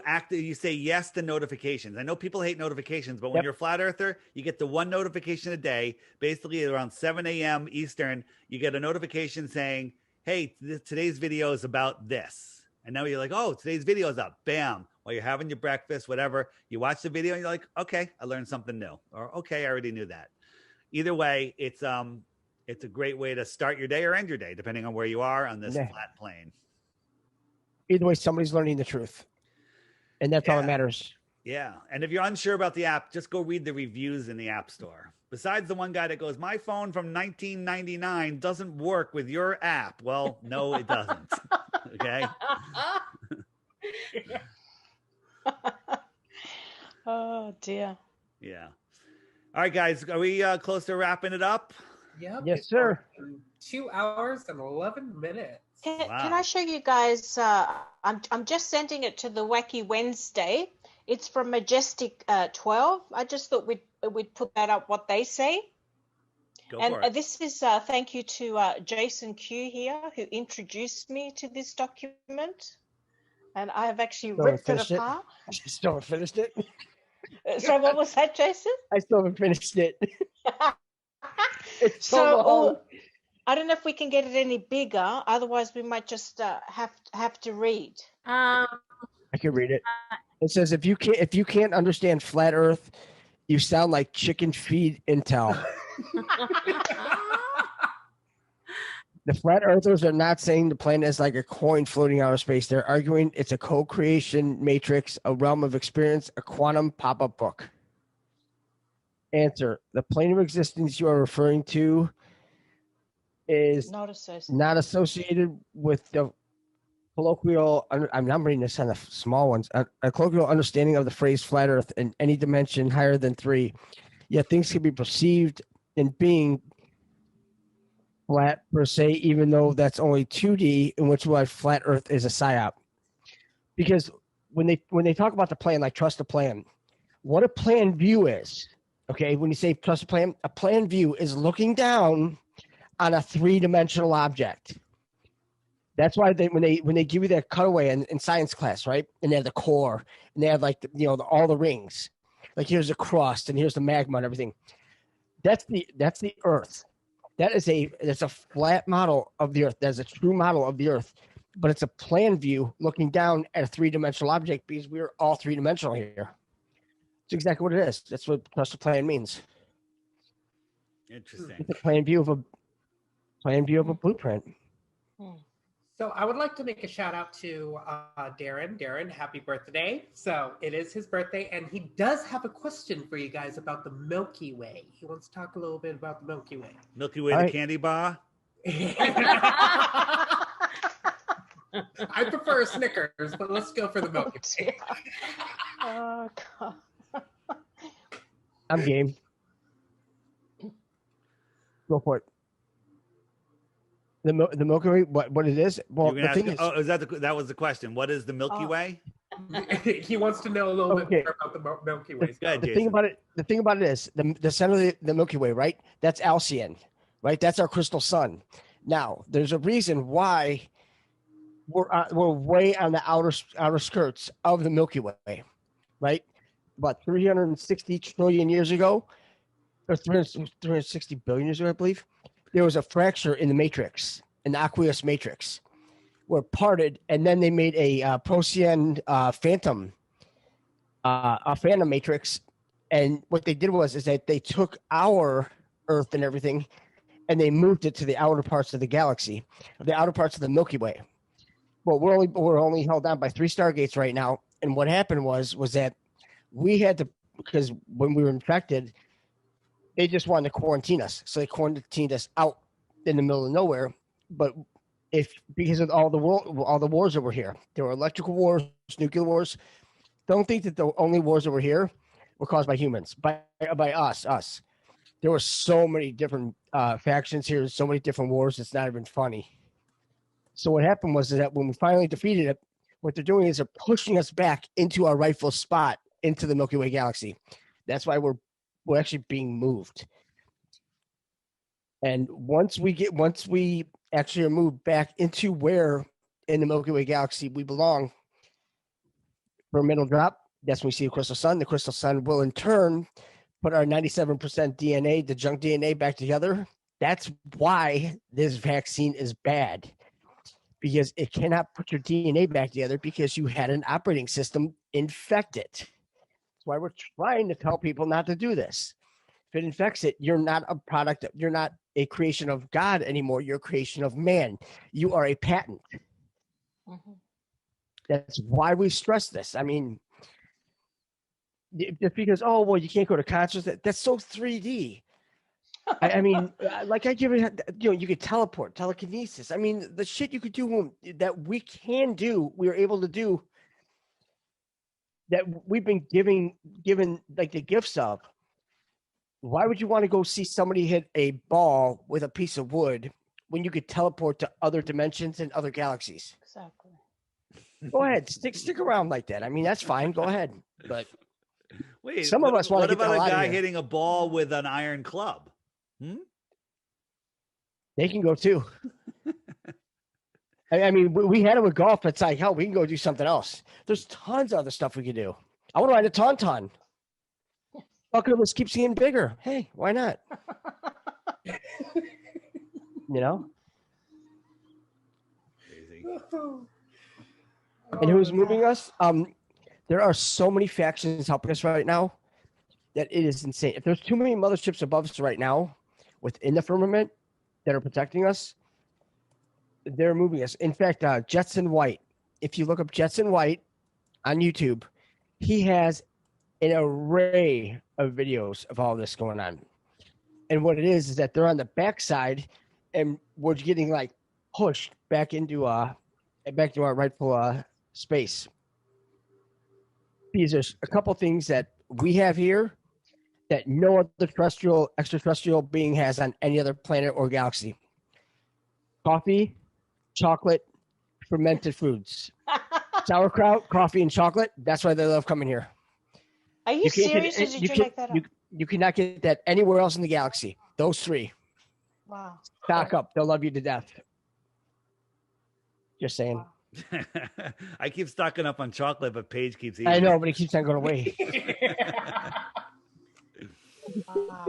say yes to notifications. I know people hate notifications, but when you're a flat earther, you get the one notification a day. Basically, around 7 a.m. Eastern, you get a notification saying, "Hey, today's video is about this." And now you're like, "Oh, today's video is up." Bam! While you're having your breakfast, whatever, you watch the video and you're like, "Okay, I learned something new," or "Okay, I already knew that." Either way, it's a great way to start your day or end your day, depending on where you are on this flat plane. Either way, somebody's learning the truth, and that's all that matters. Yeah, and if you're unsure about the app, just go read the reviews in the App Store. Besides the one guy that goes, "My phone from 1999 doesn't work with your app." Well, no, it doesn't. Okay. Oh dear. Yeah. All right, guys, are we close to wrapping it up? Yep. Yes, sir. 2 hours and 11 minutes. Can I show you guys? I'm just sending it to the Wacky Wednesday. It's from Majestic 12. I just thought we'd put that up. What they say. Go for it. This is thank you to Jason Q here who introduced me to this document, and I have actually ripped it apart. I still haven't finished it. So what was that, Jason? I still haven't finished it. It's so long. I don't know if we can get it any bigger. Otherwise, we might just have to read. Um, I can read it. It says if you can't understand flat Earth, you sound like chicken feed intel. The flat earthers are not saying the planet is like a coin floating out of space. They're arguing it's a co-creation matrix, a realm of experience, a quantum pop-up book. Answer: the plane of existence you are referring to is Not associated. not associated with the colloquial. I'm reading this on the small ones. A colloquial understanding of the phrase flat Earth in any dimension higher than 3. Yet things can be perceived in being flat per se, even though that's only 2D, in which why flat Earth is a psyop. Because when they talk about the plan, like trust the plan, what a plan view is, okay? When you say trust the plan, a plan view is looking down on a 3-dimensional object. That's why when they give you that cutaway in science class, right? And they have the core, and they have like all the rings, like here's the crust and here's the magma and everything. That's the Earth. That's a flat model of the Earth. That's a true model of the Earth, but it's a plan view looking down at a 3-dimensional object because we're all 3-dimensional here. That's exactly what it is. That's what trust the plan means. Interesting. It's a plan view of a blueprint. So I would like to make a shout out to Darren. Darren, happy birthday. So it is his birthday, and he does have a question for you guys about the Milky Way. He wants to talk a little bit about the Milky Way. Milky Way, the candy bar. I prefer Snickers, but let's go for the Milky Way. Oh, God. I'm game. Go for it. The Milky Way, what it is? Well, the thing is, is that was the question? What is the Milky Way? He wants to know a little bit more about the Milky Way. The thing about it is the center of the Milky Way, right? That's Alcyon, right? That's our crystal sun. Now, there's a reason why we're way on the outer skirts of the Milky Way, right? About 360 trillion years ago, or 360 billion years ago, I believe, there was a fracture in the matrix, in the aqueous matrix, were parted, and then they made a Procyon phantom matrix. And what they did is that they took our Earth and everything, and they moved it to the outer parts of the galaxy, the outer parts of the Milky Way. Well, we're only held down by 3 stargates right now. And what happened was that we had to, because when we were infected, they just wanted to quarantine us. So they quarantined us out in the middle of nowhere. But because of all the wars that were here, there were electrical wars, nuclear wars. Don't think that the only wars that were here were caused by humans, by us. There were so many different factions here, so many different wars. It's not even funny. So what happened was that when we finally defeated it, what they're doing is they're pushing us back into our rightful spot into the Milky Way galaxy. That's why we're actually being moved. And once we actually are moved back into where in the Milky Way galaxy we belong for a middle drop, that's when we see a crystal sun. The crystal sun will in turn put our 97% DNA, the junk DNA, back together. That's why this vaccine is bad, because it cannot put your DNA back together because you had an operating system infected. That's why we're trying to tell people not to do this. If it infects it, you're not a product. You're not a creation of God anymore. You're a creation of man. You are a patent. Mm-hmm. That's why we stress this. I mean, just because, oh, well, you can't go to concerts. That's so 3D. I mean, like I give it, you could teleport, telekinesis. I mean, the shit you could do that we can do, we are able to do, that we've been given like the gifts of. Why would you want to go see somebody hit a ball with a piece of wood when you could teleport to other dimensions and other galaxies? Exactly. Go ahead, stick around like that. I mean, that's fine. Go ahead. But wait, some of us want to get the hell out of here. What about a guy hitting a ball with an iron club? They can go too. I mean, we had it with golf. It's like, hell, we can go do something else. There's tons of other stuff we could do. I want to ride a tauntaun. Bucket list keeps getting bigger. Hey, why not? You know, Crazy. and who's moving us? There are so many factions helping us right now that it is insane. If there's too many motherships above us right now, within the firmament that are protecting us, they're moving us. In fact, Jetson White. If you look up Jetson White on YouTube, he has an array of videos of all this going on. And what it is that they're on the backside, and we're getting like pushed back into our rightful space. Because there's a couple things that we have here that no other extraterrestrial being has on any other planet or galaxy. Coffee, chocolate, fermented foods. Sauerkraut, coffee, and chocolate. That's why they love coming here. Are you can't serious, or did you make that up? You cannot get that anywhere else in the galaxy. Those three. Wow. Stock up. They'll love you to death. Just saying. Wow. I keep stocking up on chocolate, but Paige keeps eating. I know, but it keeps on going away. Wow.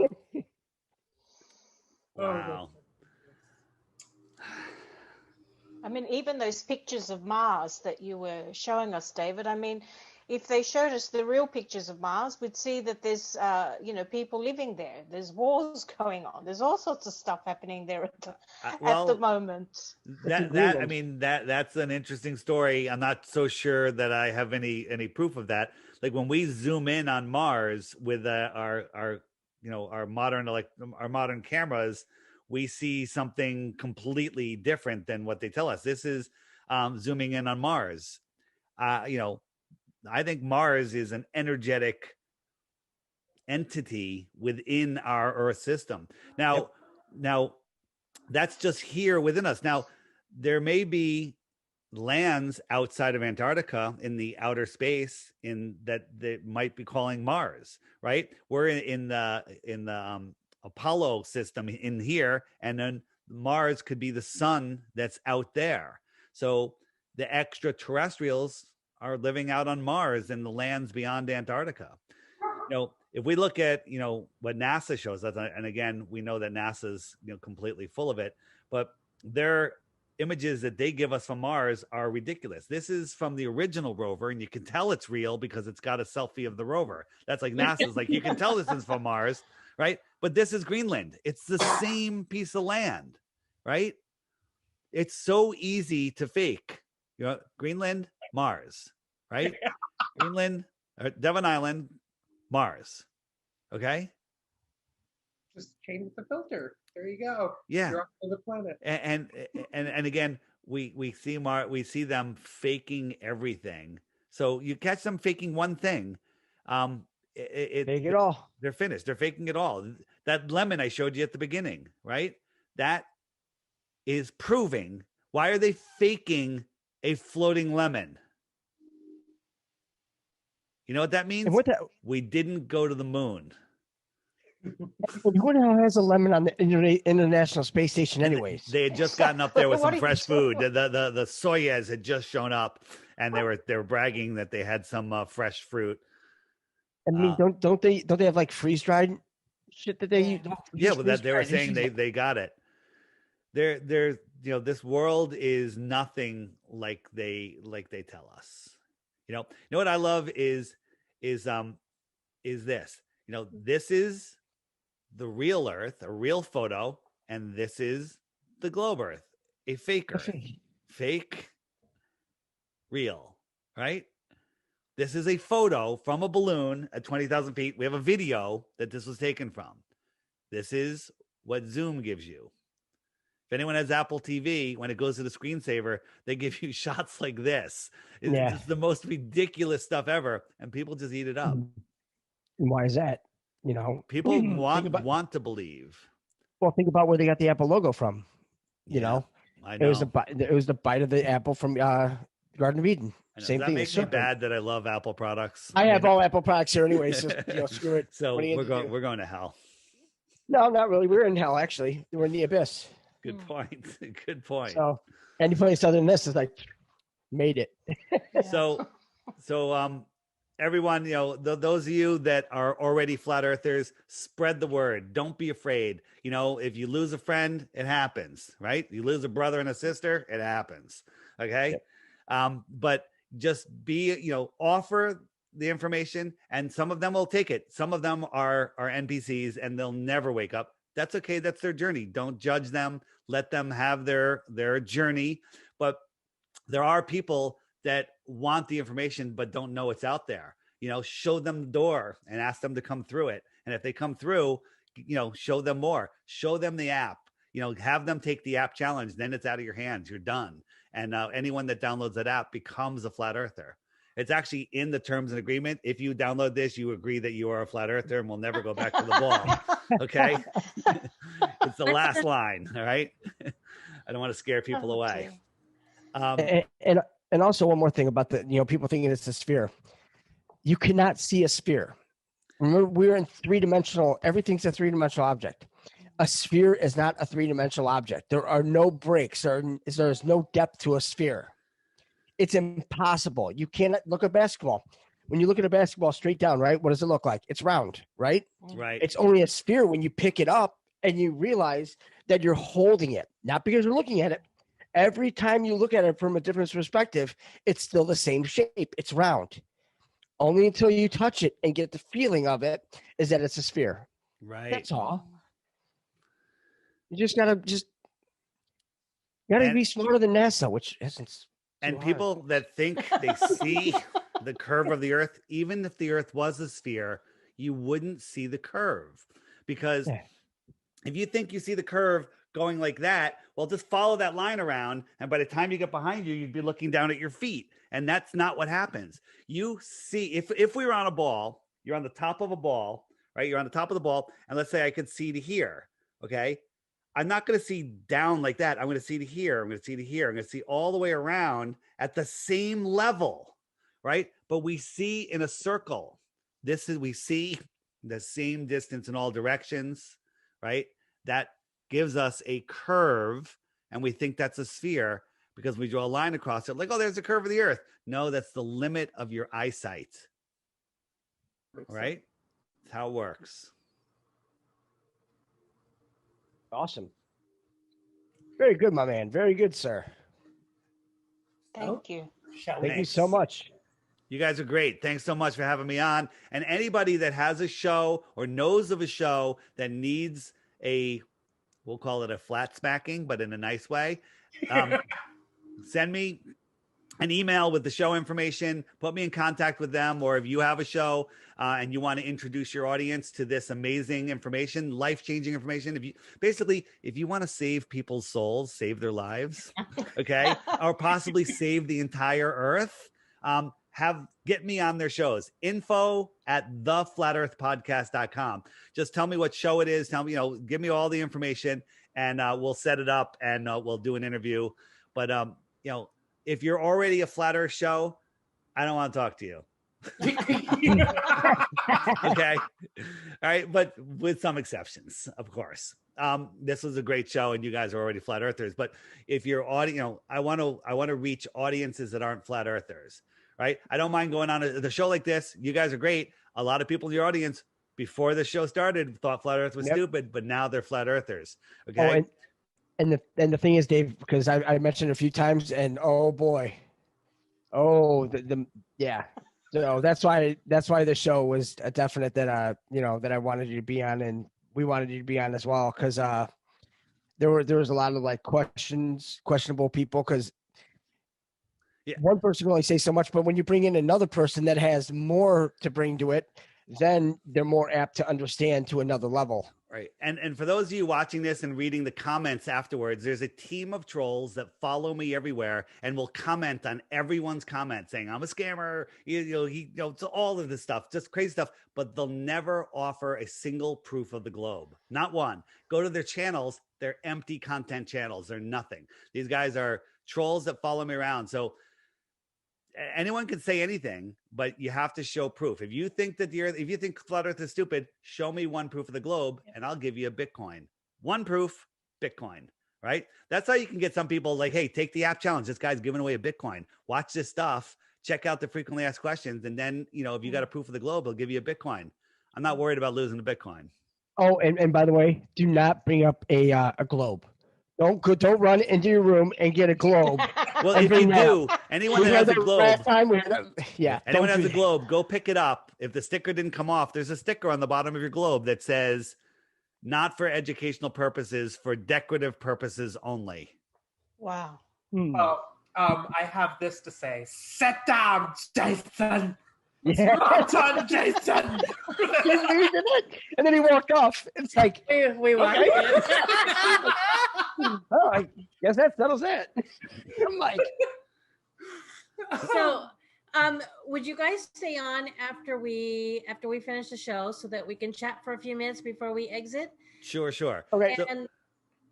Wow. I mean, even those pictures of Mars that you were showing us, David, I mean, if they showed us the real pictures of Mars, we'd see that there's, people living there. There's wars going on. There's all sorts of stuff happening there at the moment. That's an interesting story. I'm not so sure that I have any proof of that. Like when we zoom in on Mars with our modern cameras, we see something completely different than what they tell us. This is zooming in on Mars. I think Mars is an energetic entity within our Earth system. Now that's just here within us. Now, there may be lands outside of Antarctica in the outer space that they might be calling Mars, right? We're in the Apollo system in here, and then Mars could be the sun that's out there. So the extraterrestrials are living out on Mars and the lands beyond Antarctica. If we look at what NASA shows us, and again we know that NASA's completely full of it, but their images that they give us from Mars are ridiculous. This is from the original rover, and you can tell it's real because it's got a selfie of the rover. That's like NASA's like, you can tell this is from Mars, right? But this is Greenland. It's the same piece of land, right? It's so easy to fake. Greenland, Mars, right? Greenland, Devon Island, Mars. Okay. Just change the filter. There you go. Yeah. You're off to the planet. And again, we see them faking everything. So you catch them faking one thing, Fake it all. They're finished. They're faking it all. That lemon I showed you at the beginning, right? That is proving. Why are they faking a floating lemon? You know what that means? We didn't go to the moon. Who the hell has a lemon on the International Space Station anyways? They had just gotten up there with some fresh food. The Soyuz had just shown up, and they were bragging that they had some fresh fruit. I mean, don't they have like freeze dried shit that they use? Yeah, but that they were saying they got it. They're this world is nothing like they tell us. You know what I love is this. This is the real Earth, a real photo, and this is the globe Earth, a fake Earth. Fake, real, right? This is a photo from a balloon at 20,000 feet. We have a video that this was taken from. This is what Zoom gives you. If anyone has Apple TV, when it goes to the screensaver, they give you shots like this. It's the most ridiculous stuff ever, and people just eat it up. And why is that? People want to believe. Well, think about where they got the Apple logo from. I know. It was the bite of the apple from Garden of Eden. Same thing. That makes me bad that I love Apple products. I have all Apple products here anyway, so screw it. So we're going to hell. No, not really. We're in hell actually. We're in the abyss. Good point. Good point. So any place other than this is like made it. So everyone, those of you that are already flat earthers, spread the word. Don't be afraid. If you lose a friend, it happens, right? You lose a brother and a sister, it happens. Okay. But just offer the information, and some of them will take it. Some of them are NPCs and they'll never wake up. That's okay. That's their journey. Don't judge them. Let them have their journey. But there are people that want the information but don't know it's out there. Show them the door and ask them to come through it. And if they come through, show them more. Show them the app. Have them take the app challenge. Then it's out of your hands. You're done. And anyone that downloads that app becomes a flat earther. It's actually in the terms and agreement. If you download this, you agree that you are a flat earther and will never go back to the ball. Okay. It's the last line. All right. I don't want to scare people away. And also one more thing about people thinking it's a sphere. You cannot see a sphere. Remember, we're in three-dimensional. Everything's a three-dimensional object. A sphere is not a three-dimensional object. There are no breaks. There's no depth to a sphere. It's impossible. You cannot look at basketball. When you look at a basketball straight down, right? What does it look like? It's round, right? Right. It's only a sphere when you pick it up and you realize that you're holding it, not because you're looking at it. Every time you look at it from a different perspective, it's still the same shape. It's round. Only until you touch it and get the feeling of it is that it's a sphere. Right. That's all. You just gotta be smarter than NASA, which isn't. And people that think they see the curve of the earth, even if the earth was a sphere, you wouldn't see the curve. Because if you think you see the curve going like that, well, just follow that line around. And by the time you get behind you, you'd be looking down at your feet. And that's not what happens. You see, if we were on a ball, you're on the top of a ball, right? You're on the top of the ball. And let's say I could see to here. Okay. I'm not going to see down like that. I'm going to see to here. I'm going to see to here. I'm going to see all the way around at the same level, right? But we see in a circle. We see the same distance in all directions, right? That gives us a curve, and we think that's a sphere because we draw a line across it. Like, oh, there's a curve of the earth. No, that's the limit of your eyesight, right? That's how it works. Awesome. Very good, my man. Very good, sir. Thank you. Thank you so much. You guys are great. Thanks so much for having me on. And anybody that has a show or knows of a show that needs we'll call it a flat smacking, but in a nice way, send me an email with the show information, put me in contact with them. Or if you have a show and you want to introduce your audience to this amazing information, life-changing information, if you want to save people's souls, save their lives, okay, or possibly save the entire earth, get me on their shows. info@theflatearthpodcast.com. Just tell me what show it is. Tell me, give me all the information, and we'll set it up and we'll do an interview. But if you're already a flat earth show, I don't want to talk to you. Okay. All right. But with some exceptions, of course. This was a great show and you guys are already flat earthers. But if you're I want to reach audiences that aren't flat earthers, right? I don't mind going on the show like this. You guys are great. A lot of people in your audience before the show started thought flat earth was stupid, but now they're flat earthers. Okay. And the thing is, Dave, because I mentioned it a few times, and oh boy, yeah. So that's why the show was a definite that that I wanted you to be on, and we wanted you to be on as well, because there was a lot of like questionable people, because one person can only say so much, but when you bring in another person that has more to bring to it, then they're more apt to understand to another level. Right. And for those of you watching this and reading the comments afterwards, there's a team of trolls that follow me everywhere and will comment on everyone's comment saying, I'm a scammer, it's all of this stuff, just crazy stuff, but they'll never offer a single proof of the globe. Not one. Go to their channels. They're empty content channels. They're nothing. These guys are trolls that follow me around. So anyone can say anything, but you have to show proof. If you think if you think flat earth is stupid, show me one proof of the globe and I'll give you a Bitcoin. One proof, Bitcoin, right? That's how you can get some people like, hey, take the app challenge. This guy's giving away a Bitcoin. Watch this stuff. check out the frequently asked questions. And then, if you got a proof of the globe, they'll give you a Bitcoin. I'm not worried about losing the Bitcoin. Oh, and by the way, do not bring up a globe. Don't run into your room and get a globe. Well, if you do, anyone that has a globe, anyone has a globe, go pick it up. If the sticker didn't come off, there's a sticker on the bottom of your globe that says, "Not for educational purposes, for decorative purposes only." Wow. Oh, I have this to say. Sit down, Jason. Yeah. Well done, Jason. And then he walked off. It's like, We walked in. oh, I guess that settles it. I'm like, So, would you guys stay on after we finish the show so that we can chat for a few minutes before we exit? Sure. okay. And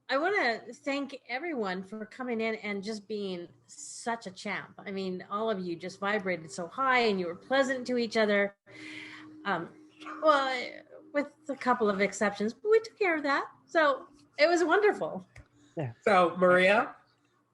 I want to thank everyone for coming in and just being such a champ. I mean, all of you just vibrated so high and you were pleasant to each other. Well, with a couple of exceptions, but we took care of that. So it was wonderful. Yeah. So Maria,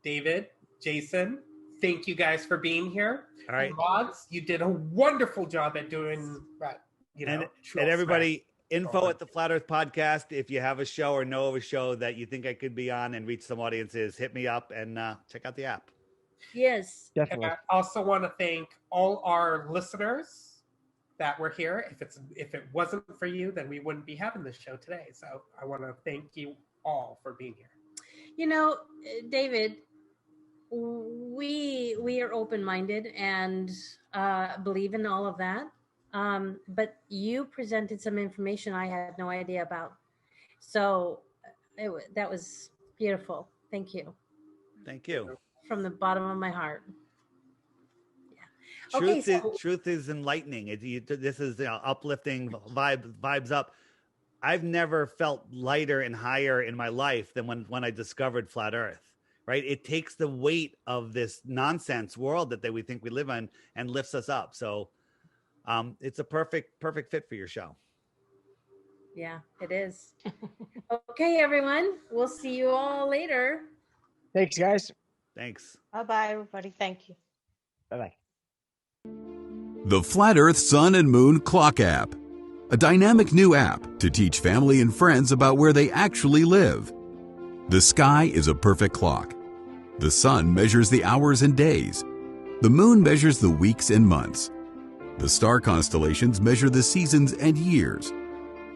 David, Jason, thank you guys for being here. All right. Rods, you did a wonderful job at doing that. And everybody, info at the Flat Earth Podcast. If you have a show or know of a show that you think I could be on and reach some audiences, hit me up and check out the app. Yes. Definitely. And I also want to thank all our listeners that were here. If it wasn't for you, then we wouldn't be having this show today. So I want to thank you all for being here. David, we are open-minded and believe in all of that. But you presented some information I had no idea about. So that was beautiful. Thank you. Thank you. From the bottom of my heart. Yeah. Truth is enlightening. This is uplifting, vibes up. I've never felt lighter and higher in my life than when I discovered Flat Earth. Right? It takes the weight of this nonsense world that we think we live in and lifts us up. So it's a perfect fit for your show. Yeah, it is. Okay, everyone. We'll see you all later. Thanks, guys. Thanks. Bye-bye, everybody. Thank you. Bye-bye. The Flat Earth Sun and Moon Clock App, a dynamic new app to teach family and friends about where they actually live. The sky is a perfect clock. The sun measures the hours and days. The moon measures the weeks and months. The star constellations measure the seasons and years.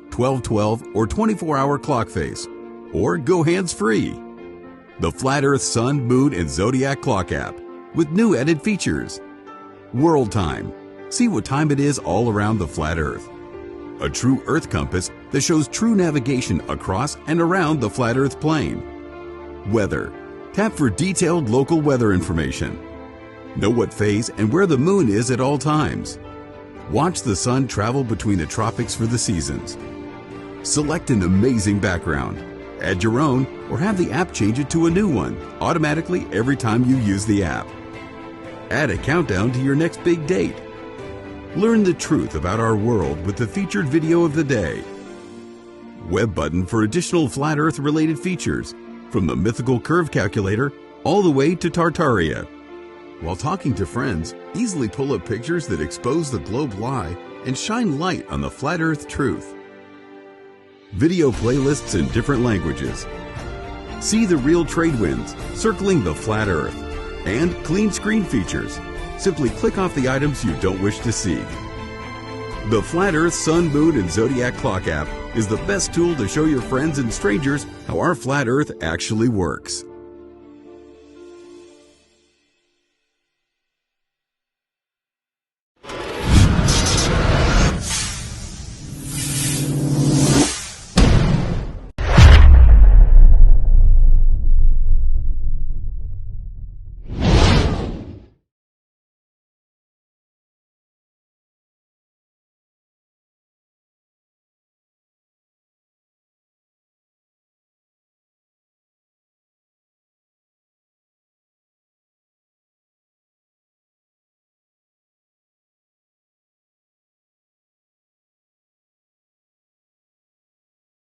12/12 or 24-hour clock face, or go hands-free. The Flat Earth Sun, Moon, and Zodiac Clock app with new added features. World Time. See what time it is all around the flat Earth. A true Earth compass that shows true navigation across and around the flat Earth plane. Weather. Tap for detailed local weather information. Know what phase and where the moon is at all times. Watch the sun travel between the tropics for the seasons. Select an amazing background. Add your own or have the app change it to a new one automatically every time you use the app. Add a countdown to your next big date. Learn the truth about our world with the featured video of the day. Web button for additional flat Earth related features, from the mythical curve calculator all the way to Tartaria. While talking to friends, easily pull up pictures that expose the globe lie and shine light on the flat Earth truth. Video playlists in different languages. See the real trade winds circling the flat Earth. And clean screen features. Simply click off the items you don't wish to see. The Flat Earth Sun, Moon, and Zodiac Clock app is the best tool to show your friends and strangers how our flat Earth actually works.